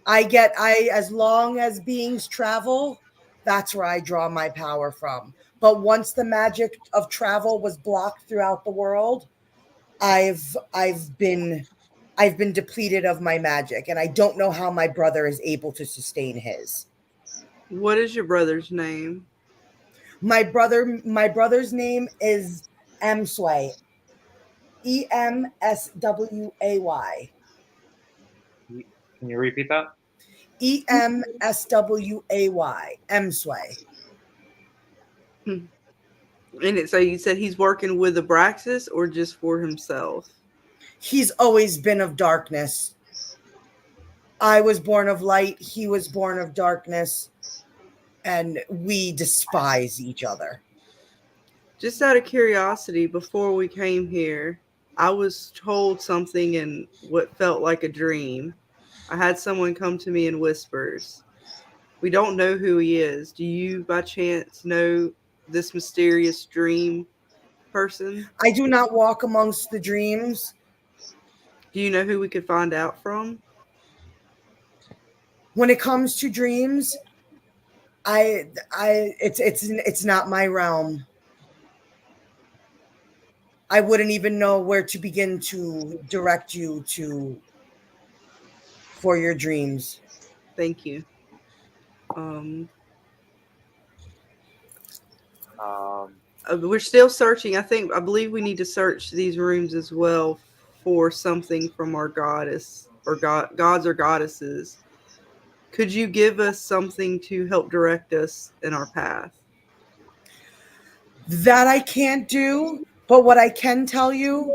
As long as beings travel, that's where I draw my power from. But once the magic of travel was blocked throughout the world, I've been depleted of my magic, and I don't know how my brother is able to sustain his. What is your brother's name? My brother's name is Emsway. Emsway. Can you repeat that? Emsway. Emsway. And so you said he's working with Aabraxxis or just for himself? He's always been of darkness. I was born of light. He was born of darkness. And we despise each other. Just out of curiosity, before we came here, I was told something in what felt like a dream. I had someone come to me in whispers. We don't know who he is. Do you, by chance, know this mysterious dream person? I do not walk amongst the dreams. Do you know who we could find out from? When it comes to dreams, it's not my realm. I wouldn't even know where to begin to direct you to for your dreams. Thank you. We're still searching. I believe we need to search these rooms as well for something from our goddess or gods or goddesses. Could you give us something to help direct us in our path? That I can't do, but what I can tell you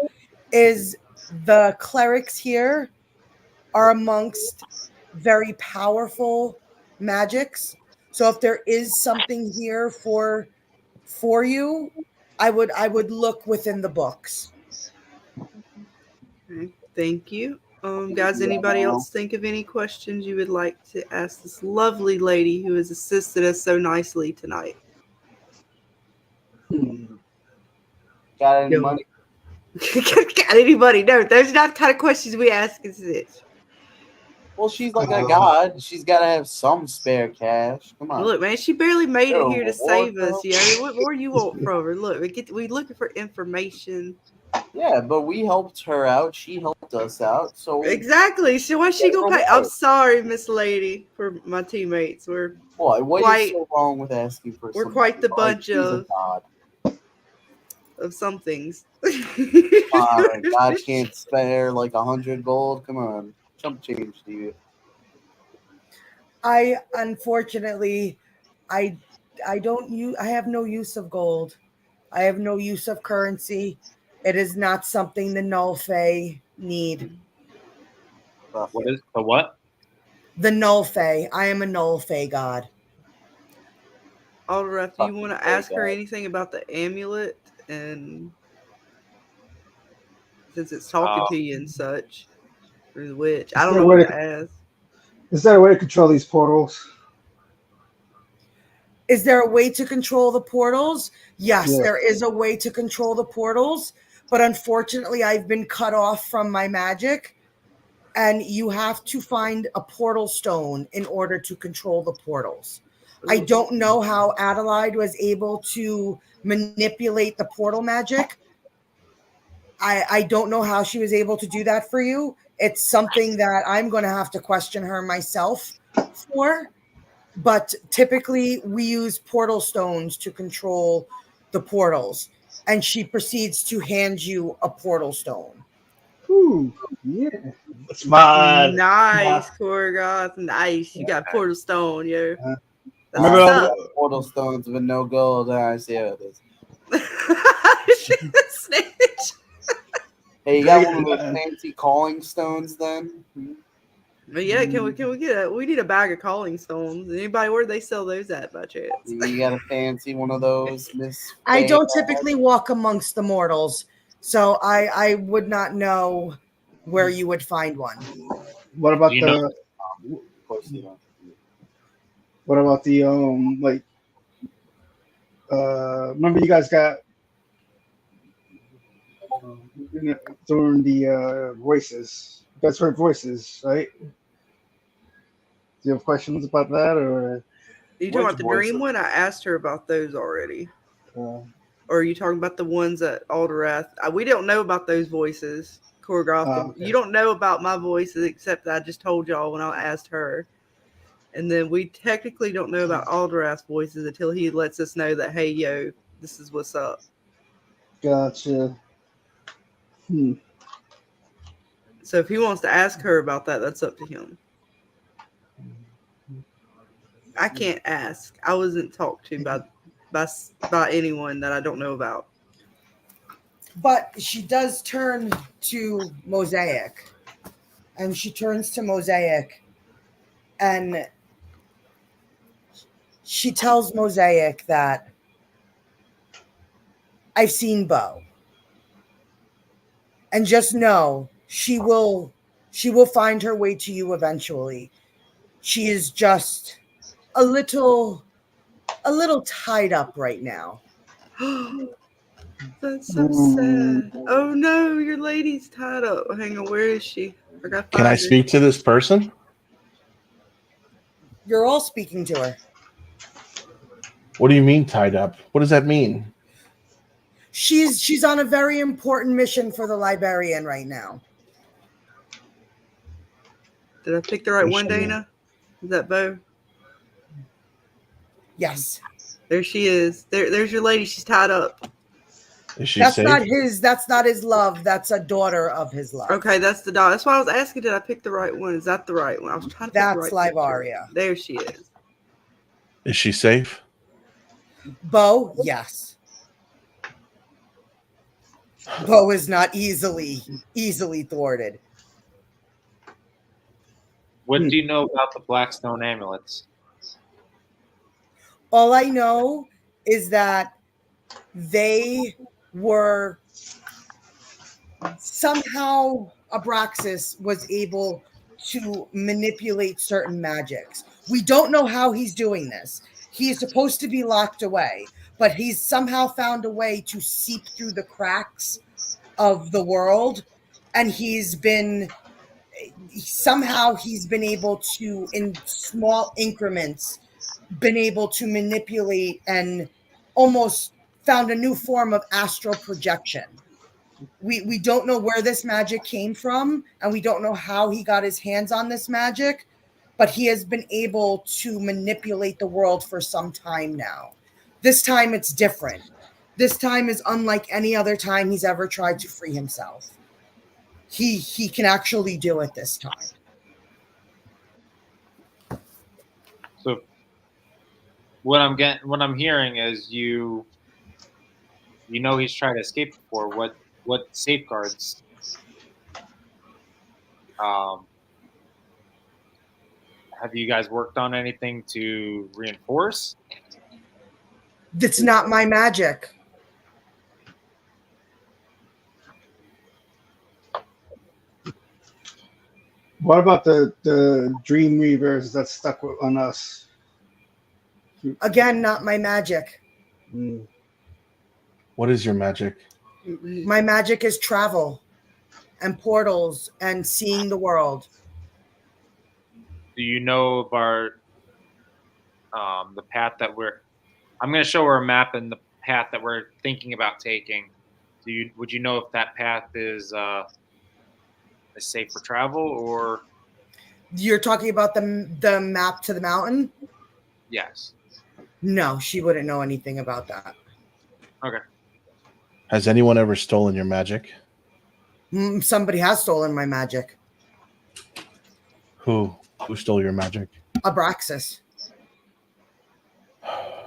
is the clerics here are amongst very powerful magics. So if there is something here for you, I would look within the books. Okay, thank you. Guys, anybody else think of any questions you would like to ask this lovely lady who has assisted us so nicely tonight? Got any money? Got anybody? No, those are not the kind of questions we ask. Is it? Well, she's like a god. She's got to have some spare cash. Come on. Look, man, she barely made it here to save though. us. Yeah, what more you want from her? Look, we looking for information. Yeah, but we helped her out. She helped us out. So exactly. So what's she gonna pay? I'm sorry, Miss Lady, for my teammates. We're what is so wrong with asking for? We're quite the bunch She's a god. of some things. God can't spare like 100 gold. Come on, chump change to you. Unfortunately, I have no use of gold. I have no use of currency. It is not something the Null Fae need. What is the what? The Null Fae. I am a Null Fae god. Alderwrath, do you want to ask her anything about the amulet? And since it's talking to you and such, or the witch, I don't know what to ask. Is there a way to control these portals? Is there a way to control the portals? Yes, there is a way to control the portals, but unfortunately, I've been cut off from my magic, and you have to find a portal stone in order to control the portals. I don't know how Adelaide was able to manipulate the portal magic, I don't know how she was able to do that for you. It's something that I'm going to have to question her myself for. But typically, we use portal stones to control the portals, and she proceeds to hand you a portal stone. Ooh, yeah. It's my Nice, Korgoth. Nice. You got portal stone, yo. That's remember what's all up. Portal stones with no gold. I see how it is. Snitch. Hey, you got one of those fancy calling stones then? But yeah, can we get we need a bag of calling stones. Anybody where they sell those at by chance? You got a fancy one of those, Miss? I don't typically walk amongst the mortals, so I would not know where you would find one. What about You the? know- Of course you don't. What about the like? Remember you guys got during the voices. You guys heard voices, right? Do you have questions about that, or? You talking about the dream one? I asked her about those already. Uh, Or are you talking about the ones at Alderwrath? We don't know about those voices, Korgoth. okay. You don't know about my voices except that I just told y'all when I asked her. And then we technically don't know about Alderwrath's voices until he lets us know that, hey, yo, this is what's up. Gotcha. So if he wants to ask her about that, that's up to him. I can't ask. I wasn't talked to by anyone that I don't know about. But she does turn to Mosaic, and she turns to Mosaic, and she tells Mosaic that I've seen Bo, and just know she will find her way to you eventually. She is just a little tied up right now. That's so sad. Oh no, your lady's tied up. Hang on, where is she? Can I speak to this person? You're all speaking to her. What do you mean tied up? What does that mean? She's on a very important mission for the Librarian right now. Did I pick the right one, Dana? Is that Bo? Yes. There she is. There's your lady. She's tied up. Is she That's safe? That's not his love. That's a daughter of his love. Okay, that's the dog. That's why I was asking. Did I pick the right one? Is that the right one? I was trying to. Pick That's the right Livaria. picture. There she is. Is she safe? Bo, yes. Bo is not easily thwarted. What do you know about the Blackstone amulets? All I know is that they were somehow Aabraxxis was able to manipulate certain magics. We don't know how he's doing this. He is supposed to be locked away, but he's somehow found a way to seep through the cracks of the world, and he's been able to, in small increments, been able to manipulate and almost found a new form of astral projection. We don't know where this magic came from, and we don't know how he got his hands on this magic, but he has been able to manipulate the world for some time now. This time it's different. This time is unlike any other time he's ever tried to free himself. He can actually do it this time. So what I'm hearing is you know he's tried to escape before. What safeguards have you guys worked on anything to reinforce? That's not my magic. What about the Dream Reavers that stuck on us? Again, not my magic. What is your magic? My magic is travel and portals and seeing the world. Do you know of our the path that I'm going to show her a map and the path that we're thinking about taking Would you know if that path is safe for travel, or? You're talking about the map to the mountain? Yes. No, she wouldn't know anything about that. Okay. Has anyone ever stolen your magic? Somebody has stolen my magic. Who stole your magic? Aabraxxis.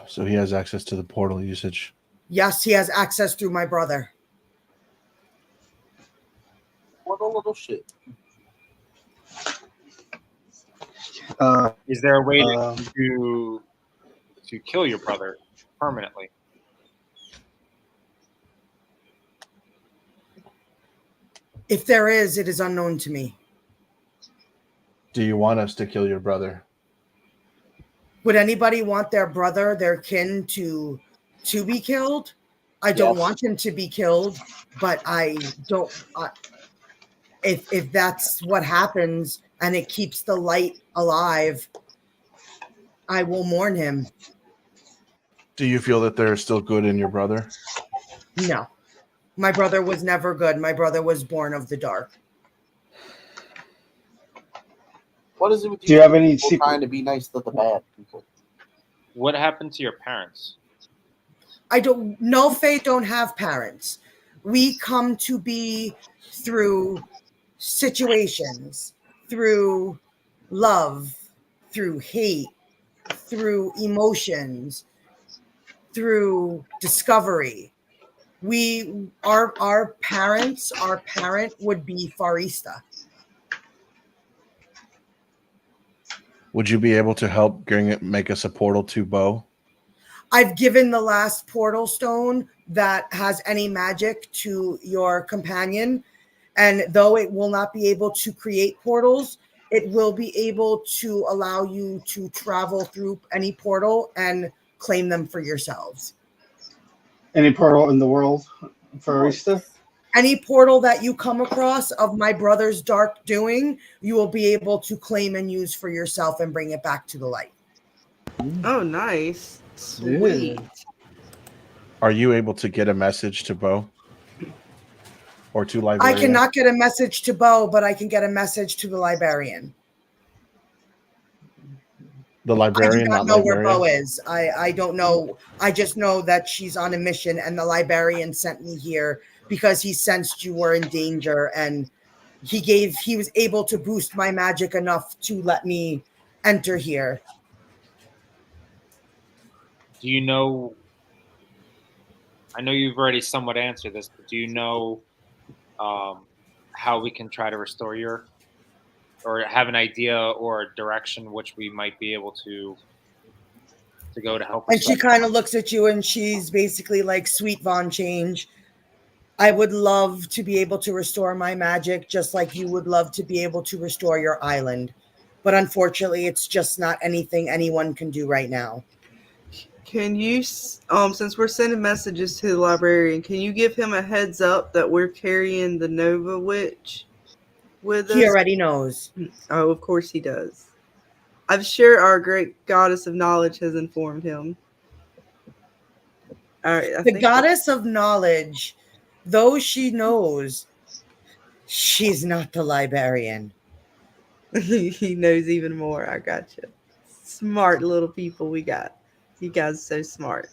So he has access to the portal usage. Yes, he has access through my brother. What a little shit. Is there a way to kill your brother permanently? If there is, it is unknown to me. Do you want us to kill your brother? Would anybody want their brother, their kin, to be killed? I don't want him to be killed, but I don't. If that's what happens and it keeps the light alive, I will mourn him. Do you feel that there is still good in your brother? No. My brother was never good. My brother was born of the dark. What is it with you? Do you have any people trying to be nice to the bad people? What happened to your parents? No Fae don't have parents. We come to be through situations, through love, through hate, through emotions, through discovery. Our parent would be Faresta. Would you be able to help make us a portal to Bo? I've given the last portal stone that has any magic to your companion, and though it will not be able to create portals, it will be able to allow you to travel through any portal and claim them for yourselves. Any portal in the world, Faresta? Any portal that you come across of my brother's dark doing, you will be able to claim and use for yourself and bring it back to the light. Oh, nice. Sweet. Are you able to get a message to Bo? Or to Librarian? I cannot get a message to Bo, but I can get a message to the librarian. The librarian, I do not not know librarian? where Bo is. I don't know. I just know that she's on a mission, and the librarian sent me here because he sensed you were in danger, and he was able to boost my magic enough to let me enter here. Do you know? I know you've already somewhat answered this, but do you know how we can try to restore your, or have an idea or a direction which we might be able to go to help? And she kind of looks at you, and she's basically like, "Sweet Von Change, I would love to be able to restore my magic, just like you would love to be able to restore your island, but unfortunately, it's just not anything anyone can do right now." Can you, since we're sending messages to the librarian, can you give him a heads up that we're carrying the Nova Witch with us? He already knows. Oh, of course he does. I'm sure our great goddess of knowledge has informed him. All right, The goddess of knowledge, though she knows, she's not the librarian. He knows even more. I got you. Smart little people we got. You guys are so smart.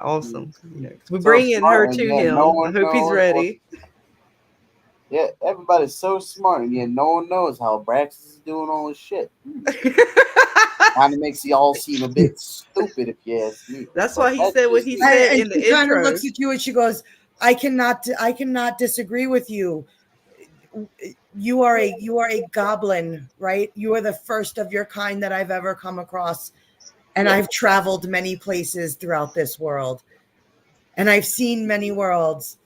Awesome. We bring in her to him. I hope he's ready. Yeah, everybody's so smart, and yet no one knows how Aabraxxis is doing all this shit. Kind of makes you all seem a bit stupid, if you ask me. That's why he said what he said in the she kind of intro. looks at you and she goes, I cannot disagree with you. You are a goblin, right? You are the first of your kind that I've ever come across. And I've traveled many places throughout this world. And I've seen many worlds.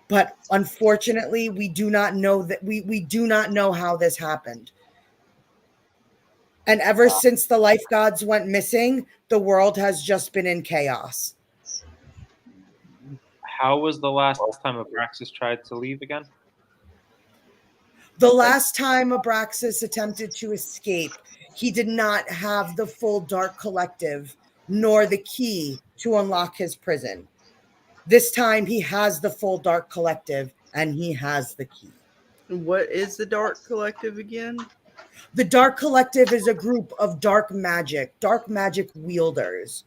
But unfortunately, we do not know that we do not know how this happened. And ever since the life gods went missing, the world has just been in chaos. How was the last time Aabraxxis tried to leave again? The last time Aabraxxis attempted to escape, he did not have the full Dark Collective, nor the key to unlock his prison. This time he has the full Dark Collective and he has the key. What is the Dark Collective again? The Dark Collective is a group of dark magic wielders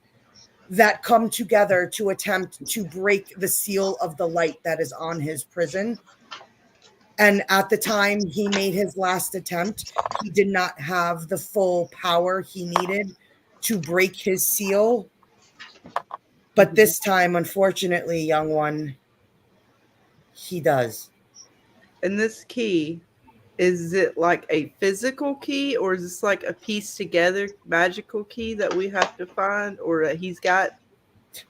that come together to attempt to break the seal of the light that is on his prison. And at the time he made his last attempt, he did not have the full power he needed to break his seal. But this time, unfortunately, young one, he does. And this key, is it like a physical key, or is this like a piece together magical key that we have to find, or that he's got?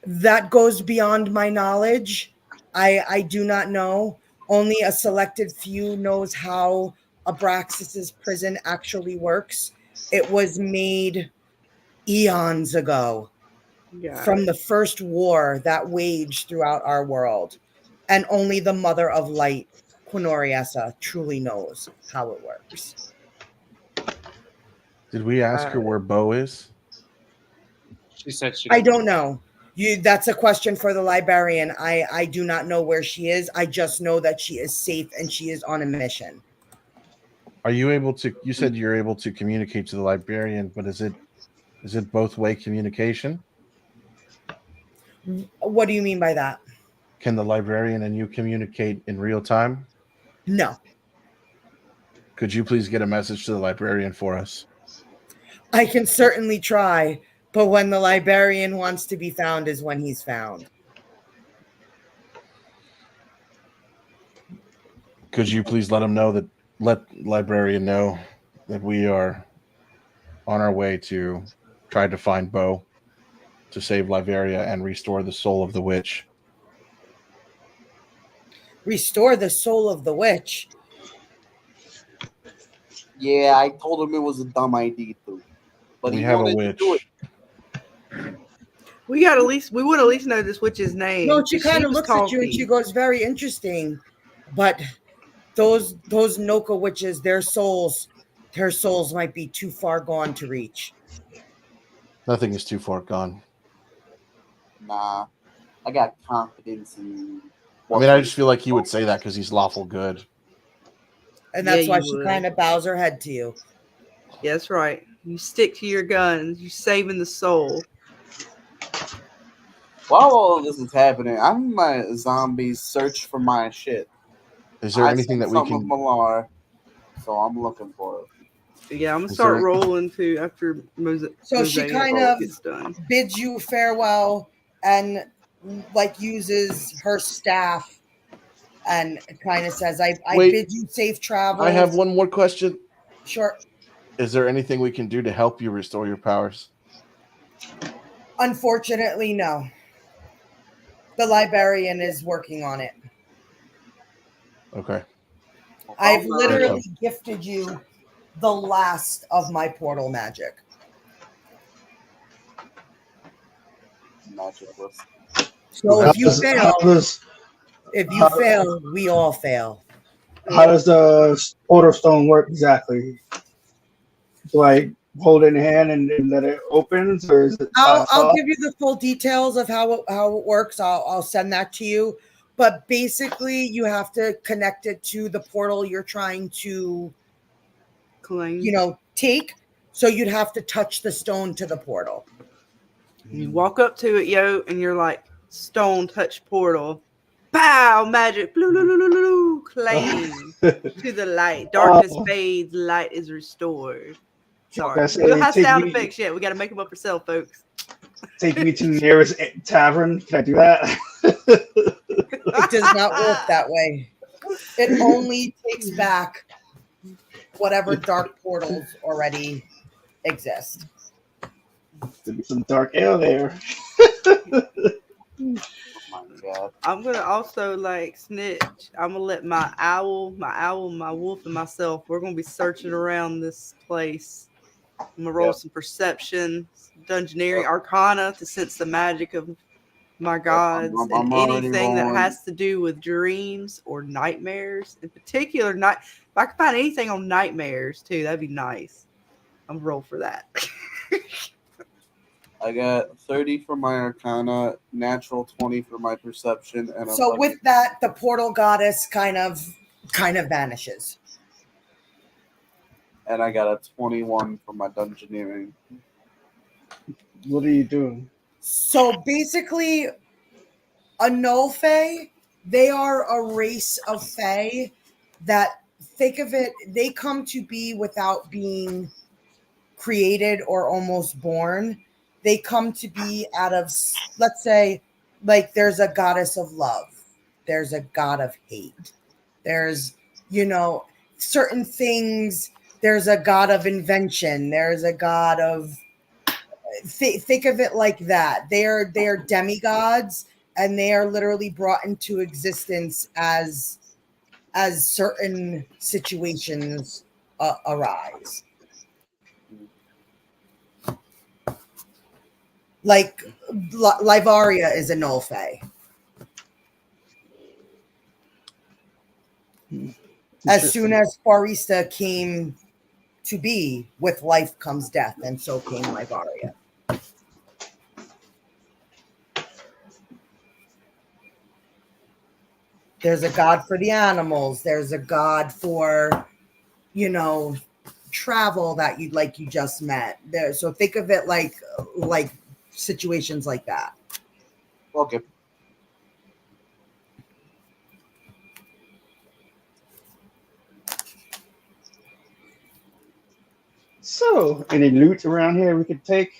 That goes beyond my knowledge. I do not know. Only a selected few knows how Aabraxxis' prison actually works. It was made eons ago from the first war that waged throughout our world. And only the Mother of Light, Quinoriessa, truly knows how it works. Did we ask her where Bo is? She said she. I don't know. That's a question for the librarian. I do not know where she is. I just know that she is safe and she is on a mission. Are you able to? You said you're able to communicate to the librarian, but is it both way communication? What do you mean by that? Can the librarian and you communicate in real time? No. Could you please get a message to the librarian for us? I can certainly try, but when the librarian wants to be found is when he's found. Could you please let librarian know that we are on our way to try to find Bo to save Liberia and restore the soul of the witch? Restore the soul of the witch? Yeah, I told him it was a dumb idea too. But we have a witch. We would at least know this witch's name. No, she kind of looks at you and she goes, very interesting. But those Noka witches, their souls might be too far gone to reach. Nothing is too far gone. Nah, I got confidence in you. I mean, I just feel like he would say that because he's lawful good. And that's why she kind of bows her head to you. Yeah, that's right. You stick to your guns. You're saving the soul. While all of this is happening, I'm my zombies search for my shit. Is there anything that we can? Malar, so I'm looking for it. Yeah, I'm gonna start rolling too after Mosaic. So she kind of bids you farewell and like uses her staff and kind of says, I bid you safe travel. I have one more question. Sure. Is there anything we can do to help you restore your powers? Unfortunately, no. The librarian is working on it. Okay. I've literally gifted you the last of my portal magic. So if you fail, we all fail. How does the portal stone work exactly? Do I hold it in hand and let it open, or is it? I'll give you the full details of how it works. I'll send that to you. But basically, you have to connect it to the portal you're trying to claim. Take. So you'd have to touch the stone to the portal. You walk up to it, and you're like, stone touch portal. Pow! Magic. Blue, blue, blue, blue, blue, claim to the light. Darkness fades. Light is restored. Sorry. We don't have sound effects yet. We got to make them up ourselves, folks. Take me to the nearest tavern. Can I do that? It does not work that way. It only takes back whatever dark portals already exist. There'll be some dark ale there. I'm gonna also snitch. I'm gonna let my owl, my wolf, and myself. We're gonna be searching around this place. I'm gonna roll some perception, dungeoneering, arcana to sense the magic of my gods, and anything that has to do with dreams or nightmares. In particular, if I can find anything on nightmares too, that'd be nice. I'm gonna roll for that. I got 30 for my Arcana, natural 20 for my Perception, and so with that, the portal goddess kind of vanishes. And I got a 21 for my Dungeoneering. What are you doing? So basically, a null fae, they are a race of fae that, think of it, they come to be without being created or almost born. They come to be out of, let's say, like there's a goddess of love, there's a god of hate, there's, certain things, there's a god of invention, there's a god of, think of it like that. They are demigods, and they are literally brought into existence as certain situations arise. Like Livaria is a null fae. As soon as Faresta came to be, with life comes death, and so came Livaria. There's a god for the animals. There's a god for, travel that you just met. There, so think of it like situations like that. Okay. So, any loot around here we could take?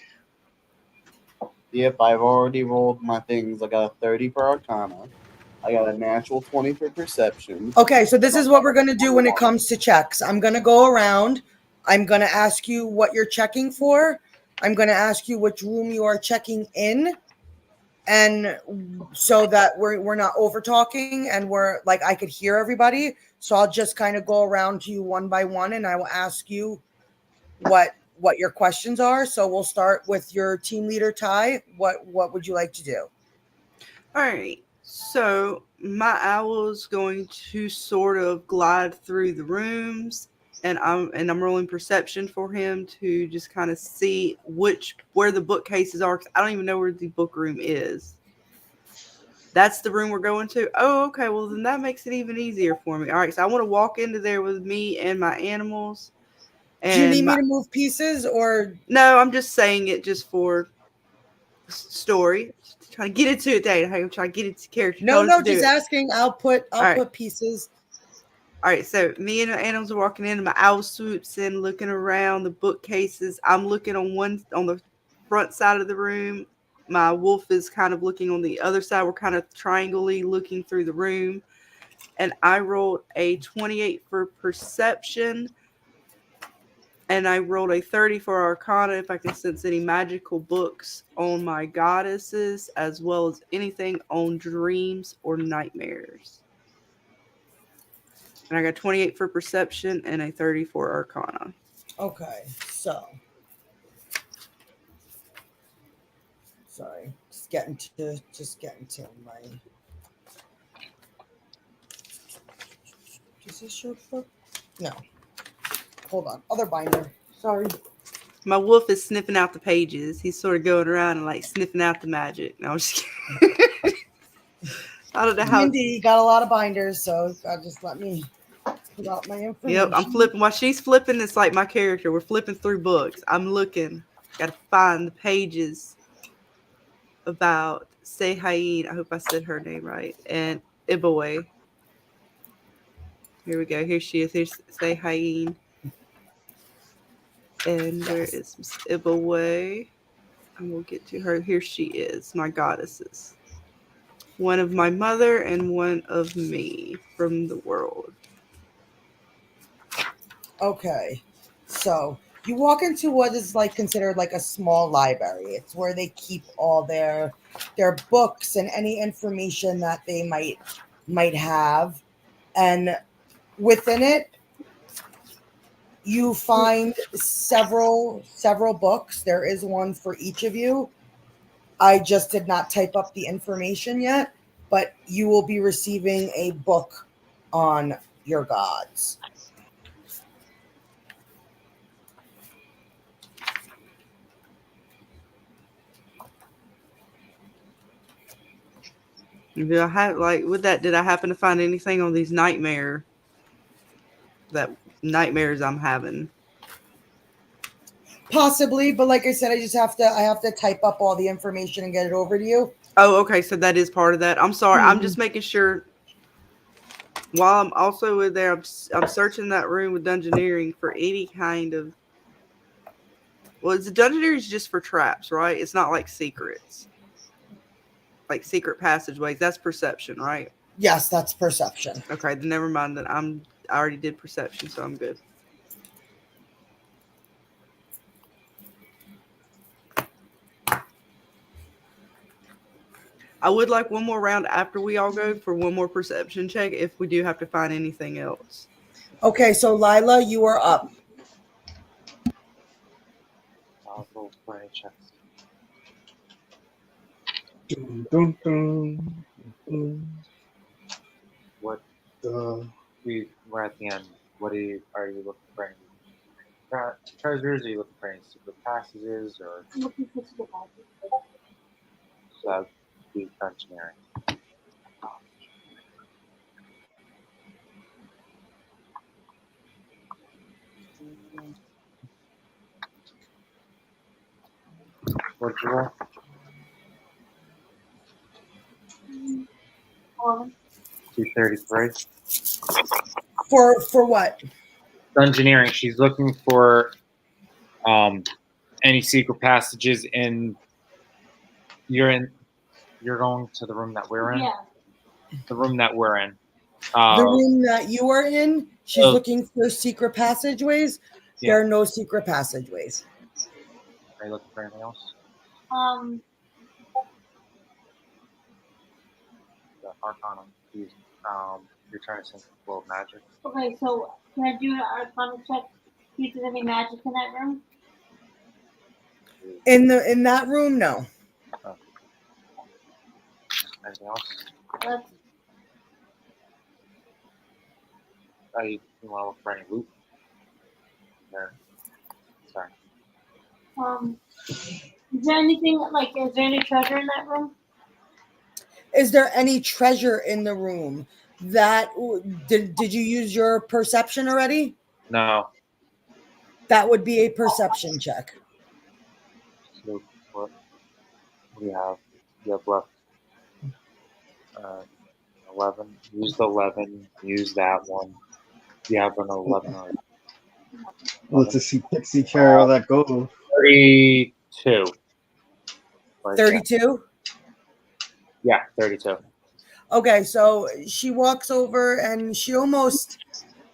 Yep, I've already rolled my things. I got a 30 for Arcana. I got a natural 20 for Perception. Okay, so this is what we're going to do when it comes to checks. I'm going to go around. I'm going to ask you what you're checking for. I'm going to ask you which room you are checking in. And so that we're not over talking and we're like, I could hear everybody. So I'll just kind of go around to you one by one, and I will ask you what your questions are. So we'll start with your team leader, Ty. What would you like to do? All right. So my owl's going to sort of glide through the rooms, and I'm rolling perception for him to just kind of see where the bookcases are. 'Cause I don't even know where the book room is. That's the room we're going to. Oh, okay. Well, then that makes it even easier for me. All right. So I want to walk into there with me and my animals. And do you need me to move pieces or? No, I'm just saying it just for story. Trying to get into it, Dave. I'm trying to get into character. No, just asking. I'll put pieces. All right, so me and the animals are walking in, and my owl swoops in, looking around the bookcases. I'm looking on the front side of the room. My wolf is kind of looking on the other side. We're kind of triangly looking through the room. And I rolled a 28 for perception. And I rolled a 30 for Arcana if I can sense any magical books on my goddesses, as well as anything on dreams or nightmares. And I got 28 for Perception and a 30 for Arcana. Okay, so. Sorry, just getting to my. Is this your book? No. Hold on. Other binder. Sorry. My wolf is sniffing out the pages. He's sort of going around and like sniffing out the magic. No, I'm just kidding. I don't know how. Mindy got a lot of binders, so just let me put out my information. Yep, I'm flipping. While she's flipping, it's like my character. We're flipping through books. I'm looking. Got to find the pages about Sehain. I hope I said her name right. And Ibaway. Here we go. Here she is. Here's Sehain. And there is Miss Ibaway. And we'll get to her. Here she is, my goddesses. One of my mother and one of me from the world. Okay. So you walk into what is like considered like a small library. It's where they keep all their books and any information that they might have. And within it, you find several books. There is one for each of you. I just did not type up the information yet, but you will be receiving a book on your gods. Did I have with that? Did I happen to find anything on these nightmares I'm having? Possibly, but like I said, I have to type up all the information and get it over to you. Oh, okay. So that is part of that. I'm sorry. I'm just making sure. While I'm also in there, I'm searching that room with Dungeoneering for any kind of. Well, the Dungeoneering is just for traps, right? It's not like secrets, like secret passageways. That's perception, right? Yes, that's perception. Okay, then never mind. That I already did perception, so I'm good. I would like one more round after we all go for one more perception check if we do have to find anything else. Okay, so Lila, you are up. I'll roll for a check. Dun, dun, dun. What? We're at the end. What are you looking for? Any treasures? Are you looking for any secret passages? Or I'm looking for the passages. so that would be Dungeoneering. What'd you roll? 233. For what? Dungeoneering. She's looking for any secret passages in. You're going to the room that we're in. Yeah. The room that we're in. The room that you are in. She's looking for secret passageways. Yeah. There are no secret passageways. Are you looking for anything else? The Arcana. You're trying to sense the flow of magic. Okay, so can I do an Arcana check? See if there's any magic in that room? In that room, no. Oh. Anything else? You want to look for any loot? There. Sorry. Is there anything is there any treasure in that room? Is there any treasure in the room? Did you use your perception already? No. That would be a perception check. So what do you have? You have left 11. Use the 11. Use that one. You have an 11 already. Let's just see Pixie carry all that gold. 32. 32? Yeah, 32. Okay, so she walks over and she almost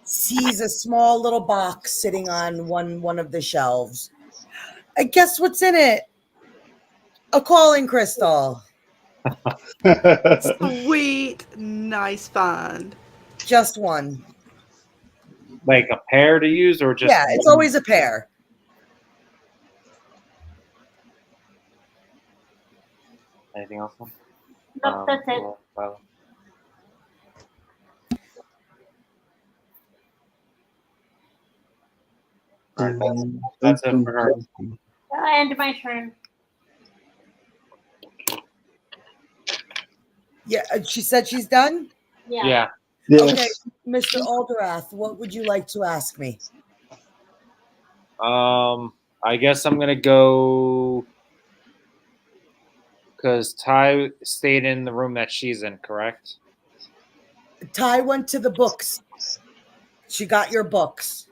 sees a small little box sitting on one of the shelves. I guess what's in it? A calling crystal. Sweet, nice find. Just one. Like a pair to use, or just? Yeah, it's always a pair. Anything else? Nope, that's it. Well. That's it for her. I ended my turn. Yeah, she said she's done? Yeah. Okay, Mr. Alderwrath, what would you like to ask me? I guess I'm gonna go because Ty stayed in the room that she's in, correct? Ty went to the books. She got your books.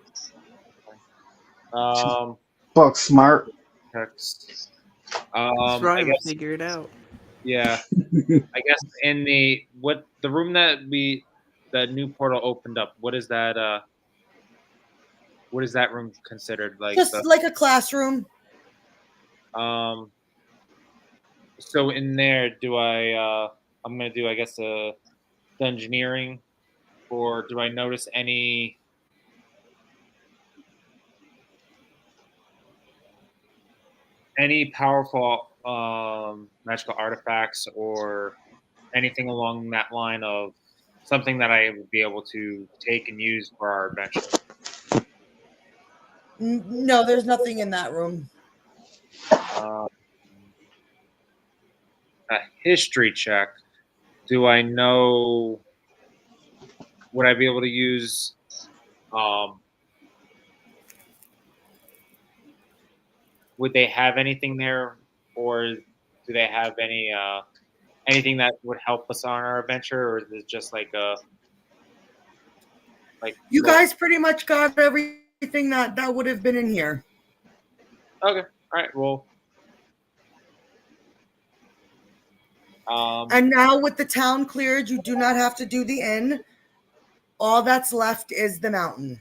Book smart. That's right. I guess, figure it out. Yeah. I guess in the room that the new portal opened up, what is that room considered? Like just like a classroom. So in there, I'm gonna do, I guess, the engineering, or do I notice any powerful magical artifacts or anything along that line of something that I would be able to take and use for our adventure? No, there's nothing in that room. A history check. do I know? Would I be able to use? Would they have anything there, or do they have anything that would help us on our adventure, or is it just like you guys pretty much got everything that would have been in here. Okay, all right, well. And now with the town cleared, you do not have to do the inn. All that's left is the mountain.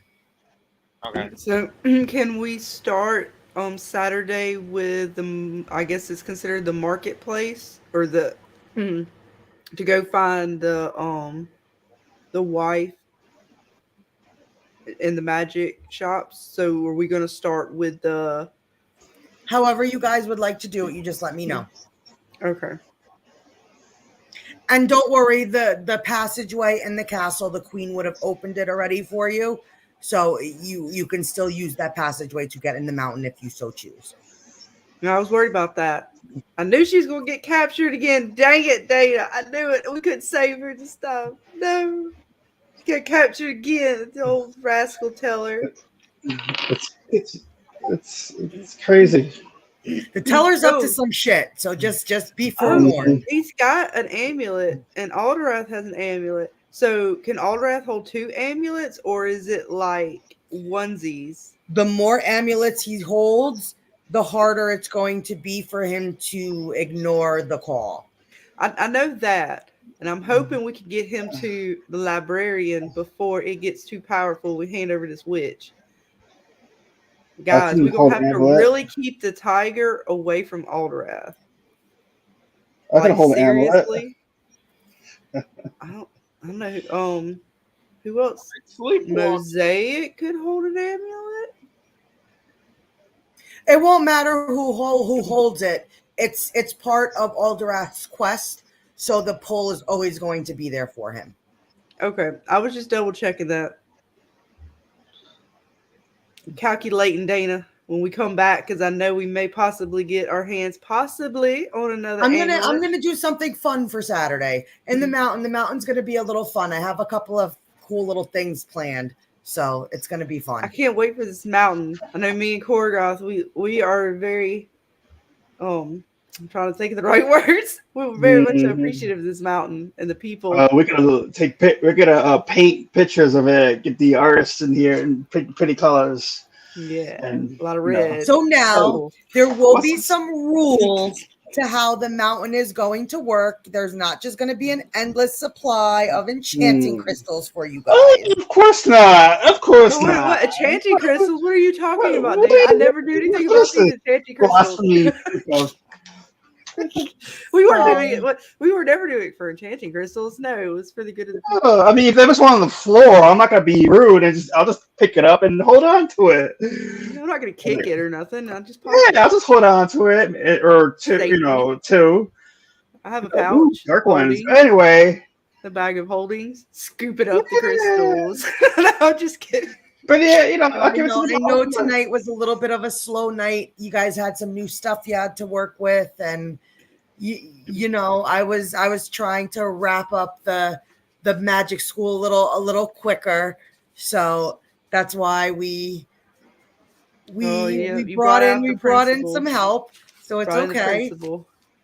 Okay. So can we start Saturday with I guess it's considered the marketplace, or to go find the wife in the magic shops. So are we going to start with the? However you guys would like to do it, you just let me know. Okay. And don't worry, the passageway in the castle, the queen would have opened it already for you. So you can still use that passageway to get in the mountain if you so choose. No, I was worried about that. I knew she was going to get captured again. Dang it, Dana. I knew it. We couldn't save her this time. No. She got captured again. The old rascal teller. It's crazy. The teller's up to some shit, so just be forewarned. He's got an amulet, and Alderwrath has an amulet. So can Alderwrath hold 2 amulets, or is it like onesies? The more amulets he holds, the harder it's going to be for him to ignore the call. I know that, and I'm hoping we can get him to the librarian before it gets too powerful. We hand over this witch. Guys, we're going to have to really keep the tiger away from Alderwrath. I can hold an amulet. I don't know. Who else? Mosaic could hold an amulet. It won't matter who holds it. It's part of Alderwrath's quest, so the pull is always going to be there for him. Okay, I was just double checking that. Calculating, Dana, when we come back, because I know we may possibly get our hands on another. I'm gonna do something fun for Saturday in the mountain. The mountain's gonna be a little fun. I have a couple of cool little things planned, so it's gonna be fun. I can't wait for this mountain. I know me and Korgoth, we are very I'm trying to think of the right words. We're very much appreciative of this mountain and the people. We're gonna paint pictures of it. Get the artists in here and pretty colors. Yeah, and a lot of red. So now there will be some rules to how the mountain is going to work. There's not just going to be an endless supply of enchanting crystals for you guys. Oh, of course not. Of course not. What enchanting crystals? What are you talking about? I never knew anything about these enchanting crystals. We weren't doing it. We were never doing it for enchanting crystals. No, it was for the good of the people. I mean, if there was one on the floor, I'm not gonna be rude and I'll just pick it up and hold on to it. I'm not gonna kick it or nothing. I'll just I'll just hold on to it or two. I have a pouch. Dark ones. Anyway, the bag of holdings, scooping up the crystals. No, I'm just kidding. But yeah, I know tonight was a little bit of a slow night. You guys had some new stuff you had to work with, and I was trying to wrap up the Magick School a little quicker. So that's why we brought in some help. So it's okay.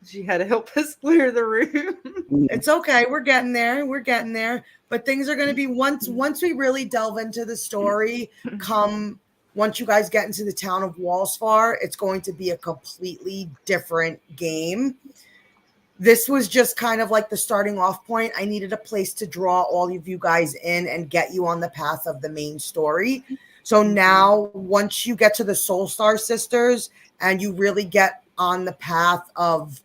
She had to help us clear the room. It's okay. We're getting there. But things are going to be once we really delve into the story, once you guys get into the town of Wallsfar, it's going to be a completely different game. This was just kind of like the starting off point. I needed a place to draw all of you guys in and get you on the path of the main story. So now, once you get to the Soulstar Sisters and you really get on the path of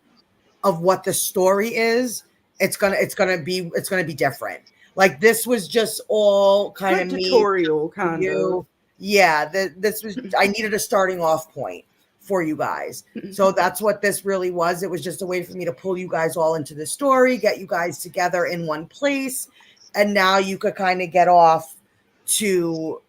what the story is, it's gonna be different. Like this was just all kind of tutorial kind of. Yeah, this was. I needed a starting off point for you guys, so that's what this really was. It was just a way for me to pull you guys all into the story, get you guys together in one place, and now you could kind of get off to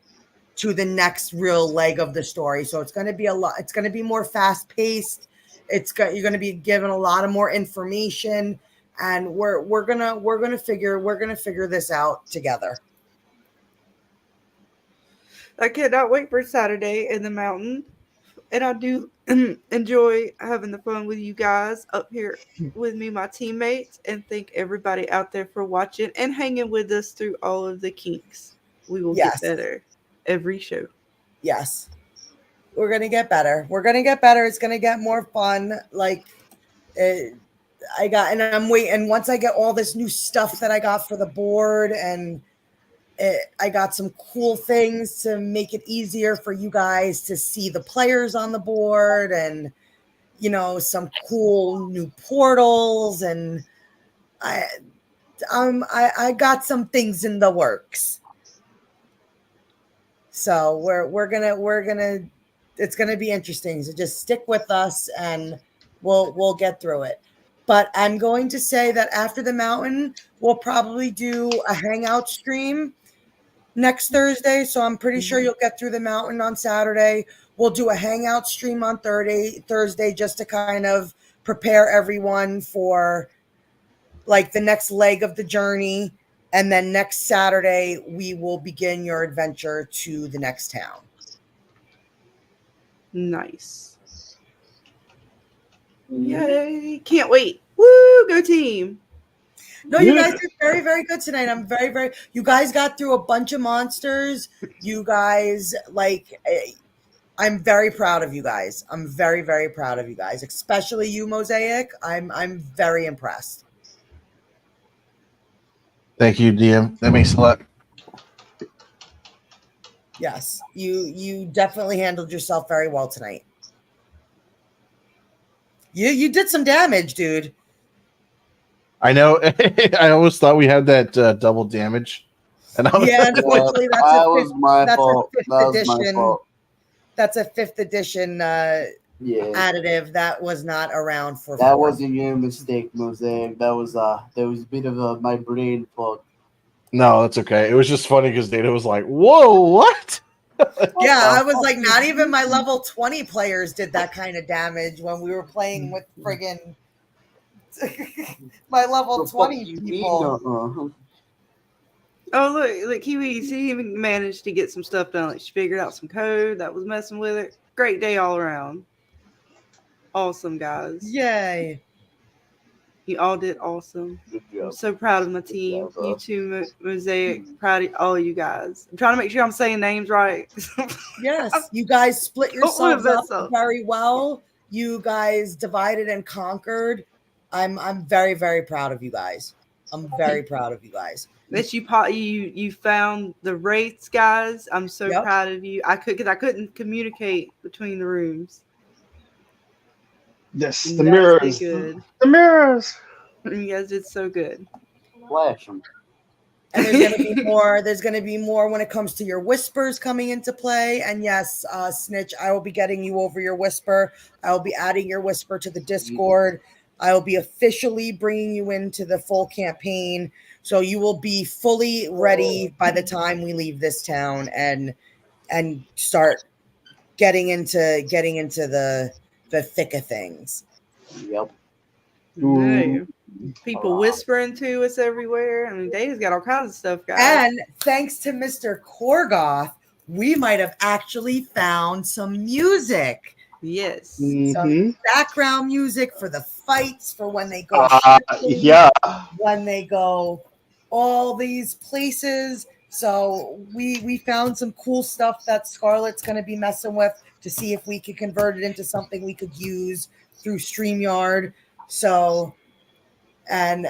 the next real leg of the story. So it's going to be a lot. It's going to be more fast paced. You're going to be given a lot of more information, and we're gonna figure this out together. I cannot wait for Saturday in the mountain, and I do enjoy having the fun with you guys up here with me, my teammates, and thank everybody out there for watching and hanging with us through all of the kinks. We will get better every show. Yes, we're gonna get better. We're gonna get better. It's gonna get more fun. I'm waiting. Once I get all this new stuff that I got for the board, and I got some cool things to make it easier for you guys to see the players on the board, and some cool new portals, and I got some things in the works. So we're gonna it's gonna be interesting. So just stick with us, and we'll get through it. But I'm going to say that after the mountain, we'll probably do a hangout stream next Thursday. So I'm pretty sure you'll get through the mountain on Saturday. We'll do a hangout stream on Thursday just to kind of prepare everyone for the next leg of the journey. And then next Saturday, we will begin your adventure to the next town. Nice. Yay. Can't wait. Woo, go team. No, you guys did very, very good tonight. I'm very, very, you guys got through a bunch of monsters. You guys, I'm very proud of you guys. I'm very, very proud of you guys, especially you, Mosaic. I'm very impressed. Thank you, DM. That makes a lot. Yes, you definitely handled yourself very well tonight. You did some damage, dude. I know. I always thought we had that double damage. And I was unfortunately, that's my fault. That's a 5th edition additive that was not around for. That wasn't your mistake, Mosaic. There was a bit of my brain fog. No, that's okay. It was just funny because Data was like, "Whoa, what?" Yeah, I was like, not even my level 20 players did that kind of damage when we were playing with friggin' my level 20 people. Oh, look, Kiwi, she even managed to get some stuff done. Like she figured out some code that was messing with it. Great day all around. Awesome, guys. Yay. You all did awesome. I'm so proud of my team. You too, Mosaic. Proud of all you guys. I'm trying to make sure I'm saying names right. Yes, you guys split yourselves up very well. You guys divided and conquered. I'm very, very proud of you guys. I'm very proud of you guys. That you found the wraiths, guys. I'm so proud of you. I couldn't communicate between the rooms. Yes, the mirrors. Good. The mirrors. You guys did so good. Flash them. And there's going to be more. There's going to be more when it comes to your whispers coming into play. And yes, Snitch, I will be getting you over your whisper. I will be adding your whisper to the Discord. I will be officially bringing you into the full campaign. So you will be fully ready by the time we leave this town and start getting into the thick of things. Yep. Hey, people whispering to us everywhere. I mean, Data's got all kinds of stuff, guys. And thanks to Mr. Korgoth, we might have actually found some music. Yes. Some background music for the fights, for when they go when they go all these places. So we found some cool stuff that Scarlet's going to be messing with to see if we could convert it into something we could use through StreamYard. So, and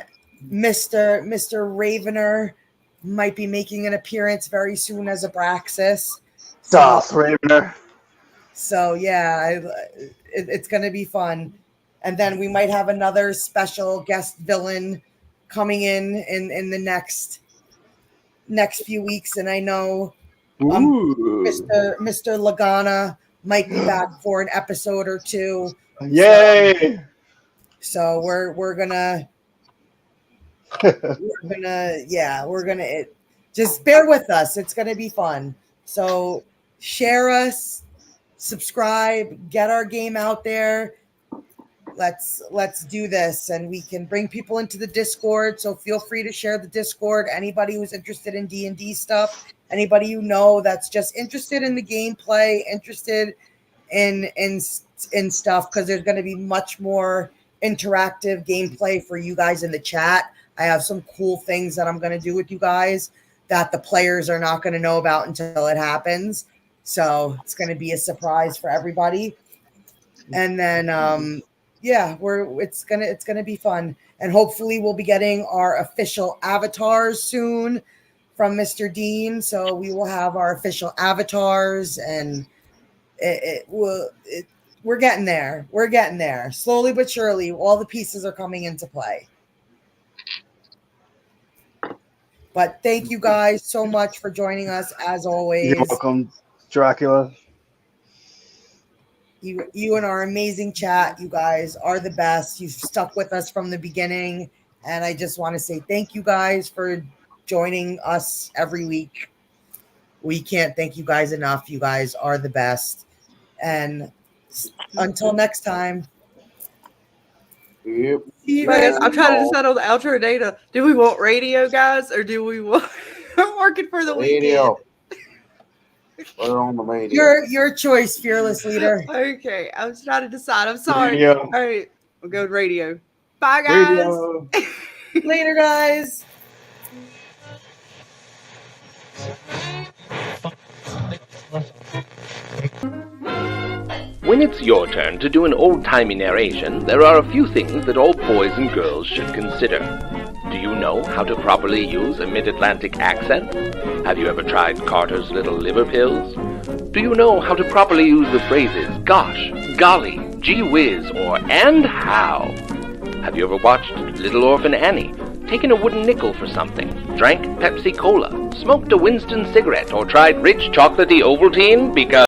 Mr. Ravener might be making an appearance very soon as Aabraxxis. Darth Ravener. So yeah, it's going to be fun. And then we might have another special guest villain coming in the next few weeks. And I know Mr. Lagana might be back for an episode or two. Yay! So we're gonna just bear with us. It's gonna be fun. So share us, subscribe, get our game out there. let's do this, and we can bring people into the Discord. So feel free to share the Discord. Anybody who's interested in D&D stuff, anybody you know that's just interested in the gameplay, interested in stuff, because there's going to be much more interactive gameplay for you guys in the chat. I have some cool things that I'm going to do with you guys that the players are not going to know about until it happens. So it's going to be a surprise for everybody. And then it's gonna be fun, and hopefully we'll be getting our official avatars soon from Mr. Dean. So we will have our official avatars, and we're getting there. We're getting there slowly but surely. All the pieces are coming into play. But thank you guys so much for joining us as always. You're welcome, Dracula. You and our amazing chat, you guys are the best. You've stuck with us from the beginning, and I just want to say thank you guys for joining us every week. We can't thank you guys enough. You guys are the best. And until next time. Yep. I'm trying to decide on the outro data. Do we want radio, guys, or do we want working for the radio? Weekend? We're on the radio. Your choice, fearless leader. Okay, I was trying to decide. I'm sorry. Radio. All right, we'll go with radio. Bye, guys. Radio. Later, guys. When it's your turn to do an old-timey narration, there are a few things that all boys and girls should consider. Do you know how to properly use a mid-Atlantic accent? Have you ever tried Carter's Little Liver Pills? Do you know how to properly use the phrases gosh, golly, gee whiz, or and how? Have you ever watched Little Orphan Annie, taken a wooden nickel for something, drank Pepsi Cola, smoked a Winston cigarette, or tried rich chocolatey Ovaltine because